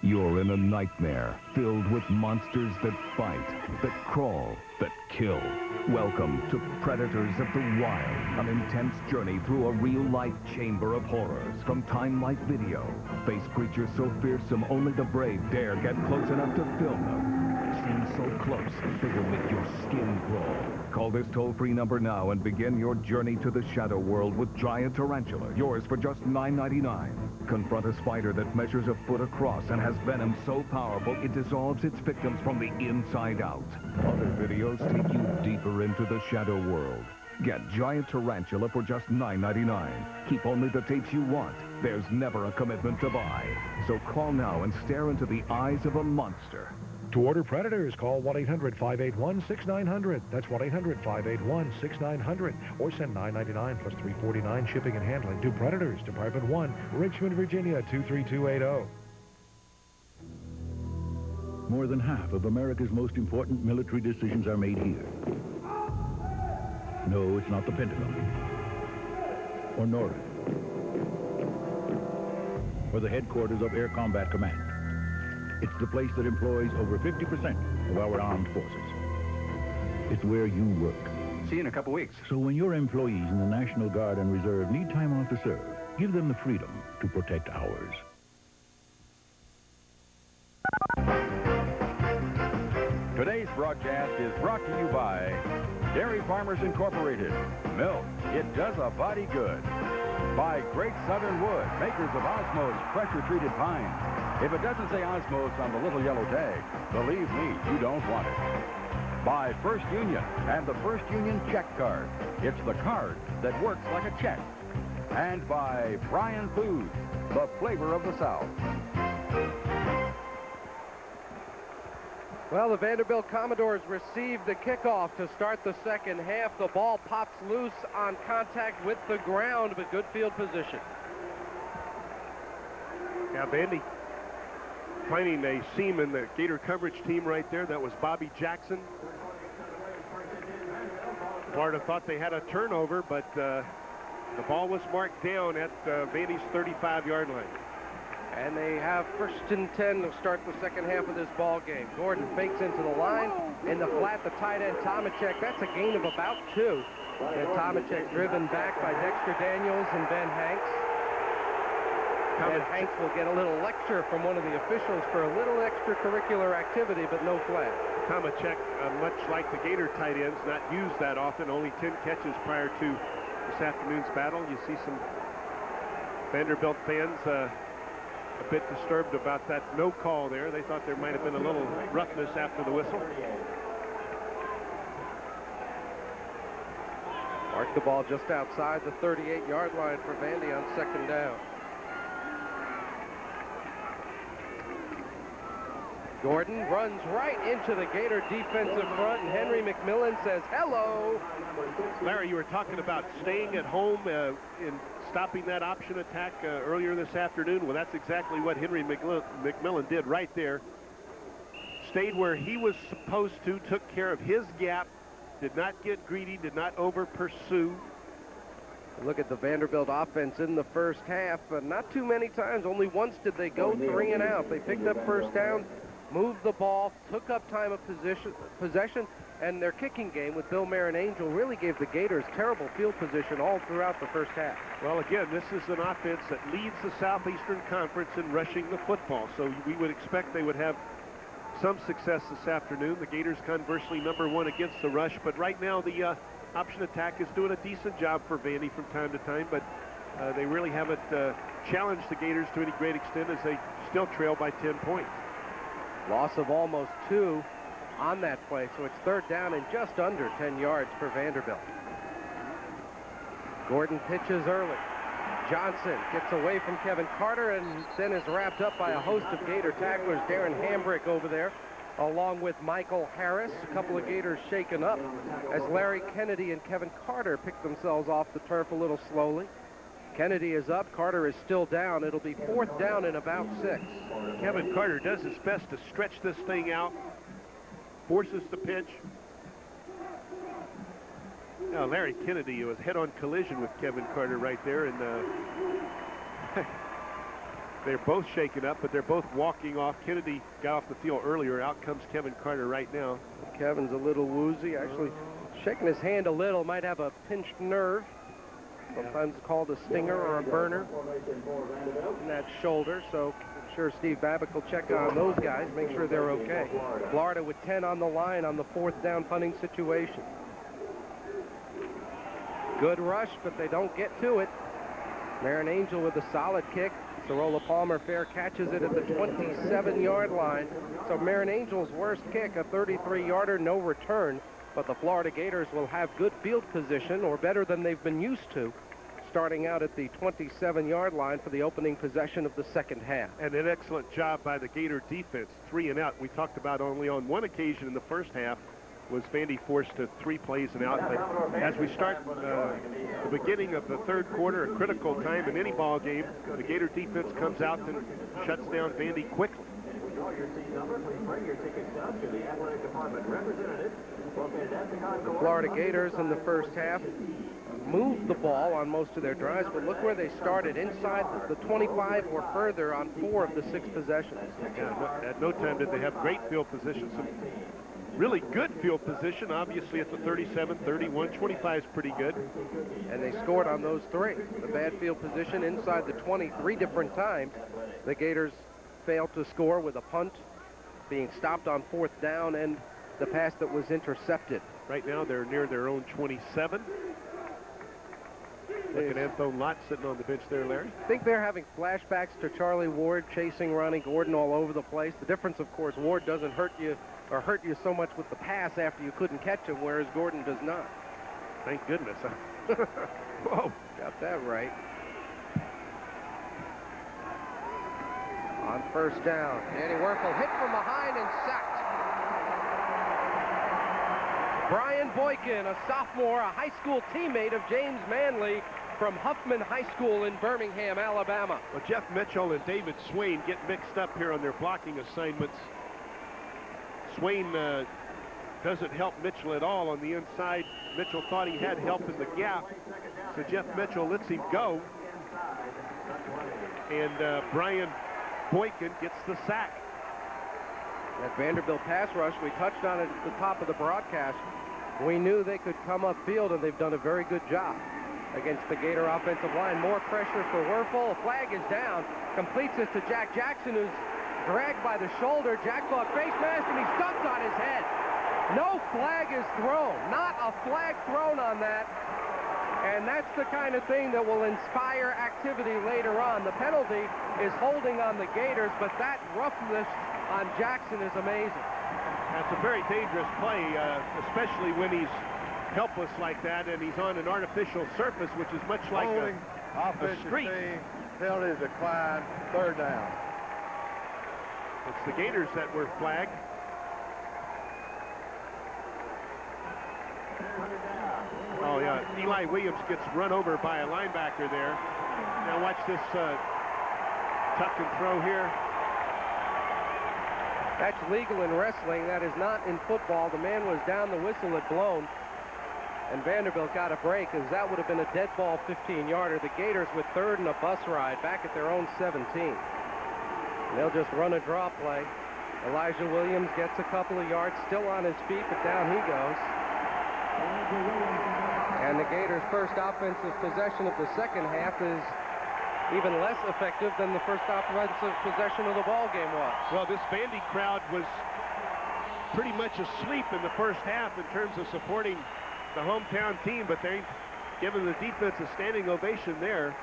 You're in a nightmare filled with monsters that fight, that crawl, that kill. Welcome to Predators of the Wild, an intense journey through a real-life chamber of horrors from Time Life Video. Face creatures so fearsome only the brave dare get close enough to film them. Scenes so close, they will make your skin crawl. Call this toll-free number now and begin your journey to the shadow world with Giant Tarantula, yours for just $9.99. Confront a spider that measures a foot across and has venom so powerful it dissolves its victims from the inside out. Other videos take you deeper into the shadow world. Get Giant Tarantula for just $9.99. Keep only the tapes you want. There's never a commitment to buy. So call now and stare into the eyes of a monster. To order Predators, call 1-800-581-6900. That's 1-800-581-6900. Or send $9.99 plus $3.49 shipping and handling to Predators, Department 1, Richmond, Virginia, 23280. More than half of America's most important military decisions are made here. No, it's not the Pentagon. Or NORAD. Or the headquarters of Air Combat Command. It's the place that employs over 50% of our armed forces. It's where you work. See you in a couple weeks. So when your employees in the National Guard and Reserve need time off to serve, give them the freedom to protect ours. Today's broadcast is brought to you by Dairy Farmers Incorporated. Milk, it does a body good. By Great Southern Wood, makers of Osmos pressure-treated pines. If it doesn't say Osmos on the little yellow tag, believe me, you don't want it. By First Union and the First Union check card. It's the card that works like a check. And by Bryan Foods, the flavor of the South. Well, the Vanderbilt Commodores received the kickoff to start the second half. The ball pops loose on contact with the ground, but good field position. Yeah, Vandy finding a seam in the Gator coverage team right there. That was Bobby Jackson. Florida thought they had a turnover, but the ball was marked down at Vandy's 35-yard line. And they have 1st and 10 to start the second half of this ball game. Gordon fakes into the line. In the flat, the tight end, Tomacek. That's a gain of about 2. And Tomacek driven back by Dexter Daniels and Ben Hanks. Ben Hanks will get a little lecture from one of the officials for a little extracurricular activity, but no flag. Tomacek, much like the Gator tight ends, not used that often. Only 10 catches prior to this afternoon's battle. You see some Vanderbilt fans a bit disturbed about that no call there. They thought there might have been a little roughness after the whistle. Mark the ball just outside the 38-yard line for Vandy on second down. Gordon runs right into the Gator defensive front, and Henry McMillan says hello. Larry, you were talking about staying at home in stopping that option attack earlier this afternoon. Well, that's exactly what Henry McMillan did right there. Stayed where he was supposed to, took care of his gap, did not get greedy, did not over-pursue. Look at the Vanderbilt offense in the first half. Not too many times, only once did they go 3 and out. They picked up first down, moved the ball, took up time of possession, and their kicking game with Bill Marinangel really gave the Gators terrible field position all throughout the first half. Well, again, this is an offense that leads the Southeastern Conference in rushing the football, so we would expect they would have some success this afternoon. The Gators, conversely, #1 against the rush, but right now the option attack is doing a decent job for Vandy from time to time, but they really haven't challenged the Gators to any great extent as they still trail by 10 points. Loss of almost 2 on that play, so it's third down and just under 10 yards for Vanderbilt. Gordon pitches early. Johnson gets away from Kevin Carter and then is wrapped up by a host of Gator tacklers. Darren Hambrick over there, along with Michael Harris. A couple of Gators shaken up as Larry Kennedy and Kevin Carter pick themselves off the turf a little slowly. Kennedy is up. Carter is still down. It'll be 4th down and about 6. Kevin Carter does his best to stretch this thing out, forces the pitch. Now, Larry Kennedy was head-on collision with Kevin Carter right there, and they're both shaken up, but they're both walking off. Kennedy got off the field earlier. Out comes Kevin Carter right now. Kevin's a little woozy, actually shaking his hand a little, might have a pinched nerve. Sometimes it's called a stinger or a burner in that shoulder, so I'm sure Steve Babbitt will check on those guys, make sure they're okay. Florida with 10 on the line on the 4th down punting situation. Good rush, but they don't get to it. Marin Angel with a solid kick. Sorolla Palmer fair catches it at the 27-yard line. So Marin Angel's worst kick, a 33-yarder, no return. But the Florida Gators will have good field position, or better than they've been used to, starting out at the 27-yard line for the opening possession of the second half. And an excellent job by the Gator defense, 3 and out. We talked about only on one occasion in the first half was Vandy forced to 3 plays and out. But as we start the beginning of the 3rd quarter, a critical time in any ball game, the Gator defense comes out and shuts down Vandy quickly. The Florida Gators in the first half moved the ball on most of their drives, but look where they started, inside the 25 or further on 4 of the 6 possessions. Yeah, at no time did they have great field position. Some really good field position, obviously at the 37, 31, 25 is pretty good. And they scored on those 3. The bad field position inside the 23 different times. The Gators failed to score with a punt being stopped on 4th down and the pass that was intercepted. Right now they're near their own 27. Look at Anthony Lott sitting on the bench there, Larry. I think they're having flashbacks to Charlie Ward chasing Ronnie Gordon all over the place. The difference, of course, Ward doesn't hurt you so much with the pass after you couldn't catch him, whereas Gordon does not. Thank goodness. Whoa, got that right. On 1st down, Danny Werfel hit from behind and sacked. Brian Boykin, a sophomore, a high school teammate of James Manley from Huffman High School in Birmingham, Alabama. Well, Jeff Mitchell and David Swain get mixed up here on their blocking assignments. Swain doesn't help Mitchell at all on the inside. Mitchell thought he had help in the gap, so Jeff Mitchell lets him go. And Brian Boykin gets the sack. That Vanderbilt pass rush, we touched on it at the top of the broadcast. We knew they could come upfield, and they've done a very good job against the Gator offensive line. More pressure for Werfel. A flag is down. Completes it to Jack Jackson, who's dragged by the shoulder. Jack thought face mask, and he stumped on his head. No flag is thrown. Not a flag thrown on that. And that's the kind of thing that will inspire activity later on. The penalty is holding on the Gators, but that roughness on Jackson is amazing. That's a very dangerous play, especially when he's helpless like that and he's on an artificial surface, which is much like a street. Penalty decline, 3rd down. It's the Gators that were flagged. Oh, yeah, Eli Williams gets run over by a linebacker there. Now watch this tuck and throw here. That's legal in wrestling. That is not in football. The man was down, the whistle had blown, and Vanderbilt got a break, as that would have been a dead ball 15-yarder. The Gators with 3rd and a bus ride back at their own 17. And they'll just run a draw play. Elijah Williams gets a couple of yards, still on his feet, but down he goes. And the Gators' first offensive possession of the second half is even less effective than the first offensive possession of the ball game was. Well, this Vandy crowd was pretty much asleep in the first half in terms of supporting the hometown team, but they've given the defense a standing ovation there,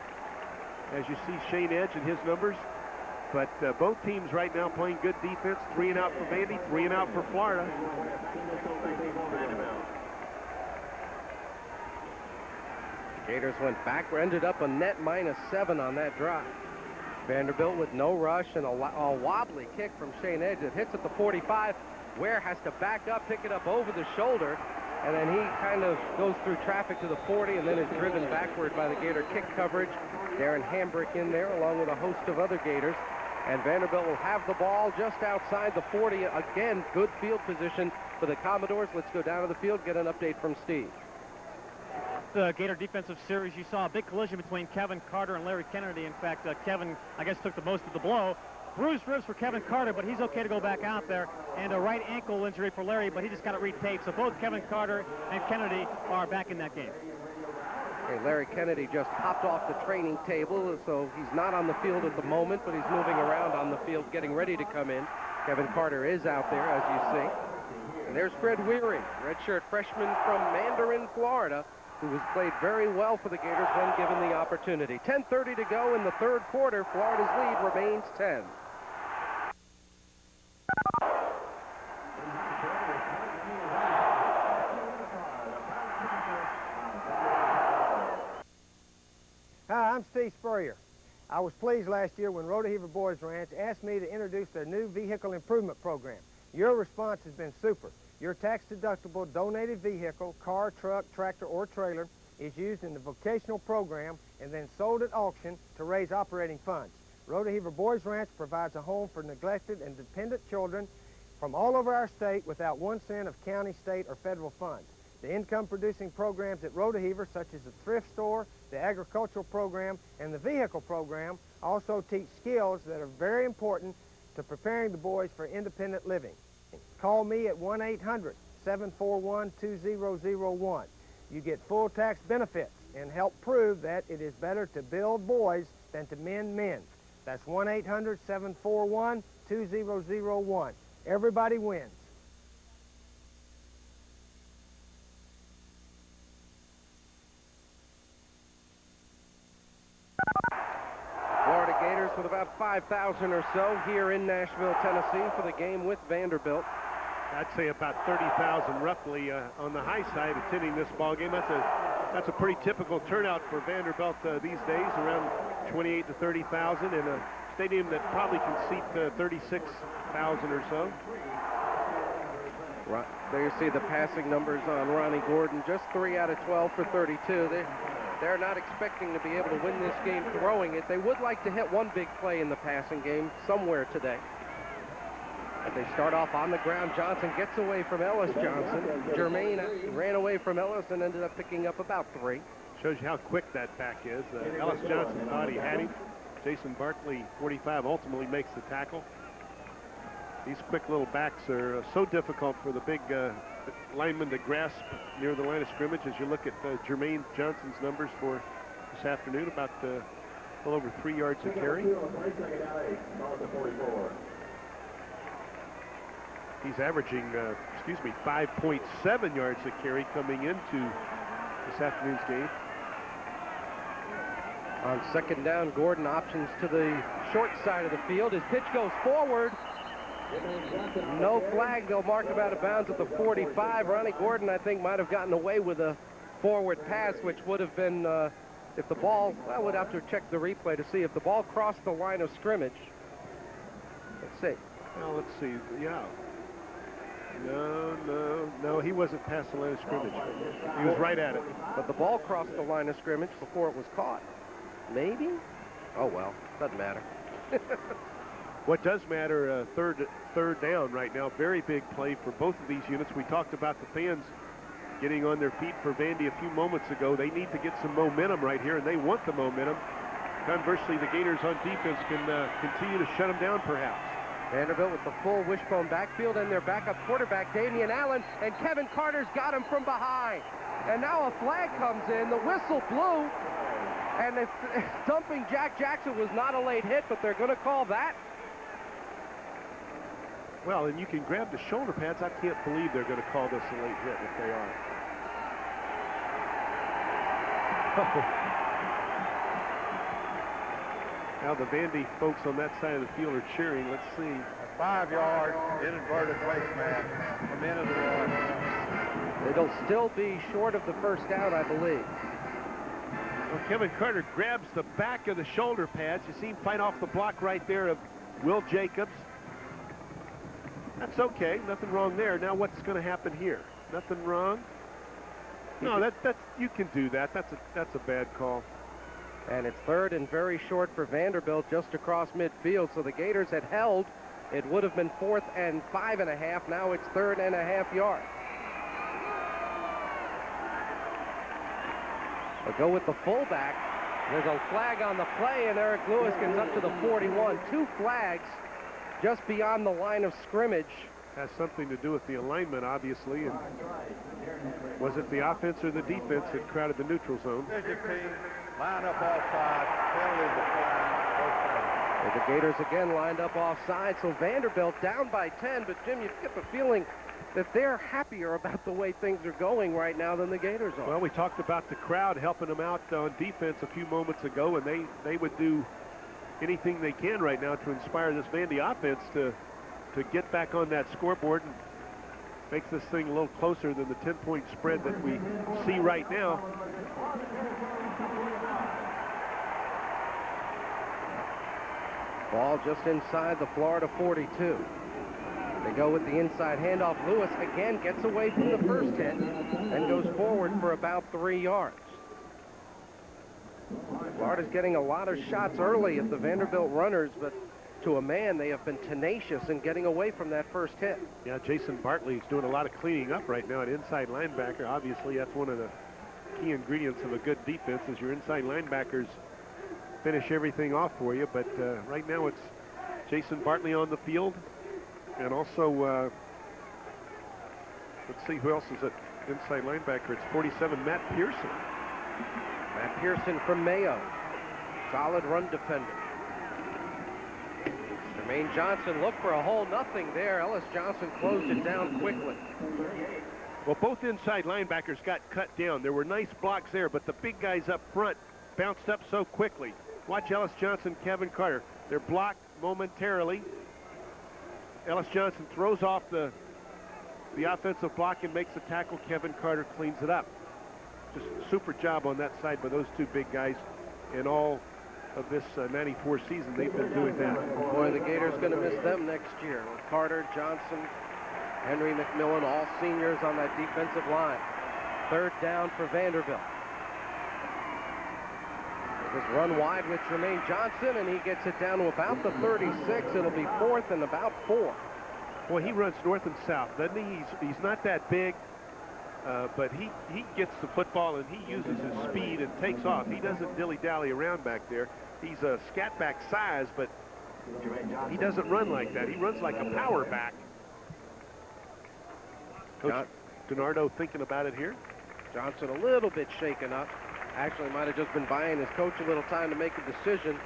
as you see Shane Edge and his numbers. But both teams right now playing good defense. 3 and out for Vandy, 3 and out for Florida. Gators went back, ended up a net -7 on that drive. Vanderbilt with no rush and a wobbly kick from Shane Edge. It hits at the 45. Ware has to back up, pick it up over the shoulder, and then he kind of goes through traffic to the 40 and then is driven backward by the Gator kick coverage. Darren Hambrick in there along with a host of other Gators. And Vanderbilt will have the ball just outside the 40. Again, good field position for the Commodores. Let's go down to the field, get an update from Steve. The Gator defensive series, you saw a big collision between Kevin Carter and Larry Kennedy. In fact, Kevin, I guess, took the most of the blow. Bruised ribs for Kevin Carter, but he's okay to go back out there. And a right ankle injury for Larry, but he just got it retaped. So both Kevin Carter and Kennedy are back in that game. Okay, Larry Kennedy just hopped off the training table, so he's not on the field at the moment, but he's moving around on the field, getting ready to come in. Kevin Carter is out there, as you see. And there's Fred Weary, redshirt freshman from Mandarin, Florida, who has played very well for the Gators when given the opportunity. 10:30 to go in the third quarter. Florida's lead remains 10. Hi, I'm Steve Spurrier. I was pleased last year when Rodeheaver Boys Ranch asked me to introduce their new vehicle improvement program. Your response has been super. Your tax-deductible donated vehicle, car, truck, tractor, or trailer is used in the vocational program and then sold at auction to raise operating funds. Rodeheaver Boys Ranch provides a home for neglected and dependent children from all over our state without 1 cent of county, state, or federal funds. The income-producing programs at Rodeheaver, such as the thrift store, the agricultural program, and the vehicle program, also teach skills that are very important to preparing the boys for independent living. Call me at 1-800-741-2001. You get full tax benefits and help prove that it is better to build boys than to mend men. That's 1-800-741-2001. Everybody wins. Florida Gators with about 5,000 or so here in Nashville, Tennessee for the game with Vanderbilt. I'd say about 30,000 roughly on the high side attending this ball game. That's a pretty typical turnout for Vanderbilt these days, around 28 to 30,000 in a stadium that probably can seat 36,000 or so. Right. There you see the passing numbers on Ronnie Gordon, just 3 out of 12 for 32. They're not expecting to be able to win this game throwing it. They would like to hit one big play in the passing game somewhere today. But they start off on the ground. Johnson gets away from Ellis Johnson. Jermaine ran away from Ellis and ended up picking up about 3. Shows you how quick that back is. Ellis Johnson thought he had him. Jason Barkley, 45, ultimately makes the tackle. These quick little backs are so difficult for the big lineman to grasp near the line of scrimmage. As you look at Jermaine Johnson's numbers for this afternoon, about a little over 3 yards a carry. He's averaging, 5.7 yards a carry coming into this afternoon's game. On second down, Gordon options to the short side of the field. His pitch goes forward. No flag. They'll mark him out of bounds at the 45. Ronnie Gordon, I think, might have gotten away with a forward pass, which would have been, if the ball, I would have to check the replay to see if the ball crossed the line of scrimmage. Let's see. Well, let's see. Yeah. No, he wasn't past the line of scrimmage. He was right at it. But the ball crossed the line of scrimmage before it was caught. Maybe? Oh, well, doesn't matter. What does matter, third down right now. Very big play for both of these units. We talked about the fans getting on their feet for Vandy a few moments ago. They need to get some momentum right here, and they want the momentum. Conversely, the Gators on defense can continue to shut them down, perhaps. Vanderbilt with the full wishbone backfield and their backup quarterback, Damian Allen, and Kevin Carter's got him from behind. And now a flag comes in. The whistle blew, and it's dumping Jack Jackson was not a late hit, but they're going to call that. Well, and you can grab the shoulder pads. I can't believe they're going to call this a late hit if they are. Now the Vandy folks on that side of the field are cheering. Let's see. A 5-yard inadvertent face mask. A minute to run. It'll still be short of the first down, I believe. Well, Kevin Carter grabs the back of the shoulder pads. You see him fight off the block right there of Will Jacobs. That's okay. Nothing wrong there. Now what's going to happen here? Nothing wrong. No, that's you can do that. That's a bad call. And it's third and very short for Vanderbilt, just across midfield. So the Gators had held. It would have been 4th and 5.5. Now it's 3rd and a half yards. They'll go with the fullback. There's a flag on the play, and Eric Lewis gets up to the 41. 2 flags just beyond the line of scrimmage. Has something to do with the alignment, obviously. And was it the offense or the defense that crowded the neutral zone? There's your team. Line up offside. Penalty declined. First down. The Gators again lined up offside, so Vanderbilt down by 10. But, Jim, you get the feeling that they're happier about the way things are going right now than the Gators are. Well, we talked about the crowd helping them out on defense a few moments ago, and they would do anything they can right now to inspire this Vandy offense to get back on that scoreboard and makes this thing a little closer than the 10-point spread that we see right now. Ball just inside the Florida 42. They go with the inside handoff. Lewis again gets away from the first hit and goes forward for about 3 yards. Florida's getting a lot of shots early at the Vanderbilt runners, but to a man, they have been tenacious in getting away from that first hit. Yeah, Jason Bartley's doing a lot of cleaning up right now at inside linebacker. Obviously, that's one of the key ingredients of a good defense is your inside linebackers finish everything off for you. But right now it's Jason Bartley on the field. And also, let's see who else is at inside linebacker. It's 47, Matt Pearson. Matt Pearson from Mayo. Solid run defender. Jermaine Johnson looked for a hole, nothing there. Ellis Johnson closed it down quickly. Well, both inside linebackers got cut down. There were nice blocks there, but the big guys up front bounced up so quickly. Watch Ellis Johnson, Kevin Carter. They're blocked momentarily. Ellis Johnson throws off the offensive block and makes a tackle. Kevin Carter cleans it up. Just super job on that side by those two big guys. And all of this 94 season, they've been doing that. Boy, the Gators going to miss them next year. With Carter, Johnson, Henry McMillan, all seniors on that defensive line. 3rd down for Vanderbilt. Just run wide with Jermaine Johnson, and he gets it down to about the 36. It'll be 4th and about 4. Boy, he runs north and south, doesn't he? He's not that big, but he gets the football, and he uses his speed and takes off. He doesn't dilly-dally around back there. He's a scat back size, but he doesn't run like that. He runs like a power back. Coach DiNardo thinking about it here. Johnson a little bit shaken up. Actually might have just been buying his coach a little time to make a decision.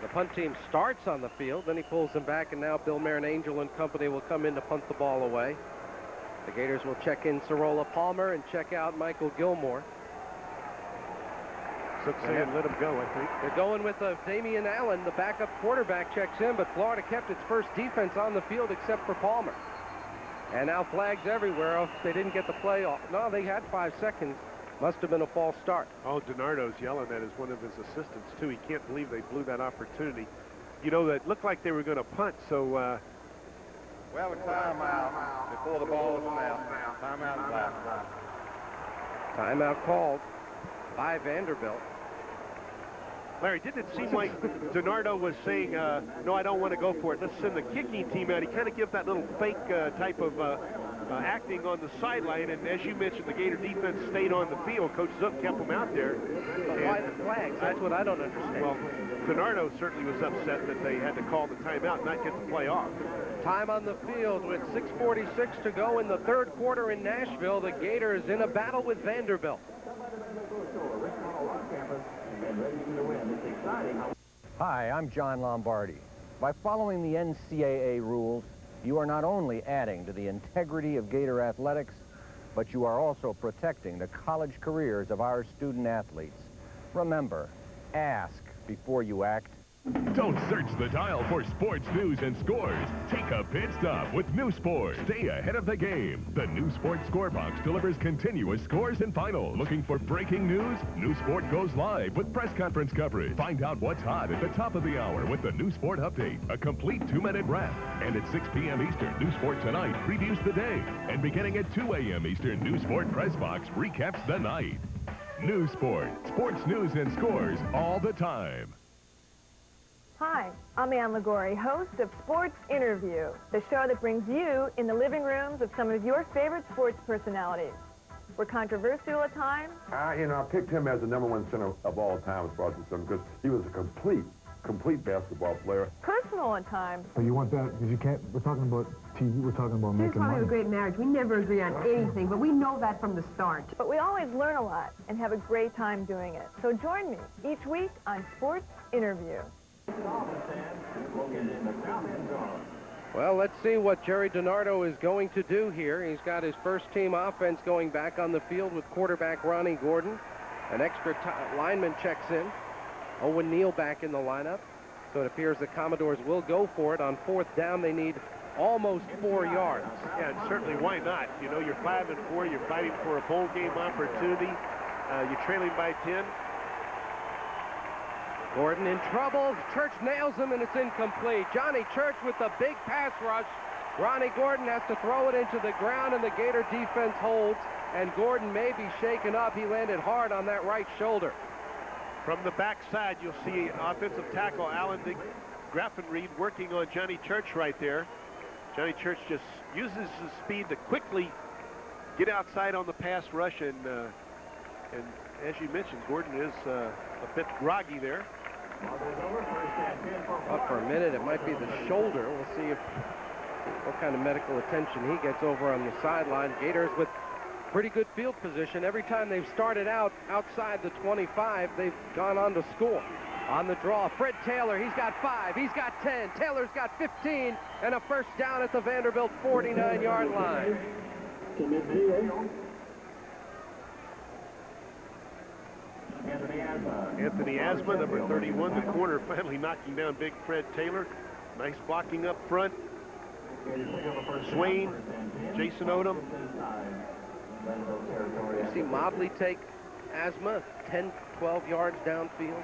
The punt team starts on the field, then he pulls them back, and now Bill Marinangel and company will come in to punt the ball away. The Gators will check in Sarola Palmer and check out Michael Gilmore. So saying let him go, I think. They're going with Damian Allen, the backup quarterback, checks in, but Florida kept its first defense on the field except for Palmer. And now flags everywhere. Oh, they didn't get the play off. No, they had 5 seconds. Must have been a false start. Oh, DiNardo's yelling at one of his assistants, too. He can't believe they blew that opportunity. You know, that looked like they were going to punt, so... we have a timeout before the ball is snapped. Timeout last. Timeout called by Vanderbilt. Larry, didn't it seem like DiNardo was saying, no, I don't want to go for it. Let's send the kicking team out. He kind of gives that little fake type of acting on the sideline. And as you mentioned, the Gator defense stayed on the field. Coach Zook kept them out there. But why the flags? That's what I don't understand. Well, DiNardo certainly was upset that they had to call the timeout and not get the play off. Time on the field with 6:46 to go in the 3rd quarter in Nashville. The Gators in a battle with Vanderbilt. Hi, I'm John Lombardi. By following the NCAA rules, you are not only adding to the integrity of Gator athletics, but you are also protecting the college careers of our student athletes. Remember, ask before you act. Don't search the dial for sports news and scores. Take a pit stop with New Sport. Stay ahead of the game. The New Sport Score Box delivers continuous scores and finals. Looking for breaking news? New Sport goes live with press conference coverage. Find out what's hot at the top of the hour with the New Sport Update, a complete 2-minute wrap. And at 6 p.m. Eastern, New Sport Tonight previews the day. And beginning at 2 a.m. Eastern, New Sport Press Box recaps the night. New Sport. Sports news and scores all the time. Hi, I'm Ann Liguori, host of Sports Interview, the show that brings you in the living rooms of some of your favorite sports personalities. We're controversial at times. I picked him as the #1 center of all time as far as concerned because he was a complete basketball player. Personal at times. But you want that, because you can't, we're talking about TV, we're talking about Here's making why we money. have a great marriage. We never agree on anything, but we know that from the start. But we always learn a lot and have a great time doing it. So join me each week on Sports Interview. Well, let's see what Jerry DiNardo is going to do here. He's got his first-team offense going back on the field with quarterback Ronnie Gordon. An extra lineman checks in. Owen Neal back in the lineup. So it appears the Commodores will go for it. On 4th down, they need almost 4 yards. Yeah, and certainly why not? You know, you're 5-4. You're fighting for a bowl game opportunity. You're trailing by 10. Gordon in trouble. Church nails him, and it's incomplete. Johnny Church with the big pass rush. Ronnie Gordon has to throw it into the ground, and the Gator defense holds, and Gordon may be shaken up. He landed hard on that right shoulder. From the backside, you'll see offensive tackle Alan Graffenried working on Johnny Church right there. Johnny Church just uses his speed to quickly get outside on the pass rush, and as you mentioned, Gordon is a bit groggy there. Up for a minute, it might be the shoulder. We'll see what kind of medical attention he gets over on the sideline. Gators with pretty good field position. Every time they've started out outside the 25, they've gone on to score. On the draw, Fred Taylor, he's got 5, he's got 10, Taylor's got 15, and a first down at the Vanderbilt 49-yard line. Anthony Asma, number 31, the corner, finally knocking down big Fred Taylor. Nice blocking up front. Swain, Jason Odom. You see Mobley take Asma 10, 12 yards downfield.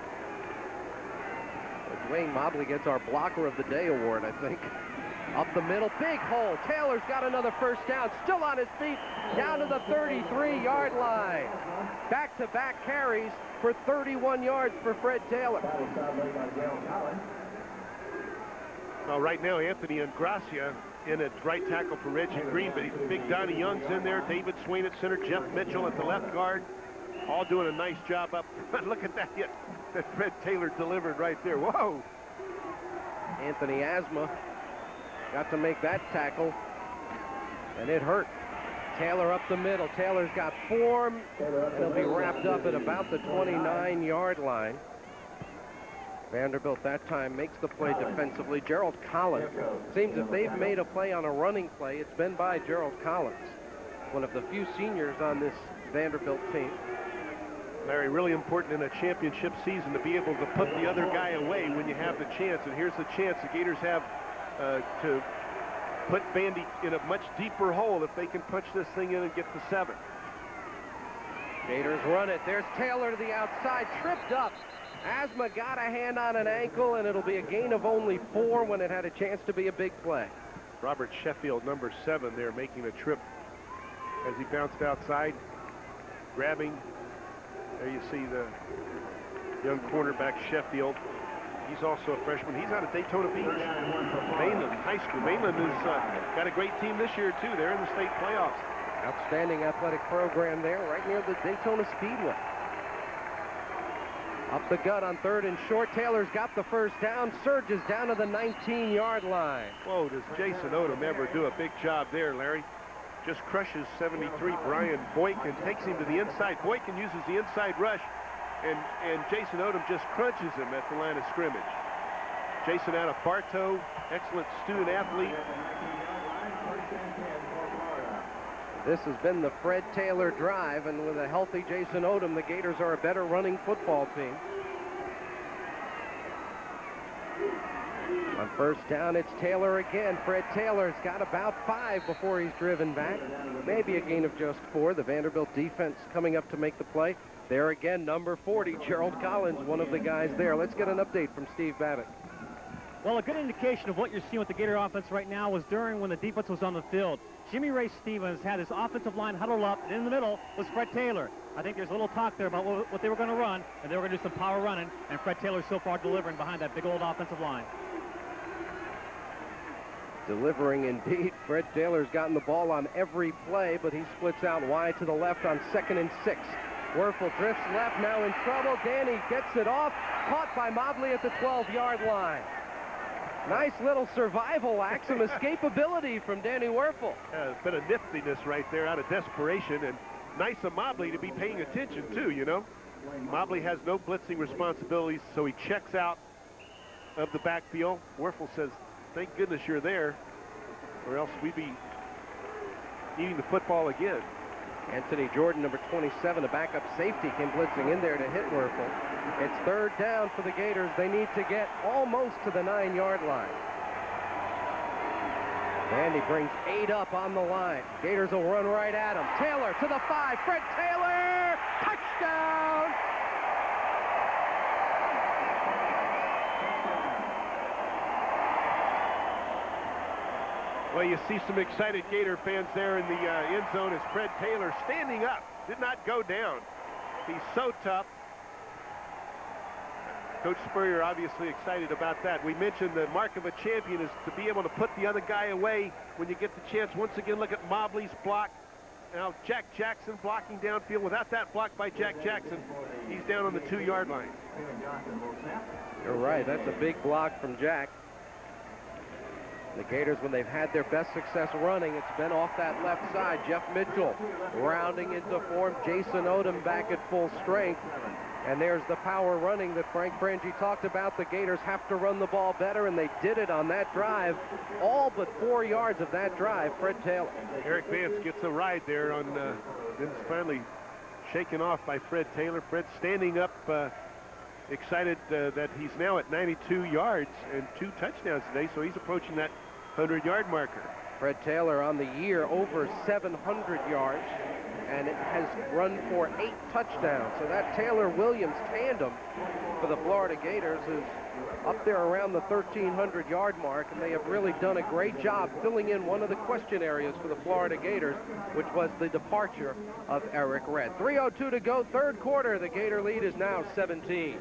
Dwayne Mobley gets our Blocker of the Day award, I think. Up the middle, big hole. Taylor's got another first down, still on his feet, down to the 33-yard line. Back-to-back carries for 31 yards for Fred Taylor. Well, right now, Anthony Ingracia in at right tackle for Reggie Green, but big Donnie Young's in there, David Swain at center, Jeff Mitchell at the left guard, all doing a nice job up front. Look at that hit that Fred Taylor delivered right there. Whoa! Anthony Asma got to make that tackle, and it hurt. Taylor up the middle. Taylor's got 4, and he'll be wrapped up at about the 29-yard line. Vanderbilt that time makes the play defensively. Gerald Collins. Seems if they've made a play on a running play, it's been by Gerald Collins, one of the few seniors on this Vanderbilt team. Larry, really important in a championship season to be able to put the other guy away when you have the chance, and here's the chance the Gators have to put Vandy in a much deeper hole if they can punch this thing in and get to 7. Gators run it. There's Taylor to the outside, tripped up. Asma got a hand on an ankle, and it'll be a gain of only 4 when it had a chance to be a big play. Robert Sheffield, number 7 there, making a trip as he bounced outside, grabbing. There you see the young cornerback Sheffield. He's also a freshman. He's out of Daytona Beach. Mainland High School. Mainland has got a great team this year, too. They're in the state playoffs. Outstanding athletic program there, right near the Daytona Speedway. Up the gut on 3rd and short. Taylor's got the first down. Surges down to the 19-yard line. Whoa, does Jason Odom ever do a big job there, Larry? Just crushes 73 Brian Boykin, takes him to the inside. Boykin uses the inside rush, and Jason Odom just crunches him at the line of scrimmage. Jason out of Bartow, excellent student athlete. This has been the Fred Taylor drive, and with a healthy Jason Odom, the Gators are a better running football team. On first down, it's Taylor again. Fred Taylor's got about 5 before he's driven back. Maybe a gain of just 4. The Vanderbilt defense coming up to make the play. There again, number 40, Gerald Collins, one of the guys there. Let's get an update from Steve Babbitt. Well, a good indication of what you're seeing with the Gator offense right now was during when the defense was on the field. Jimmy Ray Stevens had his offensive line huddled up, and in the middle was Fred Taylor. I think there's a little talk there about what they were going to run, and they were going to do some power running, and Fred Taylor so far delivering behind that big old offensive line. Delivering indeed. Fred Taylor's gotten the ball on every play, but he splits out wide to the left on 2nd and 6. Werfel drifts left, now in trouble. Danny gets it off, caught by Mobley at the 12-yard line. Nice little survival act, some escapability from Danny Werfel. Yeah, it's been a niftiness right there out of desperation, and nice of Mobley to be paying attention too, you know. Mobley has no blitzing responsibilities, so he checks out of the backfield. Werfel says, thank goodness you're there, or else we'd be eating the football again. Anthony Jordan, number 27, a backup safety, came blitzing in there to hit Werfel. It's 3rd down for the Gators. They need to get almost to the 9-yard line. And he brings 8 up on the line. Gators will run right at him. Taylor to the 5. Fred Taylor! Touchdown! Well, you see some excited Gator fans there in the end zone as Fred Taylor standing up, did not go down. He's so tough. Coach Spurrier obviously excited about that. We mentioned the mark of a champion is to be able to put the other guy away when you get the chance. Once again, look at Mobley's block. Now Jack Jackson blocking downfield. Without that block by Jack Jackson, he's down on the 2-yard line. You're right, that's a big block from Jack. The Gators, when they've had their best success running, it's been off that left side. Jeff Mitchell rounding into form. Jason Odom back at full strength. And there's the power running that Frank Frangie talked about. The Gators have to run the ball better, and they did it on that drive. All but 4 yards of that drive, Fred Taylor. Eric Vance gets a ride there on, then it's finally shaken off by Fred Taylor. Fred standing up, excited that he's now at 92 yards and 2 touchdowns today, so he's approaching that 100-yard marker. Fred Taylor on the year over 700 yards, and it has run for 8 touchdowns. So that Taylor-Williams tandem for the Florida Gators is up there around the 1,300-yard mark, and they have really done a great job filling in one of the question areas for the Florida Gators, which was the departure of Eric Redd. 3:02 to go, 3rd quarter. The Gator lead is now 17.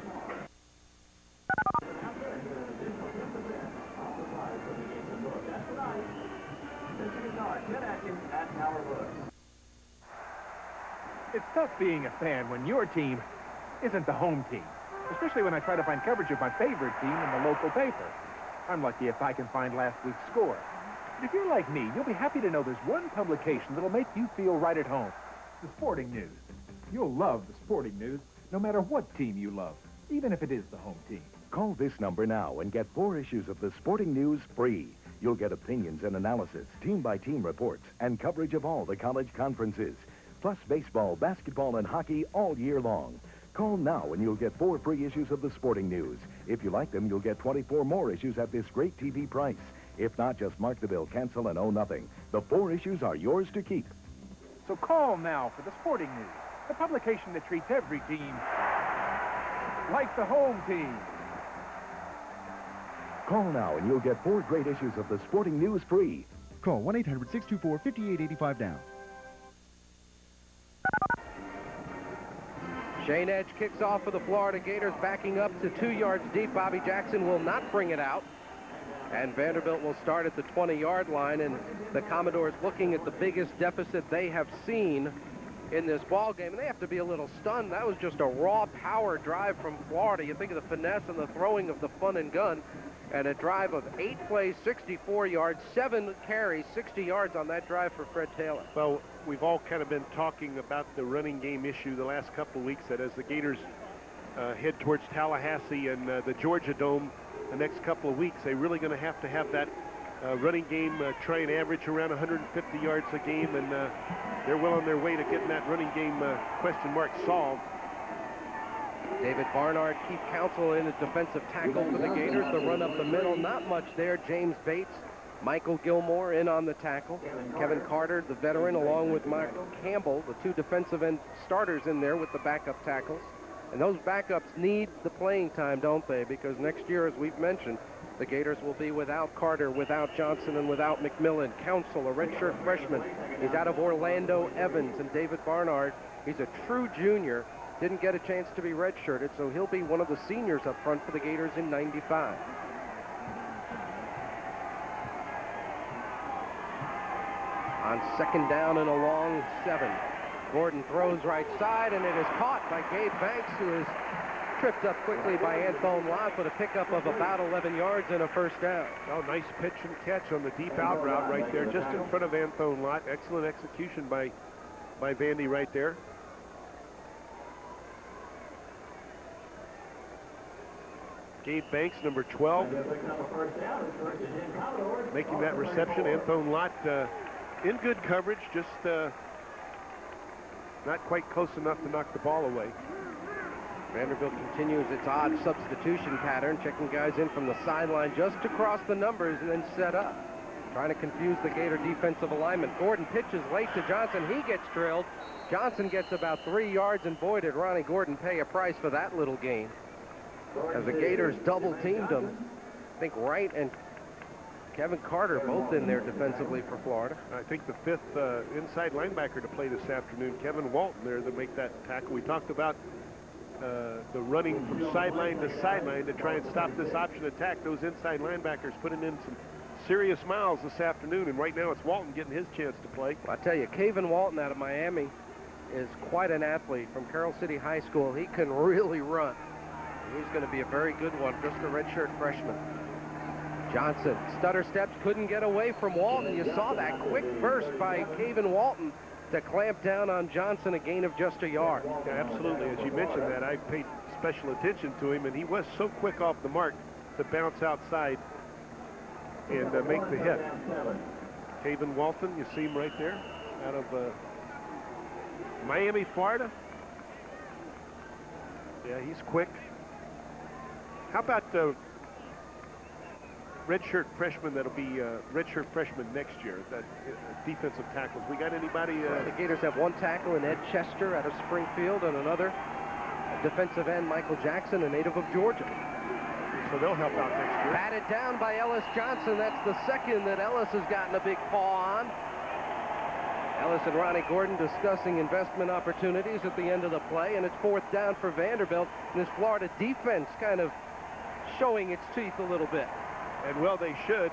It's tough being a fan when your team isn't the home team, especially when I try to find coverage of my favorite team in the local paper. I'm lucky if I can find last week's score. But if you're like me, you'll be happy to know there's one publication that'll make you feel right at home. The Sporting News. You'll love the Sporting News, no matter what team you love, even if it is the home team. Call this number now and get 4 issues of the Sporting News free. You'll get opinions and analysis, team-by-team reports, and coverage of all the college conferences, plus baseball, basketball, and hockey all year long. Call now and you'll get 4 free issues of the Sporting News. If you like them, you'll get 24 more issues at this great TV price. If not, just mark the bill, cancel, and owe nothing. The 4 issues are yours to keep. So call now for the Sporting News, the publication that treats every team like the home team. Call now and you'll get 4 great issues of the Sporting News free. Call 1-800-624-5885 now. Shane Edge kicks off for the Florida Gators, backing up to 2 yards deep. Bobby Jackson will not bring it out. And Vanderbilt will start at the 20-yard line, and the Commodores looking at the biggest deficit they have seen in this ball game, and they have to be a little stunned. That was just a raw power drive from Florida. You think of the finesse and the throwing of the fun and gun, and a drive of 8 plays, 64 yards, 7 carries, 60 yards on that drive for Fred Taylor. Well, we've all kind of been talking about the running game issue the last couple of weeks, that as the Gators head towards Tallahassee and the Georgia Dome the next couple of weeks, they're really going to have that running game try and average around 150 yards a game, and they're well on their way to getting that running game question mark solved. David Barnard, Keith Counsell in a defensive tackle for the Gators. The run up the middle, not much there. James Bates, Michael Gilmore in on the tackle. Kevin Carter, the veteran, along with Mark Campbell, the two defensive end starters in there with the backup tackles. And those backups need the playing time, don't they? Because next year, as we've mentioned, the Gators will be without Carter, without Johnson, and without McMillan. Counsell, a redshirt freshman, is out of Orlando. Evans and David Barnard, he's a true junior, didn't get a chance to be redshirted, so he'll be one of the seniors up front for the Gators in '95. On second down and a long 7. Gordon throws right side, and it is caught by Gabe Banks, who is tripped up quickly by Anthone Lott for the pickup of about 11 yards and a first down. Oh, nice pitch and catch on the deep out route right there, just in front of Anthone Lott. Excellent execution by Vandy right there. Gabe Banks, number 12, making that reception. Anthone Lott in good coverage, just not quite close enough to knock the ball away. Vanderbilt continues its odd substitution pattern, checking guys in from the sideline just to cross the numbers and then set up. Trying to confuse the Gator defensive alignment. Gordon pitches late to Johnson. He gets drilled. Johnson gets about 3 yards, and boy, did Ronnie Gordon pay a price for that little gain. As the Gators double-teamed him, I think Wright and Kevin Carter both in there defensively for Florida. I think the 5th inside linebacker to play this afternoon, Kevin Walton, there to make that tackle. We talked about the running from sideline to sideline to try and stop this option attack. Those inside linebackers putting in some serious miles this afternoon, and right now it's Walton getting his chance to play. Well, I tell you, Kevin Walton out of Miami is quite an athlete from Carroll City High School. He can really run. He's going to be a very good one, just a redshirt freshman. Johnson, stutter steps, couldn't get away from Walton. You saw that quick burst by Kevin Walton to clamp down on Johnson, a gain of just a yard. Yeah, absolutely. As you mentioned that, I paid special attention to him, and he was so quick off the mark to bounce outside and make the hit. Kevin Walton, you see him right there, out of Miami, Florida. Yeah, he's quick. How about redshirt freshman that'll be redshirt freshman next year, that defensive tackles? We got anybody? The Gators have one tackle in Ed Chester out of Springfield, and another defensive end, Michael Jackson, a native of Georgia. So they'll help out next year. Batted down by Ellis Johnson. That's the second that Ellis has gotten a big paw on. Ellis and Ronnie Gordon discussing investment opportunities at the end of the play, and it's 4th down for Vanderbilt, and this Florida defense kind of showing its teeth a little bit. And well, they should.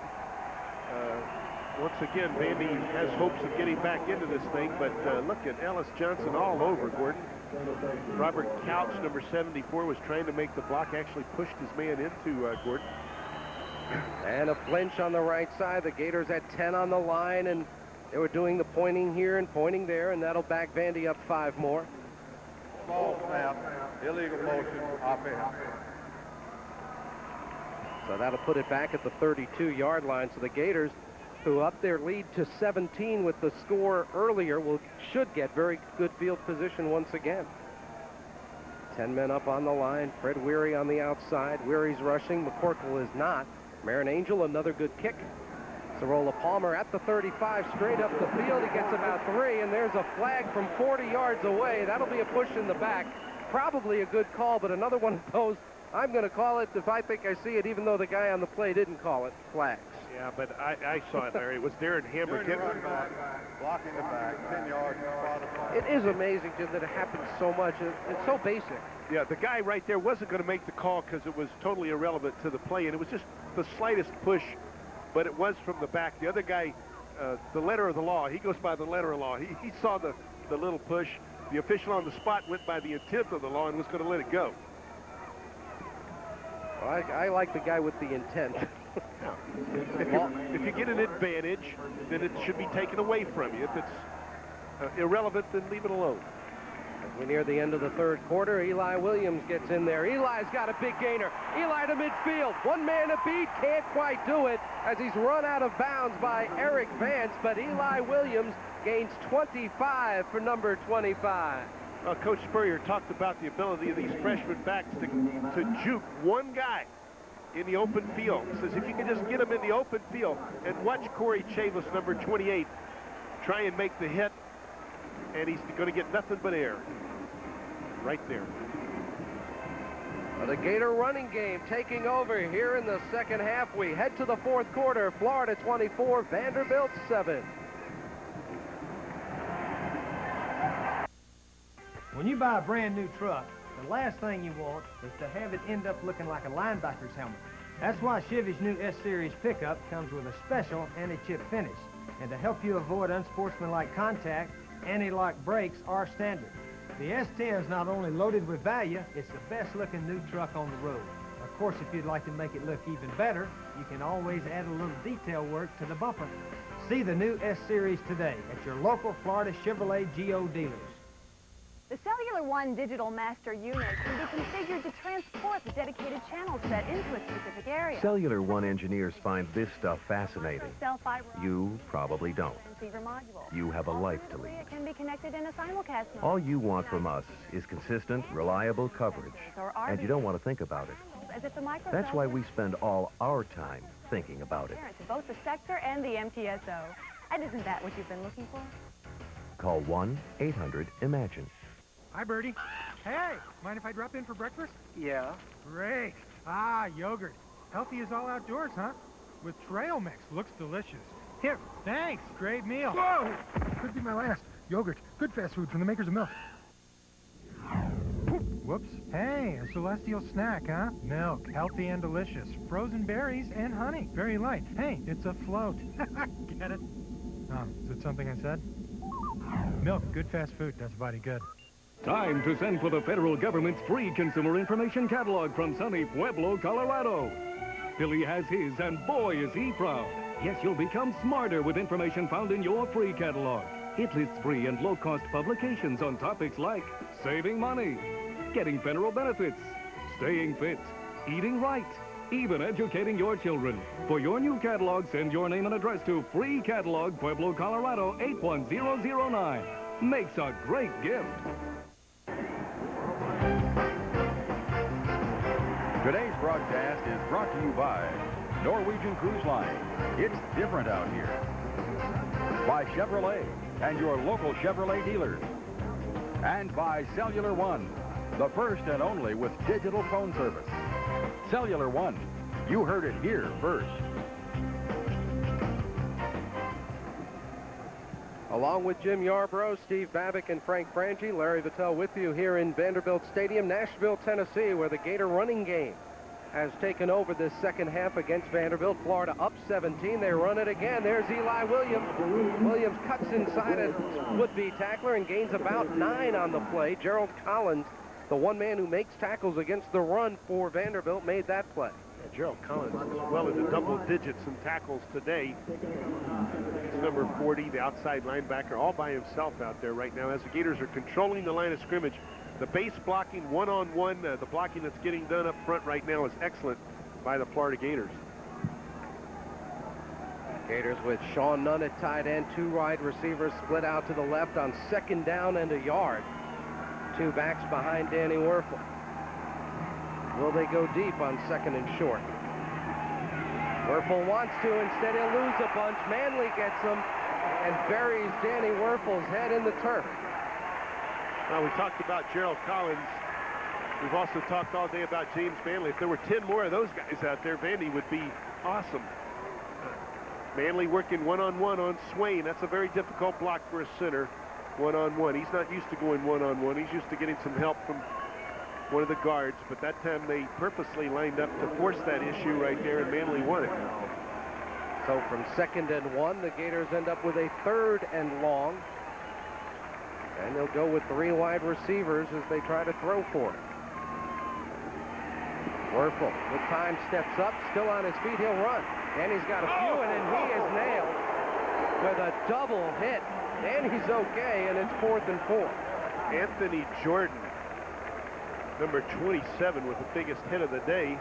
Once again, Vandy has hopes of getting back into this thing, but look at Ellis Johnson all over Gordon. Robert Couch, number 74, was trying to make the block, actually pushed his man into Gordon. And a flinch on the right side. The Gators had 10 on the line, and they were doing the pointing here and pointing there, and that'll back Vandy up 5 more. Ball snap, illegal motion, offense. So that'll put it back at the 32-yard line. So the Gators, who up their lead to 17 with the score earlier, should get very good field position once again. 10 men up on the line. Fred Weary on the outside. Weary's rushing. McCorkle is not. Marin Angel, another good kick. Sarola Palmer at the 35, straight up the field. He gets about 3, and there's a flag from 40 yards away. That'll be a push in the back. Probably a good call, but another one of those, I'm going to call it if I think I see it, even though the guy on the play didn't call it. Flags. Yeah, but I saw it, Larry. It was Darren Hammer blocking the back, 10 yards. It is amazing, Jim, that it happens so much. It's so basic. Yeah, the guy right there wasn't going to make the call because it was totally irrelevant to the play, and it was just the slightest push, but it was from the back. The other guy, the letter of the law, he goes by the letter of law. He saw the little push. The official on the spot went by the intent of the law and was going to let it go. Well, I like the guy with the intent. If you get an advantage, then it should be taken away from you. If it's irrelevant, then leave it alone. As we near the end of the 3rd quarter, Eli Williams gets in there. Eli's got a big gainer. Eli to midfield. One man a beat. Can't quite do it as he's run out of bounds by Eric Vance, but Eli Williams gains 25 for number 25. Coach Spurrier talked about the ability of these freshman backs to juke one guy in the open field. He says if you can just get him in the open field and watch Corey Chavis, number 28, try and make the hit, and he's going to get nothing but air. Right there. The Gator running game taking over here in the second half. We head to the fourth quarter. Florida 24, Vanderbilt 7. When you buy a brand new truck, the last thing you want is to have it end up looking like a linebacker's helmet. That's why Chevy's new S-Series pickup comes with a special anti-chip finish. And to help you avoid unsportsmanlike contact, anti-lock brakes are standard. The S10 is not only loaded with value, it's the best-looking new truck on the road. Of course, if you'd like to make it look even better, you can always add a little detail work to the bumper. See the new S-Series today at your local Florida Chevrolet GO dealers. The Cellular One Digital Master Unit can be configured to transport the dedicated channel set into a specific area. Cellular One engineers find this stuff fascinating. Cell fiber You probably don't. receiver module. You have a life to lead. It can be connected in a simulcast mode. All you want from us is consistent, reliable coverage. And you don't want to think about it. As if the microphone That's why we spend all our time thinking about it. to both the sector and the MTSO. And isn't that what you've been looking for? Call 1-800-IMAGINE. Hi, Bertie. Hey, mind if I drop in for breakfast? Yeah. Great. Yogurt. Healthy as all outdoors, huh? With trail mix. Looks delicious. Here, thanks. Great meal. Whoa! Could be my last. Yogurt. Good fast food from the makers of milk. Whoops. Hey, a celestial snack, huh? Milk. Healthy and delicious. Frozen berries and honey. Very light. Hey, it's a float. Get it? Oh, is it something I said? Milk. Good fast food. Does body good. Time to send for the federal government's free consumer information catalog from sunny Pueblo, Colorado. Billy has his, and boy, is he proud. Yes, you'll become smarter with information found in your free catalog. It lists free and low-cost publications on topics like saving money, getting federal benefits, staying fit, eating right, even educating your children. For your new catalog, send your name and address to Free Catalog, Pueblo, Colorado, 81009. Makes a great gift. Today's broadcast is brought to you by Norwegian Cruise Line. It's different out here. By Chevrolet and your local Chevrolet dealers. And by Cellular One, the first and only with digital phone service. Cellular One, you heard it here first. Along with Jim Yarbrough, Steve Babick, and Frank Frangie, Larry Vitale with you here in Vanderbilt Stadium, Nashville, Tennessee, where the Gator running game has taken over this second half against Vanderbilt. Florida up 17. They run it again. There's Eli Williams. Williams cuts inside a would-be tackler and gains about 9 on the play. Gerald Collins, the one man who makes tackles against the run for Vanderbilt, made that play. Yeah, Gerald Collins is well into double digits in tackles today. He's number 40, the outside linebacker, all by himself out there right now as the Gators are controlling the line of scrimmage. The base blocking one-on-one, the blocking that's getting done up front right now is excellent by the Florida Gators. Gators with Sean Nunn at tight end, 2 wide receivers split out to the left on second down and a yard. 2 backs behind Danny Werfel. Will they go deep on second and short? Werfel wants to, instead he'll lose a bunch. Manley gets him and buries Danny Werfel's head in the turf. Now, we talked about Gerald Collins. We've also talked all day about James Manley. If there were 10 more of those guys out there, Vandy would be awesome. Manley working one-on-one on Swain. That's a very difficult block for a center, one-on-one. He's not used to going one-on-one. He's used to getting some help from one of the guards, but that time they purposely lined up to force that issue right there, and Manley won it. So from 2nd and 1, the Gators end up with a 3rd and long. And they'll go with 3 wide receivers as they try to throw for it. Werfel, with time, steps up, still on his feet, he'll run. And he's got a few, and then he is nailed with a double hit. And he's okay, and it's 4th and 4. Anthony Jordan, number 27, with the biggest hit of the day,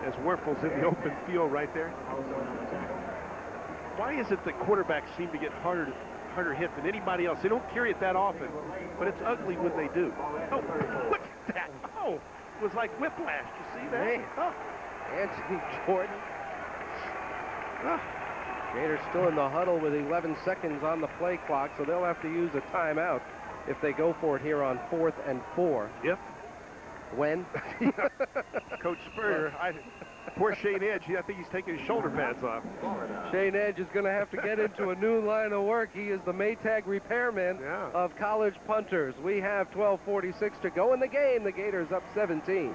as Werfel's in the open field right there. Why is it that quarterbacks seem to get harder harder hit than anybody else. They don't carry it that often, but it's ugly when they do. Oh, look at that. Oh, it was like whiplash. You see that? Hey. Oh. Anthony Jordan. Gators still in the huddle with 11 seconds on the play clock, so they'll have to use a timeout if they go for it here on 4th and 4. Yep. When? Coach Spurrier, poor Shane Edge, I think he's taking his shoulder pads off. Shane Edge is going to have to get into a new line of work. He is the Maytag repairman of college punters. We have 12:46 to go in the game. The Gators up 17.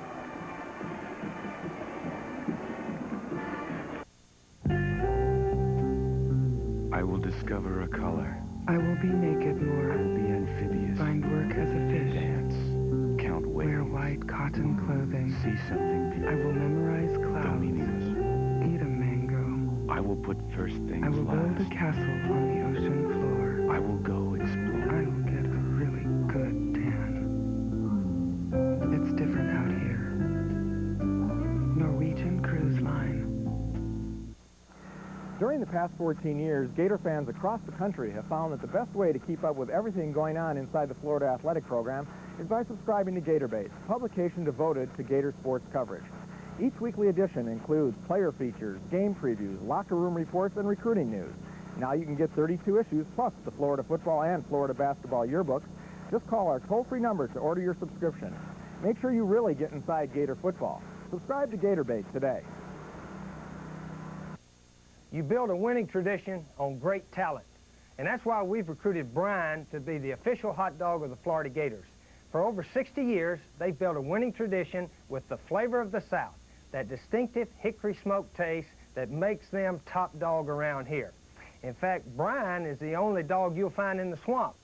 I will discover a color. I will be naked more. I will be amphibious. Find work as a fish. Dance. Count waves. Wear white cotton clothing. See something beautiful. I will memorize clouds. Go meaningless. Eat a mango. I will put first things I will last. build a castle on the ocean floor. I will go explore. I will get a really good tan. It's different out here. Norwegian Cruise Line. During the past 14 years, Gator fans across the country have found that the best way to keep up with everything going on inside the Florida athletic program is by subscribing to GatorBase, a publication devoted to Gator sports coverage. Each weekly edition includes player features, game previews, locker room reports, and recruiting news. Now you can get 32 issues plus the Florida football and Florida basketball yearbooks. Just call our toll-free number to order your subscription. Make sure you really get inside Gator football. Subscribe to GatorBase today. You build a winning tradition on great talent. And that's why we've recruited Brian to be the official hot dog of the Florida Gators. For over 60 years, they've built a winning tradition with the flavor of the South, that distinctive hickory smoke taste that makes them top dog around here. In fact, Brian is the only dog you'll find in the swamp,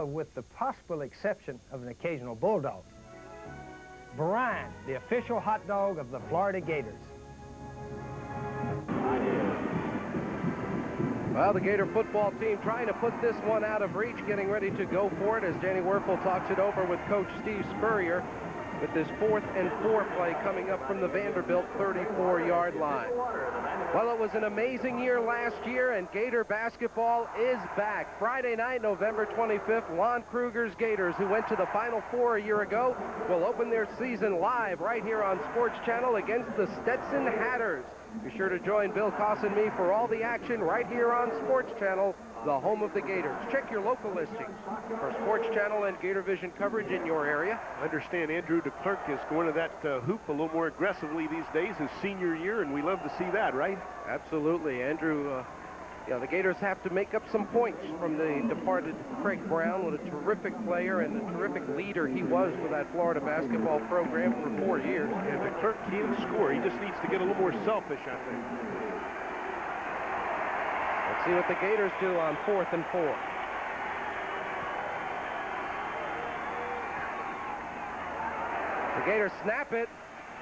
with the possible exception of an occasional bulldog. Brian, the official hot dog of the Florida Gators. Well, the Gator football team trying to put this one out of reach, getting ready to go for it as Danny Werfel talks it over with Coach Steve Spurrier with this 4th and 4 play coming up from the Vanderbilt 34-yard line. Well, it was an amazing year last year, and Gator basketball is back. Friday night, November 25th, Lon Kruger's Gators, who went to the Final Four a year ago, will open their season live right here on Sports Channel against the Stetson Hatters. Be sure to join Bill Koss and me for all the action right here on Sports Channel, the home of the Gators. Check your local listings for Sports Channel and Gator Vision coverage in your area. I understand Andrew DeClerc is going to that hoop a little more aggressively these days, his senior year, and we love to see that, right? Absolutely. Andrew, the Gators have to make up some points from the departed Craig Brown, what a terrific player and a terrific leader he was for that Florida basketball program for 4 years. And DeClerc can score. He just needs to get a little more selfish, I think. Let's see what the Gators do on 4th and 4. The Gators snap it.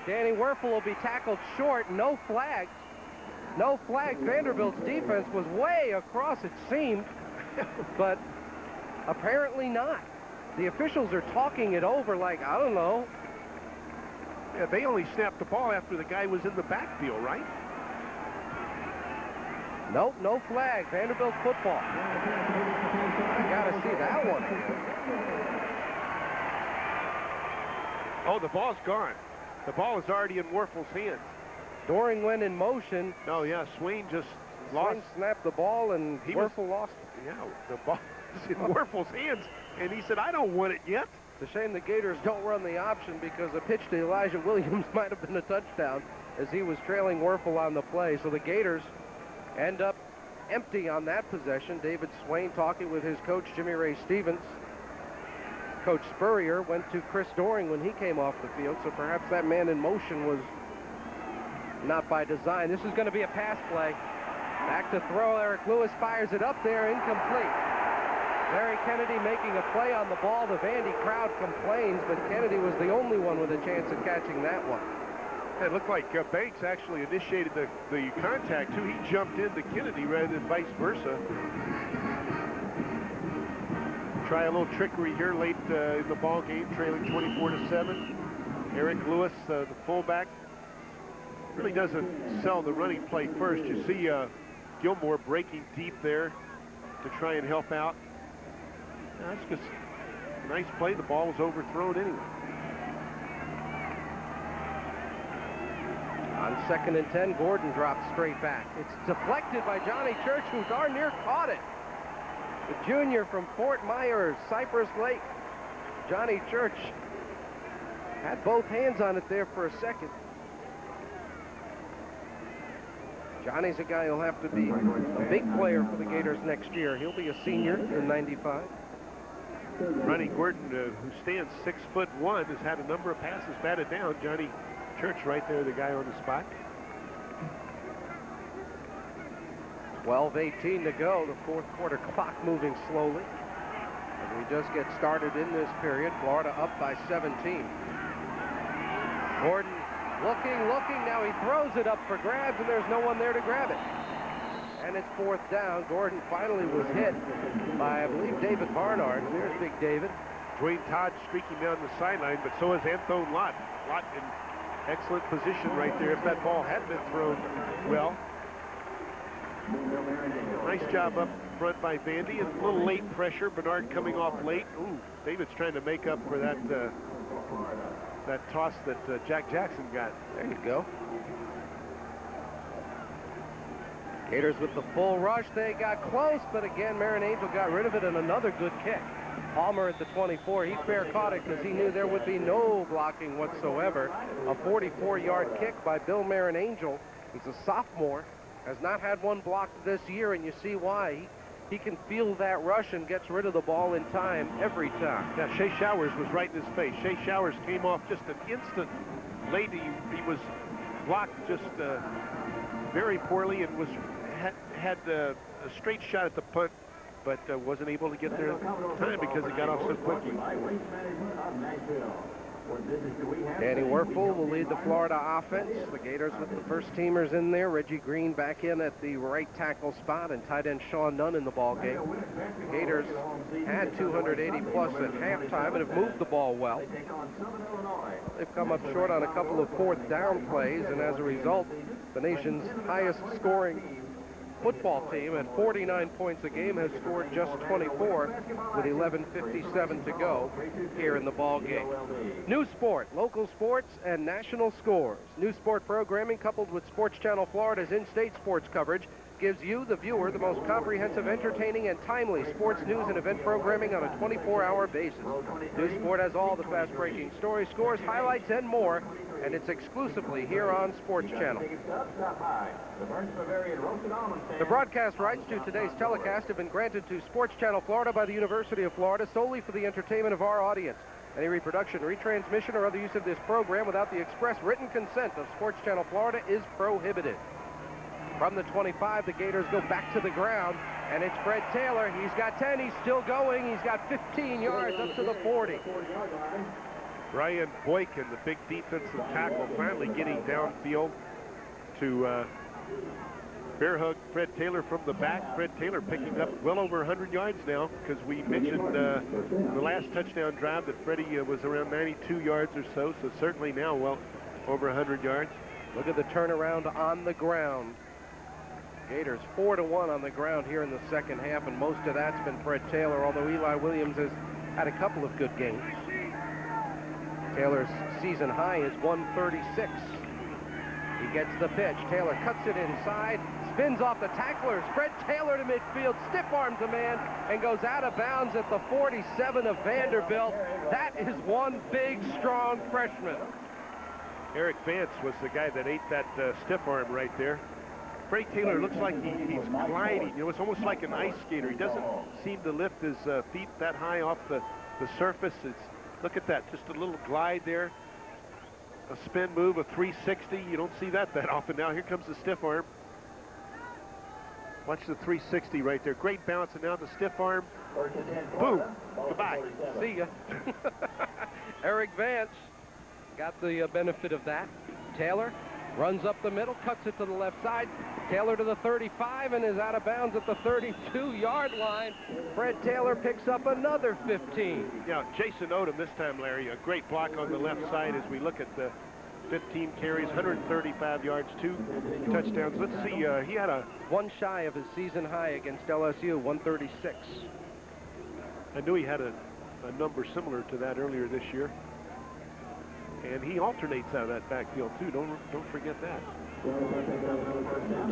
Danny Werfel will be tackled short. No flags. No flags. Vanderbilt's defense was way across, it seemed, but apparently not. The officials are talking it over like, I don't know. Yeah, they only snapped the ball after the guy was in the backfield, right? Nope, no flag. Vanderbilt football. I gotta see that one. Oh, the ball's gone. The ball is already in Werfel's hands. Doring went in motion. No, yeah, Swain just lost. Swain snapped the ball and Werfel lost it. Yeah, the ball is in Werfel's hands, and he said, I don't want it yet. It's a shame the Gators don't run the option because a pitch to Elijah Williams might have been a touchdown as he was trailing Werfel on the play. So the Gators end up empty on that possession. David Swain talking with his coach, Jimmy Ray Stevens. Coach Spurrier went to Chris Doring when he came off the field, so perhaps that man in motion was not by design. This is going to be a pass play. Back to throw. Eric Lewis fires it up there, incomplete. Larry Kennedy making a play on the ball. The Vandy crowd complains, but Kennedy was the only one with a chance of catching that one. It looked like Banks actually initiated the contact, too. He jumped into Kennedy rather than vice versa. Try a little trickery here late in the ball game, trailing 24-7. Eric Lewis, the fullback, really doesn't sell the running play first. You see Gilmore breaking deep there. to try and help out. That's just a nice play. The ball was overthrown anyway. On 2nd and 10, Gordon drops straight back. It's deflected by Johnny Church, who darn near caught it. The junior from Fort Myers, Cypress Lake. Johnny Church had both hands on it there for a second. Johnny's a guy who'll have to be a big player for the Gators next year. He'll be a senior in '95. Ronnie Gordon, who stands 6'1", has had a number of passes batted down. Johnny Church right there, the guy on the spot. 12:18 to go. The fourth quarter clock moving slowly. As we just get started in this period, Florida up by 17. Gordon looking. Now he throws it up for grabs, and there's no one there to grab it. And it's 4th down. Gordon finally was hit by, I believe, David Barnard. There's Big David. Dwayne Todd streaking down the sideline, but so is Anthone Lott. Lott in excellent position right there. If that ball had been thrown well. Nice job up front by Vandy. And a little late pressure. Bernard coming off late. Ooh, David's trying to make up for that that toss that Jack Jackson got. There you go. Gators with the full rush. They got close, but again, Marin Angel got rid of it, and another good kick. Palmer at the 24. He fair caught it because he knew there would be no blocking whatsoever. A 44-yard kick by Bill Marin Angel. He's a sophomore, has not had one blocked this year, and you see why. He can feel that rush and gets rid of the ball in time every time. Yeah, Shea Showers was right in his face. Shea Showers came off just an instant late. He was blocked just very poorly and had a straight shot at the punt, but wasn't able to get there in time because he got off so quickly. Danny Werfel will lead the Florida offense. The Gators with the first teamers in there. Reggie Green back in at the right tackle spot, and tight end Sean Nunn in the ball game. The Gators had 280 plus at halftime and have moved the ball well. They've come up short on a couple of 4th down plays, and as a result, the nation's highest scoring football team at 49 points a game has scored just 24 with 11:57 to go here in the ball game. New sport, local sports, and national scores. New sport programming coupled with Sports Channel Florida's in-state sports coverage gives you, the viewer, the most comprehensive, entertaining, and timely sports news and event programming on a 24-hour basis. New Sport has all the fast-breaking stories, scores, highlights, and more, and it's exclusively here on Sports Channel. The broadcast rights to today's telecast have been granted to Sports Channel Florida by the University of Florida solely for the entertainment of our audience. Any reproduction, retransmission, or other use of this program without the express written consent of Sports Channel Florida is prohibited. From the 25, the Gators go back to the ground, and it's Fred Taylor. He's got 10. He's still going. He's got 15 yards up to the 40. Brian Boykin, the big defensive tackle, finally getting downfield to bear hug Fred Taylor from the back. Fred Taylor picking up well over 100 yards now, because we mentioned in the last touchdown drive that Freddie was around 92 yards or so certainly now well over 100 yards. Look at the turnaround on the ground. Gators 4-1 on the ground here in the second half, and most of that's been Fred Taylor, although Eli Williams has had a couple of good games. Taylor's season high is 136. He gets the pitch. Taylor cuts it inside, spins off the tacklers. Fred Taylor to midfield, stiff arms a man, and goes out of bounds at the 47 of Vanderbilt. That is one big, strong freshman. Eric Vance was the guy that ate that stiff arm right there. Freddie Taylor looks like he's gliding. You know, it's almost like an ice skater. He doesn't seem to lift his feet that high off the surface. Look at that, just a little glide there. A spin move, a 360. You don't see that often now. Here comes the stiff arm. Watch the 360 right there. Great bounce, and now the stiff arm. Boom. Goodbye. See ya. Eric Vance got the benefit of that. Taylor runs up the middle, cuts it to the left side. Taylor to the 35 and is out of bounds at the 32-yard line. Fred Taylor picks up another 15. Yeah, Jason Odom this time, Larry. A great block on the left side as we look at the 15 carries, 135 yards, 2 touchdowns. Let's see, he had a... One shy of his season high against LSU, 136. I knew he had a number similar to that earlier this year. And he alternates out of that backfield, too. Don't forget that.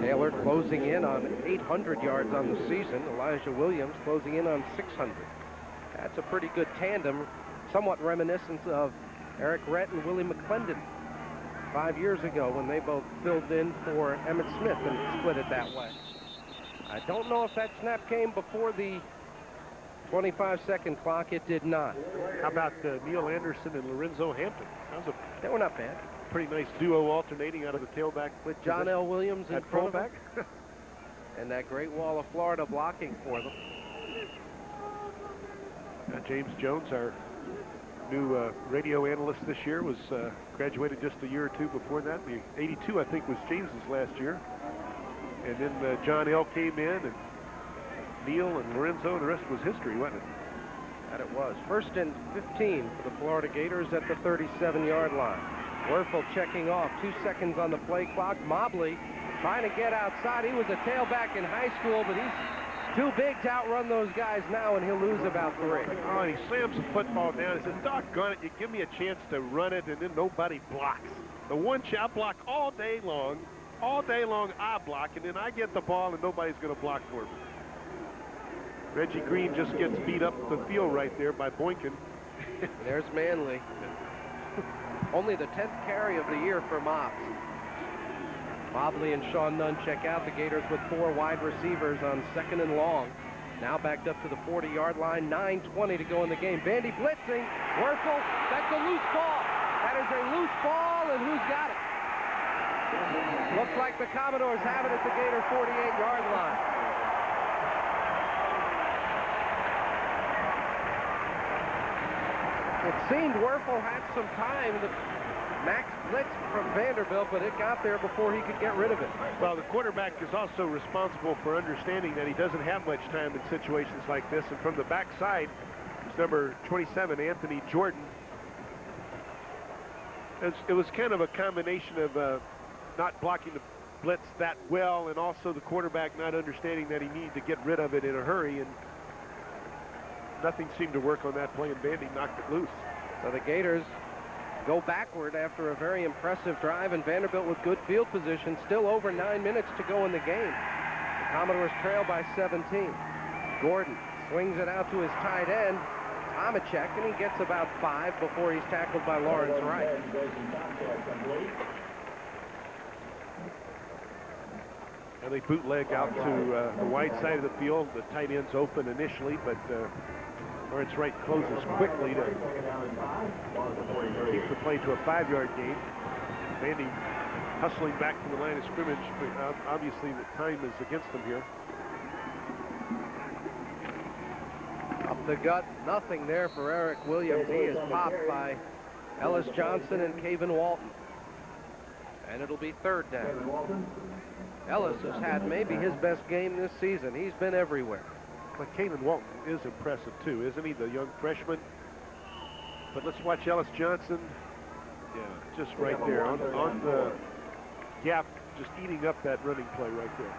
Taylor closing in on 800 yards on the season. Elijah Williams closing in on 600. That's a pretty good tandem, somewhat reminiscent of Eric Rhett and Willie McClendon 5 years ago when they both filled in for Emmett Smith and split it that way. I don't know if that snap came before the 25-second clock. It did not. How about Neil Anderson and Lorenzo Hampton? They were not bad. Pretty nice duo alternating out of the tailback. With John L. Williams in front of fullback. And that great wall of Florida blocking for them. James Jones, our new radio analyst this year, was graduated just a year or two before that. The 82, I think, was James's last year. And then John L. came in, and Neil and Lorenzo, and the rest was history, wasn't it? That it was. 1st and 15 for the Florida Gators at the 37-yard line. Werfel checking off, 2 seconds on the play clock. Mobley trying to get outside. He was a tailback in high school, but he's too big to outrun those guys now, and he'll lose about 3. Oh, and he slams the football down and says, doggone it, you give me a chance to run it, and then nobody blocks. The one shot block all day long. All day long I block, and then I get the ball, and nobody's going to block for me. Reggie Green just gets beat up the field right there by Boykin. There's Manley. Only the 10th carry of the year for Mobbs. Mobley and Sean Nunn check out. The Gators with 4 wide receivers on 2nd and long. Now backed up to the 40-yard line. 9:20 to go in the game. Bandy blitzing. Werfel. That's a loose ball. That is a loose ball, and who's got it? Looks like the Commodores have it at the Gator 48-yard line. It seemed Werfel had some time. The max blitz from Vanderbilt, but it got there before he could get rid of it. Well, the quarterback is also responsible for understanding that he doesn't have much time in situations like this. And from the backside, it's number 27, Anthony Jordan. It was kind of a combination of not blocking the blitz that well, and also the quarterback not understanding that he needed to get rid of it in a hurry, and nothing seemed to work on that play, and Bandy knocked it loose. So the Gators go backward after a very impressive drive, and Vanderbilt with good field position. Still over 9 minutes to go in the game. The Commodores trail by 17. Gordon swings it out to his tight end, Tomacek, and he gets about 5 before he's tackled by Lawrence Wright. And they bootleg out to the wide side of the field. The tight end's open initially, but Lawrence Wright closes quickly to keep the play to a 5-yard gain. Vandy hustling back to the line of scrimmage, but obviously the time is against them here. Up the gut, nothing there for Eric Williams. He is popped by Ellis Johnson and Caven Walton. And it'll be 3rd down. Ellis has had maybe his best game this season. He's been everywhere. But Caven Walton is impressive too, isn't he, the young freshman? But let's watch Ellis Johnson. Yeah, just right there on the gap, just eating up that running play right there.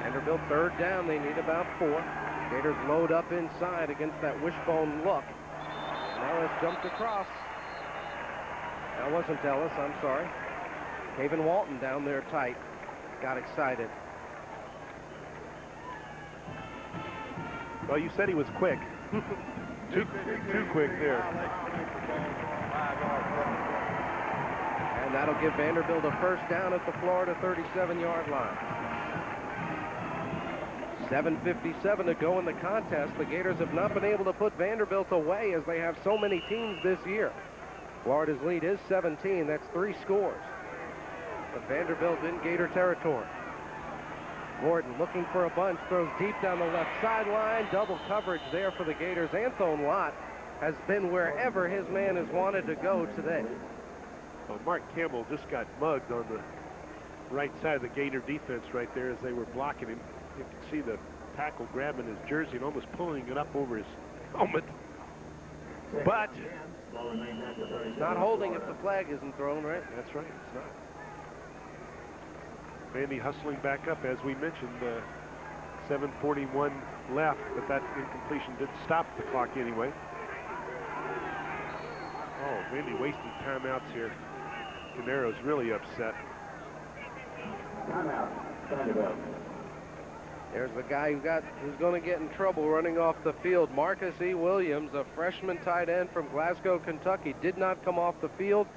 Vanderbilt 3rd down. They need about 4. Gators load up inside against that wishbone look. And Ellis jumped across. That wasn't Ellis, I'm sorry. Caven Walton down there tight. Got excited. Well, you said he was quick. too quick there. And that'll give Vanderbilt a 1st down at the Florida 37-yard line. 7:57 to go in the contest. The Gators have not been able to put Vanderbilt away as they have so many teams this year. Florida's lead is 17. That's 3 scores. But Vanderbilt in Gator territory. Gordon looking for a bunch, throws deep down the left sideline. Double coverage there for the Gators. Anthone Lott has been wherever his man has wanted to go today. Well, Mark Campbell just got mugged on the right side of the Gator defense right there as they were blocking him. You can see the tackle grabbing his jersey and almost pulling it up over his helmet. But It's not holding if the flag isn't thrown, right? that's right, it's not. Vandy hustling back up, as we mentioned. 7:41 left, but that incompletion didn't stop the clock anyway. Oh, Vandy wasting timeouts here. Canero's really upset. Timeout. Vanderbilt. There's the guy who's going to get in trouble running off the field. Marcus E. Williams, a freshman tight end from Glasgow, Kentucky, did not come off the field.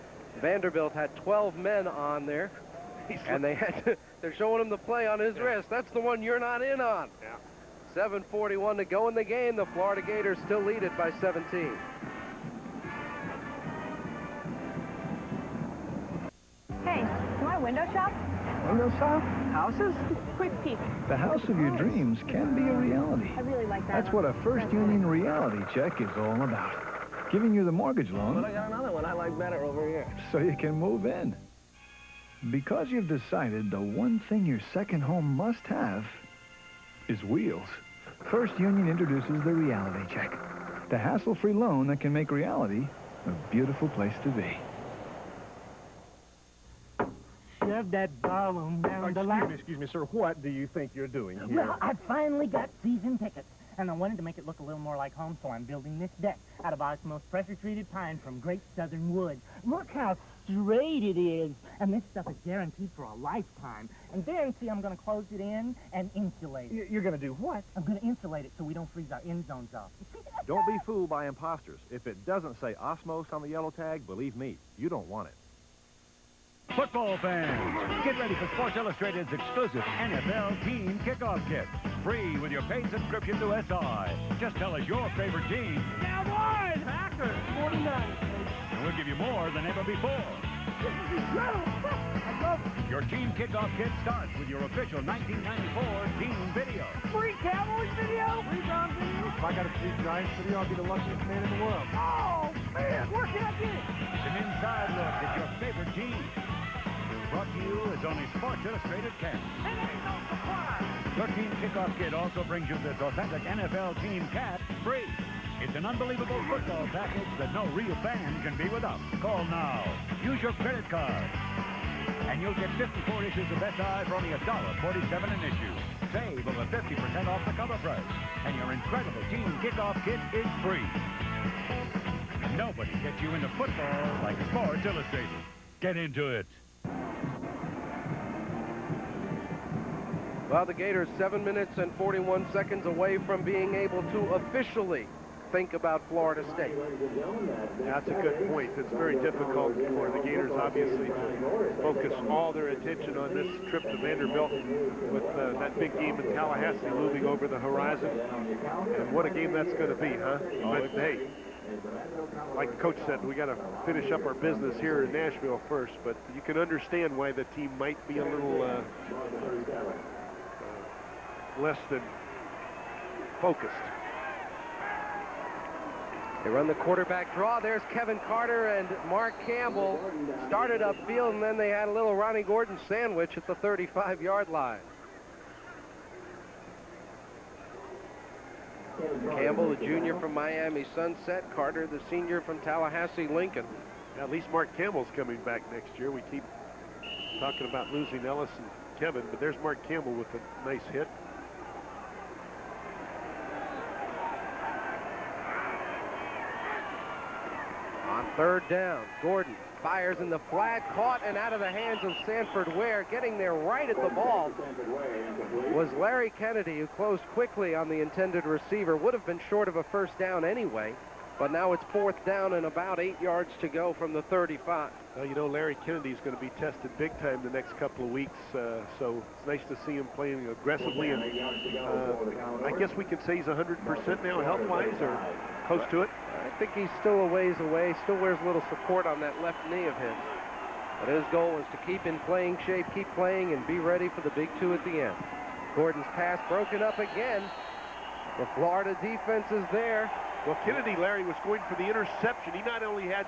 Vanderbilt had 12 men on there, and they're showing him the play on his wrist. That's the one you're not in on. Yeah. 7:41 to go in the game. The Florida Gators still lead it by 17. Hey, can I window shop? Window shop? Houses? Quick peek. The house of your dreams can be a reality. I really like that. That's what a First Union reality check is all about. Giving you the mortgage loan. But I got another one I like better over here. So you can move in. Because you've decided the one thing your second home must have is wheels. First Union introduces the reality check. The hassle-free loan that can make reality a beautiful place to be. Shove that balloon down the line. Excuse me, sir. What do you think you're doing here? Well, I finally got season tickets, and I wanted to make it look a little more like home, so I'm building this deck out of Osmo's pressure-treated pine from Great Southern Wood. Look how straight it is, and this stuff is guaranteed for a lifetime. And then, see, I'm going to close it in and insulate it. You're going to do what? I'm going to insulate it so we don't freeze our end zones off. Don't be fooled by imposters. If it doesn't say Osmos on the yellow tag, believe me, you don't want it. Football fans, get ready for Sports Illustrated's exclusive NFL Team Kickoff Kit. Free with your paid subscription to SI. Just tell us your favorite team. Cowboys! Packers! 49ers! And we'll give you more than ever before. This is incredible! I love it! Your Team Kickoff Kit starts with your official 1994 team video. Free Cowboys video! Free Brown video! If I got a free Giants video, I'll be the luckiest man in the world. Oh, man! Where can I get it? It's an inside look at your favorite team. Brought to you as only Sports Illustrated can. And ain't no surprise! Your Team Kickoff Kit also brings you this authentic NFL team cap free. It's an unbelievable football package that no real fan can be without. Call now. Use your credit card. And you'll get 54 issues of SI for only $1.47 an issue. Save over 50% off the cover price. And your incredible Team Kickoff Kit is free. Nobody gets you into football like Sports Illustrated. Get into it. Well, the Gators 7 minutes and 41 seconds away from being able to officially think about Florida State. That's a good point. It's very difficult for the Gators, obviously, to focus all their attention on this trip to Vanderbilt with that big game in Tallahassee looming over the horizon. And what a game that's going to be, huh? But, hey, like the coach said, we got to finish up our business here in Nashville first, but you can understand why the team might be a little less than focused. They run the quarterback draw. There's Kevin Carter and Mark Campbell started upfield, and then they had a little Ronnie Gordon sandwich at the 35-yard line. Campbell, the junior from Miami Sunset. Carter, the senior from Tallahassee Lincoln. At least Mark Campbell's coming back next year. We keep talking about losing Ellis and Kevin, but there's Mark Campbell with a nice hit. On third down, Gordon fires in the flat, caught and out of the hands of Sanford Ware. Getting there right at the ball was Larry Kennedy, who closed quickly on the intended receiver. Would have been short of a first down anyway, but now it's fourth down and about 8 yards to go from the 35. Well, you know, Larry Kennedy's going to be tested big time the next couple of weeks, so it's nice to see him playing aggressively. And I guess we can say he's 100% now health-wise, or close to it. I think he's still a ways away. Still wears a little support on that left knee of his. But his goal is to keep in playing shape, keep playing, and be ready for the big two at the end. Gordon's pass broken up again. The Florida defense is there. Well, Kennedy, Larry, was going for the interception. He not only had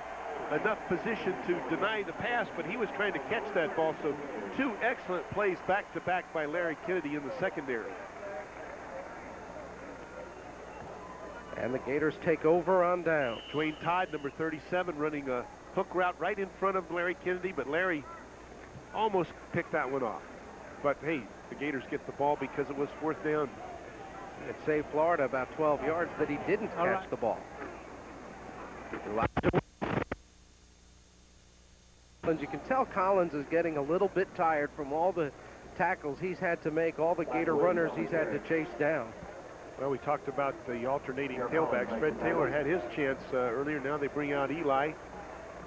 enough position to deny the pass, but he was trying to catch that ball. So two excellent plays back-to-back by Larry Kennedy in the secondary. And the Gators take over on down. Dwayne Todd, number 37, running a hook route right in front of Larry Kennedy, but Larry almost picked that one off. But hey, the Gators get the ball because it was 4th down. It saved Florida about 12 yards that he didn't catch the ball. You can tell Collins is getting a little bit tired from all the tackles he's had to make, all the Gator runners he's had to chase down. Well, we talked about the alternating tailbacks. Fred Taylor had his chance earlier. Now they bring out Eli.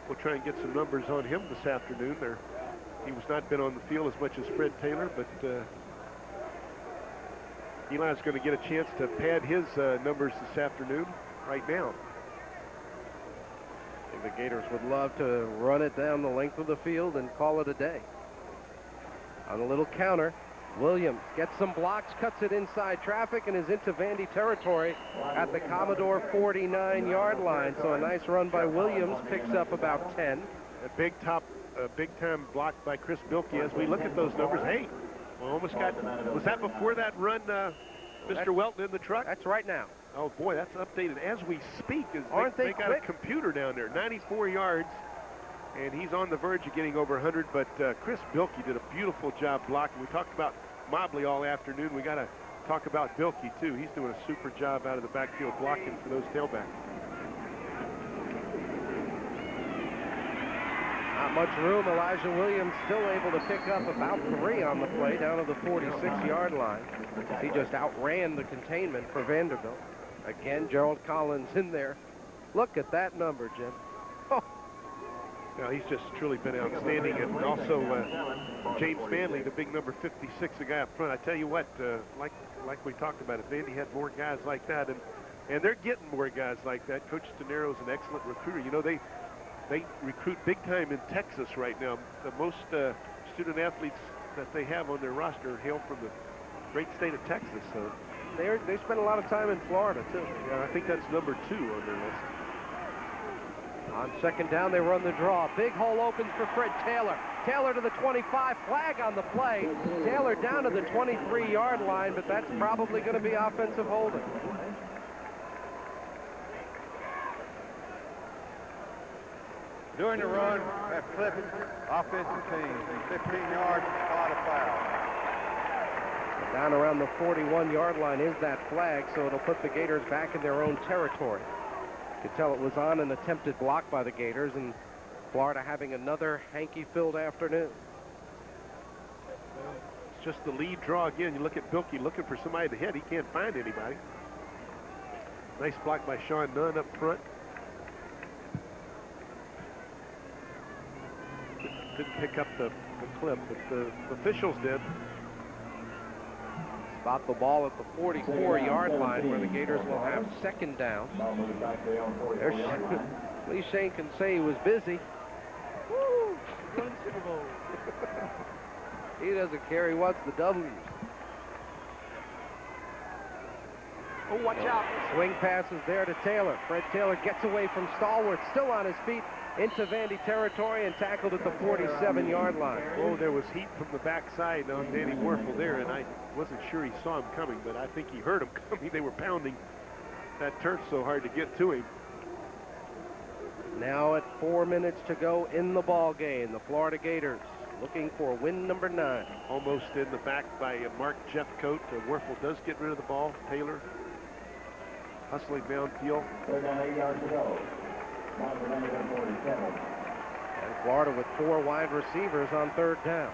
We'll try and get some numbers on him this afternoon. He was not been on the field as much as Fred Taylor, but Eli's going to get a chance to pad his numbers this afternoon right now. The Gators would love to run it down the length of the field and call it a day. On a little counter, Williams gets some blocks, cuts it inside traffic, and is into Vandy territory at the Commodore 49-yard line. So a nice run by Williams, picks up about 10. A big time block by Chris Bilkey. As we look at those numbers, hey, we almost got, was that before that run, Mr. Welton in the truck? That's right now. Oh boy, that's updated as we speak. Aren't they got a computer down there, 94 yards, and he's on the verge of getting over 100, but Chris Bilkey did a beautiful job blocking. We talked about Mobley all afternoon. We got to talk about Bilkey, too. He's doing a super job out of the backfield blocking for those tailbacks. Not much room. Elijah Williams still able to pick up about 3 on the play down to the 46-yard line. He just outran the containment for Vanderbilt. Again, Gerald Collins in there. Look at that number, Jim. Oh. Now, he's just truly been outstanding. And also, James Manley, the big number 56, the guy up front. I tell you what, like we talked about, if Vandy had more guys like that, and they're getting more guys like that. Coach Tenero's an excellent recruiter. You know, they recruit big time in Texas right now. The most student athletes that they have on their roster hail from the great state of Texas. So they spend a lot of time in Florida, too. Yeah, I think that's number 2 on their list. On second down, they run the draw. Big hole opens for Fred Taylor. Taylor to the 25, flag on the play. Taylor down to the 23-yard line, but that's probably going to be offensive holding. During the run, that flipped offensive team, 15 yards, caught a foul. Down around the 41-yard line is that flag, so it'll put the Gators back in their own territory. You could tell it was on an attempted block by the Gators, and Florida having another hanky-filled afternoon. Well, it's just the lead draw again. You look at Bilkey looking for somebody to hit. He can't find anybody. Nice block by Sean Nunn up front. Didn't pick up the clip, but the officials did. Spot the ball at the 44-yard line where the Gators will have second down. Lee Shane can say he was busy. Woo! Super Bowl. He doesn't care. He wants the W's. Oh, watch out. Swing pass is there to Taylor. Fred Taylor gets away from Stallworth, still on his feet, into Vandy territory and tackled at the 47-yard line. Oh, there was heat from the backside on Danny Werfel there, and I wasn't sure he saw him coming, but I think he heard him coming. They were pounding that turf so hard to get to him. Now at 4 minutes to go in the ball game, the Florida Gators looking for win number 9. Almost in the back by Mark Jeffcoat. Werfel does get rid of the ball. Taylor hustling downfield. 8 yards to go. And Florida with 4 wide receivers on third down.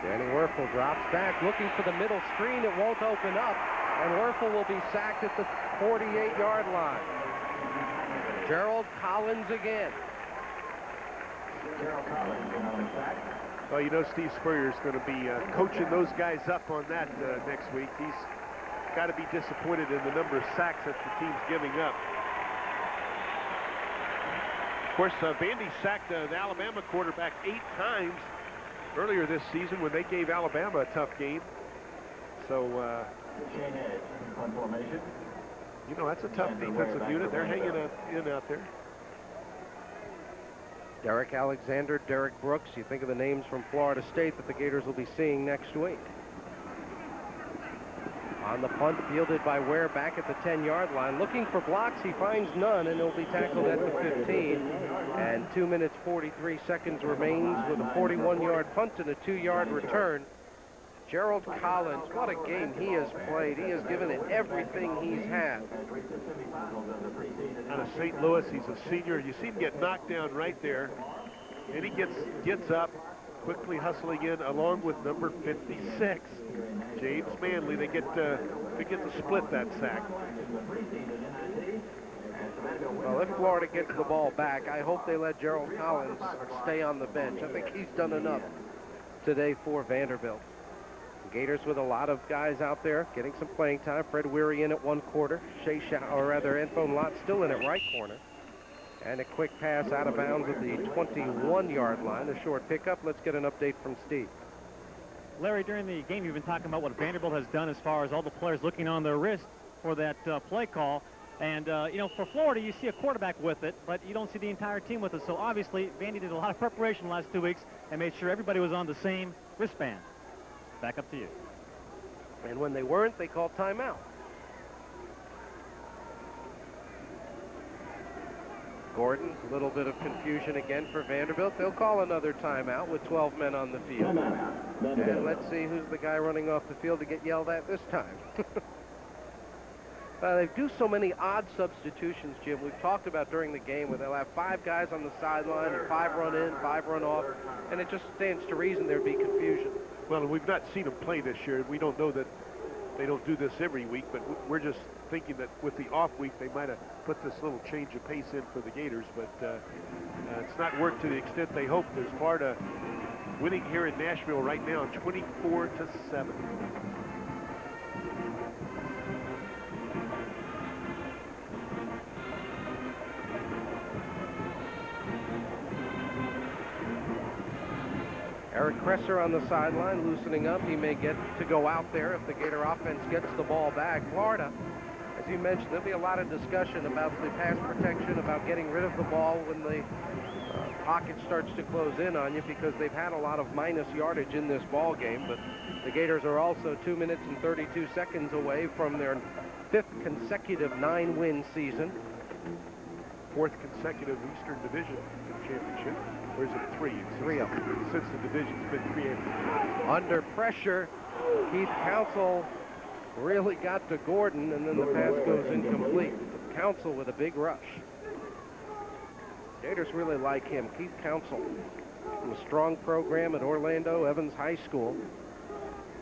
Danny Werfel drops back, looking for the middle screen. It won't open up, and Werfel will be sacked at the 48-yard line. Gerald Collins again. Gerald Collins on the sack. Well, you know Steve Spurrier is going to be coaching those guys up on that next week. He's got to be disappointed in the number of sacks that the team's giving up. Of course, Vandy sacked the Alabama quarterback 8 times earlier this season when they gave Alabama a tough game. So, you know, that's a tough defensive unit. They're hanging in out there. Derek Alexander, Derek Brooks. You think of the names from Florida State that the Gators will be seeing next week. On the punt, fielded by Ware back at the 10-yard line. Looking for blocks, he finds none, and he'll be tackled at the 15. And 2 minutes, 43 seconds remains with a 41-yard punt and a 2-yard return. Gerald Collins, what a game he has played. He has given it everything he's had. Out of St. Louis, he's a senior. You see him get knocked down right there, and he gets up, quickly hustling in along with number 56, James Manley. They get to split that sack. Well, if Florida gets the ball back, I hope they let Gerald Collins stay on the bench. I think he's done enough today for Vanderbilt. Gators with a lot of guys out there getting some playing time. Fred Weary in at one quarter. Anthony Lott still in at right corner. And a quick pass out of bounds at the 21-yard line. A short pickup. Let's get an update from Steve. Larry, during the game, you've been talking about what Vanderbilt has done as far as all the players looking on their wrist for that play call. And, you know, for Florida, you see a quarterback with it, but you don't see the entire team with it. So, obviously, Vandy did a lot of preparation the last 2 weeks and made sure everybody was on the same wristband. Back up to you. And when they weren't, they called timeout. Gordon, a little bit of confusion again for Vanderbilt. They'll call another timeout with 12 men on the field. And let's see who's the guy running off the field to get yelled at this time. They do so many odd substitutions, Jim. We've talked about during the game where they'll have 5 guys on the sideline and 5 run in, 5 run off, and it just stands to reason there'd be confusion. Well, we've not seen them play this year. We don't know that they don't do this every week, but we're just thinking that with the off week, they might have put this little change of pace in for the Gators, but it's not worked to the extent they hoped. There's Florida winning here in Nashville right now, 24-7. Eric Kresser on the sideline, loosening up. He may get to go out there if the Gator offense gets the ball back. Florida, as you mentioned, there'll be a lot of discussion about the pass protection, about getting rid of the ball when the pocket starts to close in on you, because they've had a lot of minus yardage in this ball game. But the Gators are also 2 minutes and 32 seconds away from their 5th consecutive 9-win season. 4th consecutive Eastern Division championship. Or is it 3? 3 of them. Since the division's been created. Under pressure, Keith Council really got to Gordon, and then the pass goes incomplete. Council with a big rush. Gators really like him. Keith Council, from a strong program at Orlando Evans High School,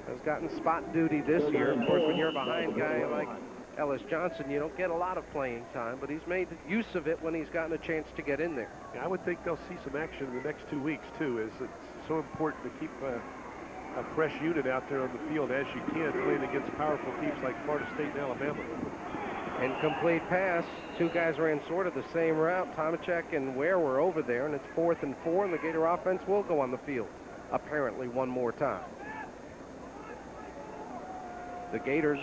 has gotten spot duty this year. Of course, when you're a behind guy like Ellis Johnson, you don't get a lot of playing time, but he's made use of it when he's gotten a chance to get in there. Yeah, I would think they'll see some action in the next 2 weeks, too, as it's so important to keep a fresh unit out there on the field as you can, playing against powerful teams like Florida State and Alabama. Incomplete pass. 2 guys ran sort of the same route. Tomachek and Ware were over there, and it's 4th and 4, and the Gator offense will go on the field, apparently, one more time. The Gators,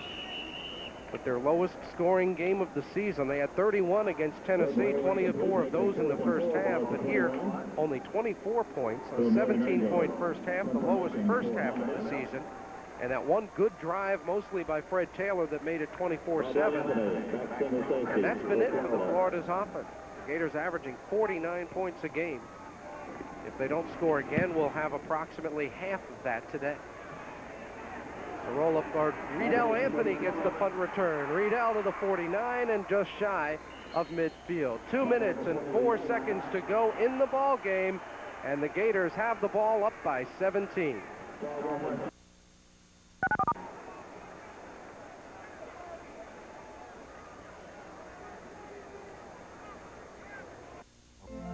with their lowest scoring game of the season. They had 31 against Tennessee, 24 of those in the first half, but here only 24 points, a 17-point first half, the lowest first half of the season, and that one good drive, mostly by Fred Taylor, that made it 24-7, and that's been it for the Florida's offense. The Gators averaging 49 points a game. If they don't score again, we'll have approximately half of that today. The roll-up guard, Riedel Anthony, gets the punt return. Riedel to the 49 and just shy of midfield. 2 minutes and 4 seconds to go in the ball game, and the Gators have the ball up by 17.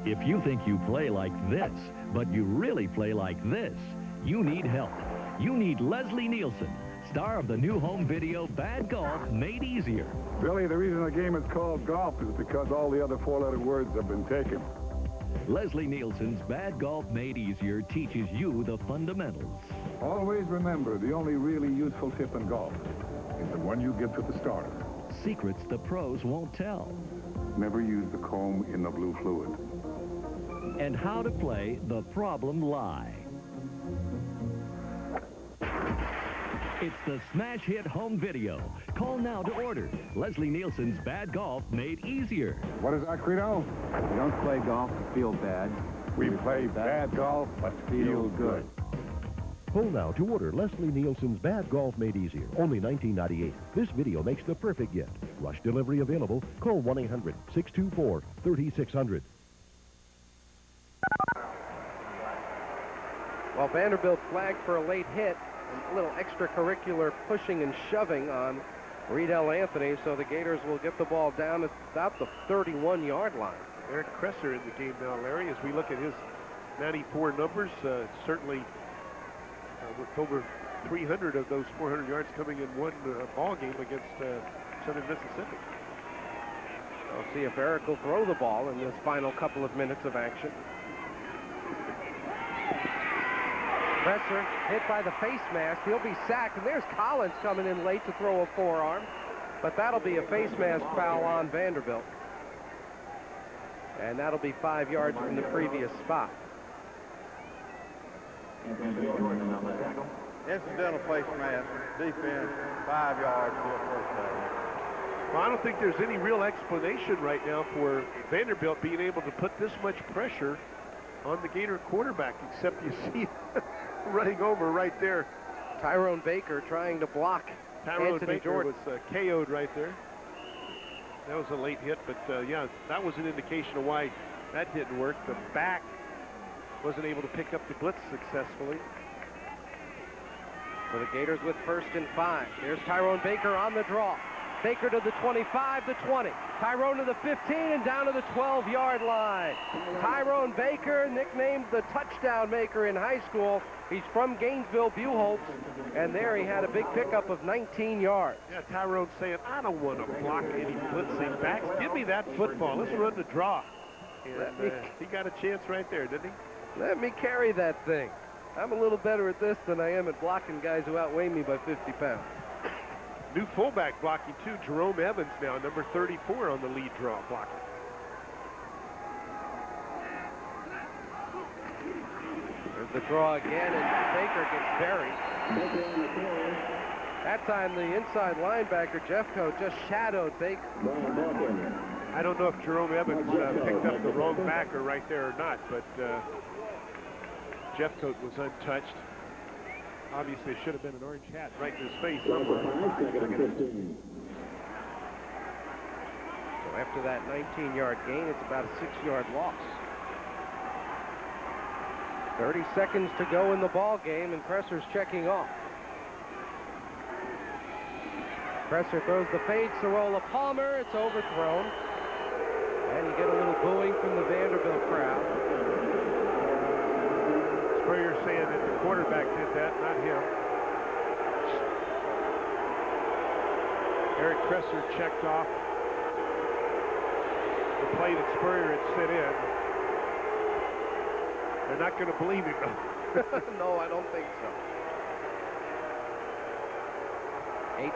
If you think you play like this, but you really play like this, you need help. You need Leslie Nielsen, star of the new home video Bad Golf Made Easier. Billy, the reason the game is called golf is because all the other 4-letter words have been taken. Leslie Nielsen's Bad Golf Made Easier teaches you the fundamentals. Always remember, the only really useful tip in golf is the one you give to the starter. Secrets the pros won't tell. Never use the comb in the blue fluid. And how to play the problem lie. It's the smash hit home video. Call now to order. Leslie Nielsen's Bad Golf Made Easier. What is our credo? We don't play golf to feel bad. We play bad golf, but feel good. Call now to order Leslie Nielsen's Bad Golf Made Easier. Only $19.98. This video makes the perfect gift. Rush delivery available. Call 1-800-624-3600. Well, Vanderbilt flagged for a late hit. A little extracurricular pushing and shoving on Riedel Anthony, so the Gators will get the ball down at about the 31-yard line. Eric Kresser in the game now, Larry, as we look at his 94 numbers, certainly with over 300 of those 400 yards coming in one ball game against Southern Mississippi. I'll see if Eric will throw the ball in this final couple of minutes of action. Kresser hit by the face mask. He'll be sacked, and there's Collins coming in late to throw a forearm, but that'll be a face mask foul on Vanderbilt. And that'll be 5 yards from the previous spot. Incidental face mask, defense, 5 yards to a first down. Well, I don't think there's any real explanation right now for Vanderbilt being able to put this much pressure on the Gator quarterback, except you see running over right there. Tyrone Baker trying to block Anthony Baker Jordan. was KO'd right there. That was a late hit, but yeah, that was an indication of why that didn't work. The back wasn't able to pick up the blitz successfully. So the Gators with 1st and 5. Here's Tyrone Baker on the draw. Baker to the 25, the 20. Tyrone to the 15 and down to the 12-yard line. Tyrone Baker, nicknamed the touchdown maker in high school. He's from Gainesville, Buchholz, and there he had a big pickup of 19 yards. Yeah, Tyrone saying, I don't want to block any blitzing backs. Give me that football. Let's run the draw. And he got a chance right there, didn't he? Let me carry that thing. I'm a little better at this than I am at blocking guys who outweigh me by 50 pounds. New fullback blocking, too. Jerome Evans now, number 34 on the lead draw blocking. There's the draw again, and Baker gets buried. That time, the inside linebacker, Jeffcoat, just shadowed Baker. I don't know if Jerome Evans picked up the wrong backer right there or not, but Jeffcoat was untouched. Obviously, it should have been an orange hat right in his face somewhere. So after that 19-yard gain, it's about a 6-yard loss. 30 seconds to go in the ball game, and Kresser's checking off. Kresser throws the fade, Sorolla Palmer. It's overthrown. And you get a little booing from the Vanderbilt crowd. Spurrier saying that the quarterback did that, not him. Eric Kresser checked off the play that Spurrier had set in. They're not going to believe him, though. No, I don't think so.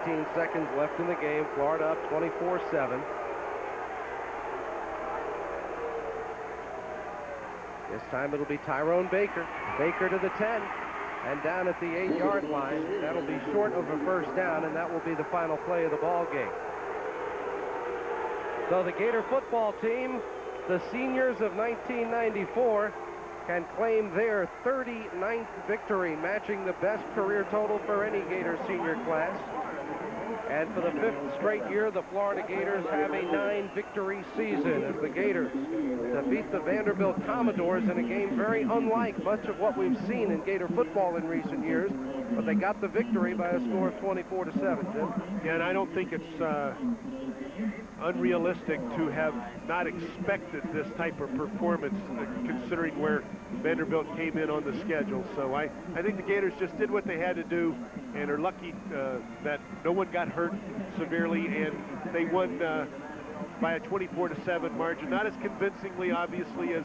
18 seconds left in the game. Florida up 24-7. This time it'll be Tyrone Baker. Baker to the 10 and down at the 8-yard line. That'll be short of a first down, and that will be the final play of the ball game. So the Gator football team, the seniors of 1994, can claim their 39th victory, matching the best career total for any Gator senior class. And for the 5th straight year, the Florida Gators have a 9-victory season as the Gators defeat the Vanderbilt Commodores in a game very unlike much of what we've seen in Gator football in recent years. But they got the victory by a score of 24-7, Jim. Yeah, and I don't think it's unrealistic to have not expected this type of performance, considering where Vanderbilt came in on the schedule. So I think the Gators just did what they had to do and are lucky that no one got hurt severely, and they won by a 24-7 margin. Not as convincingly, obviously, as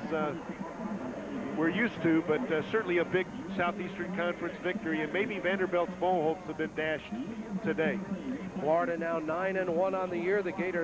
we're used to, but certainly a big Southeastern Conference victory, and maybe Vanderbilt's bowl hopes have been dashed today. Florida now 9-1 on the year. The Gators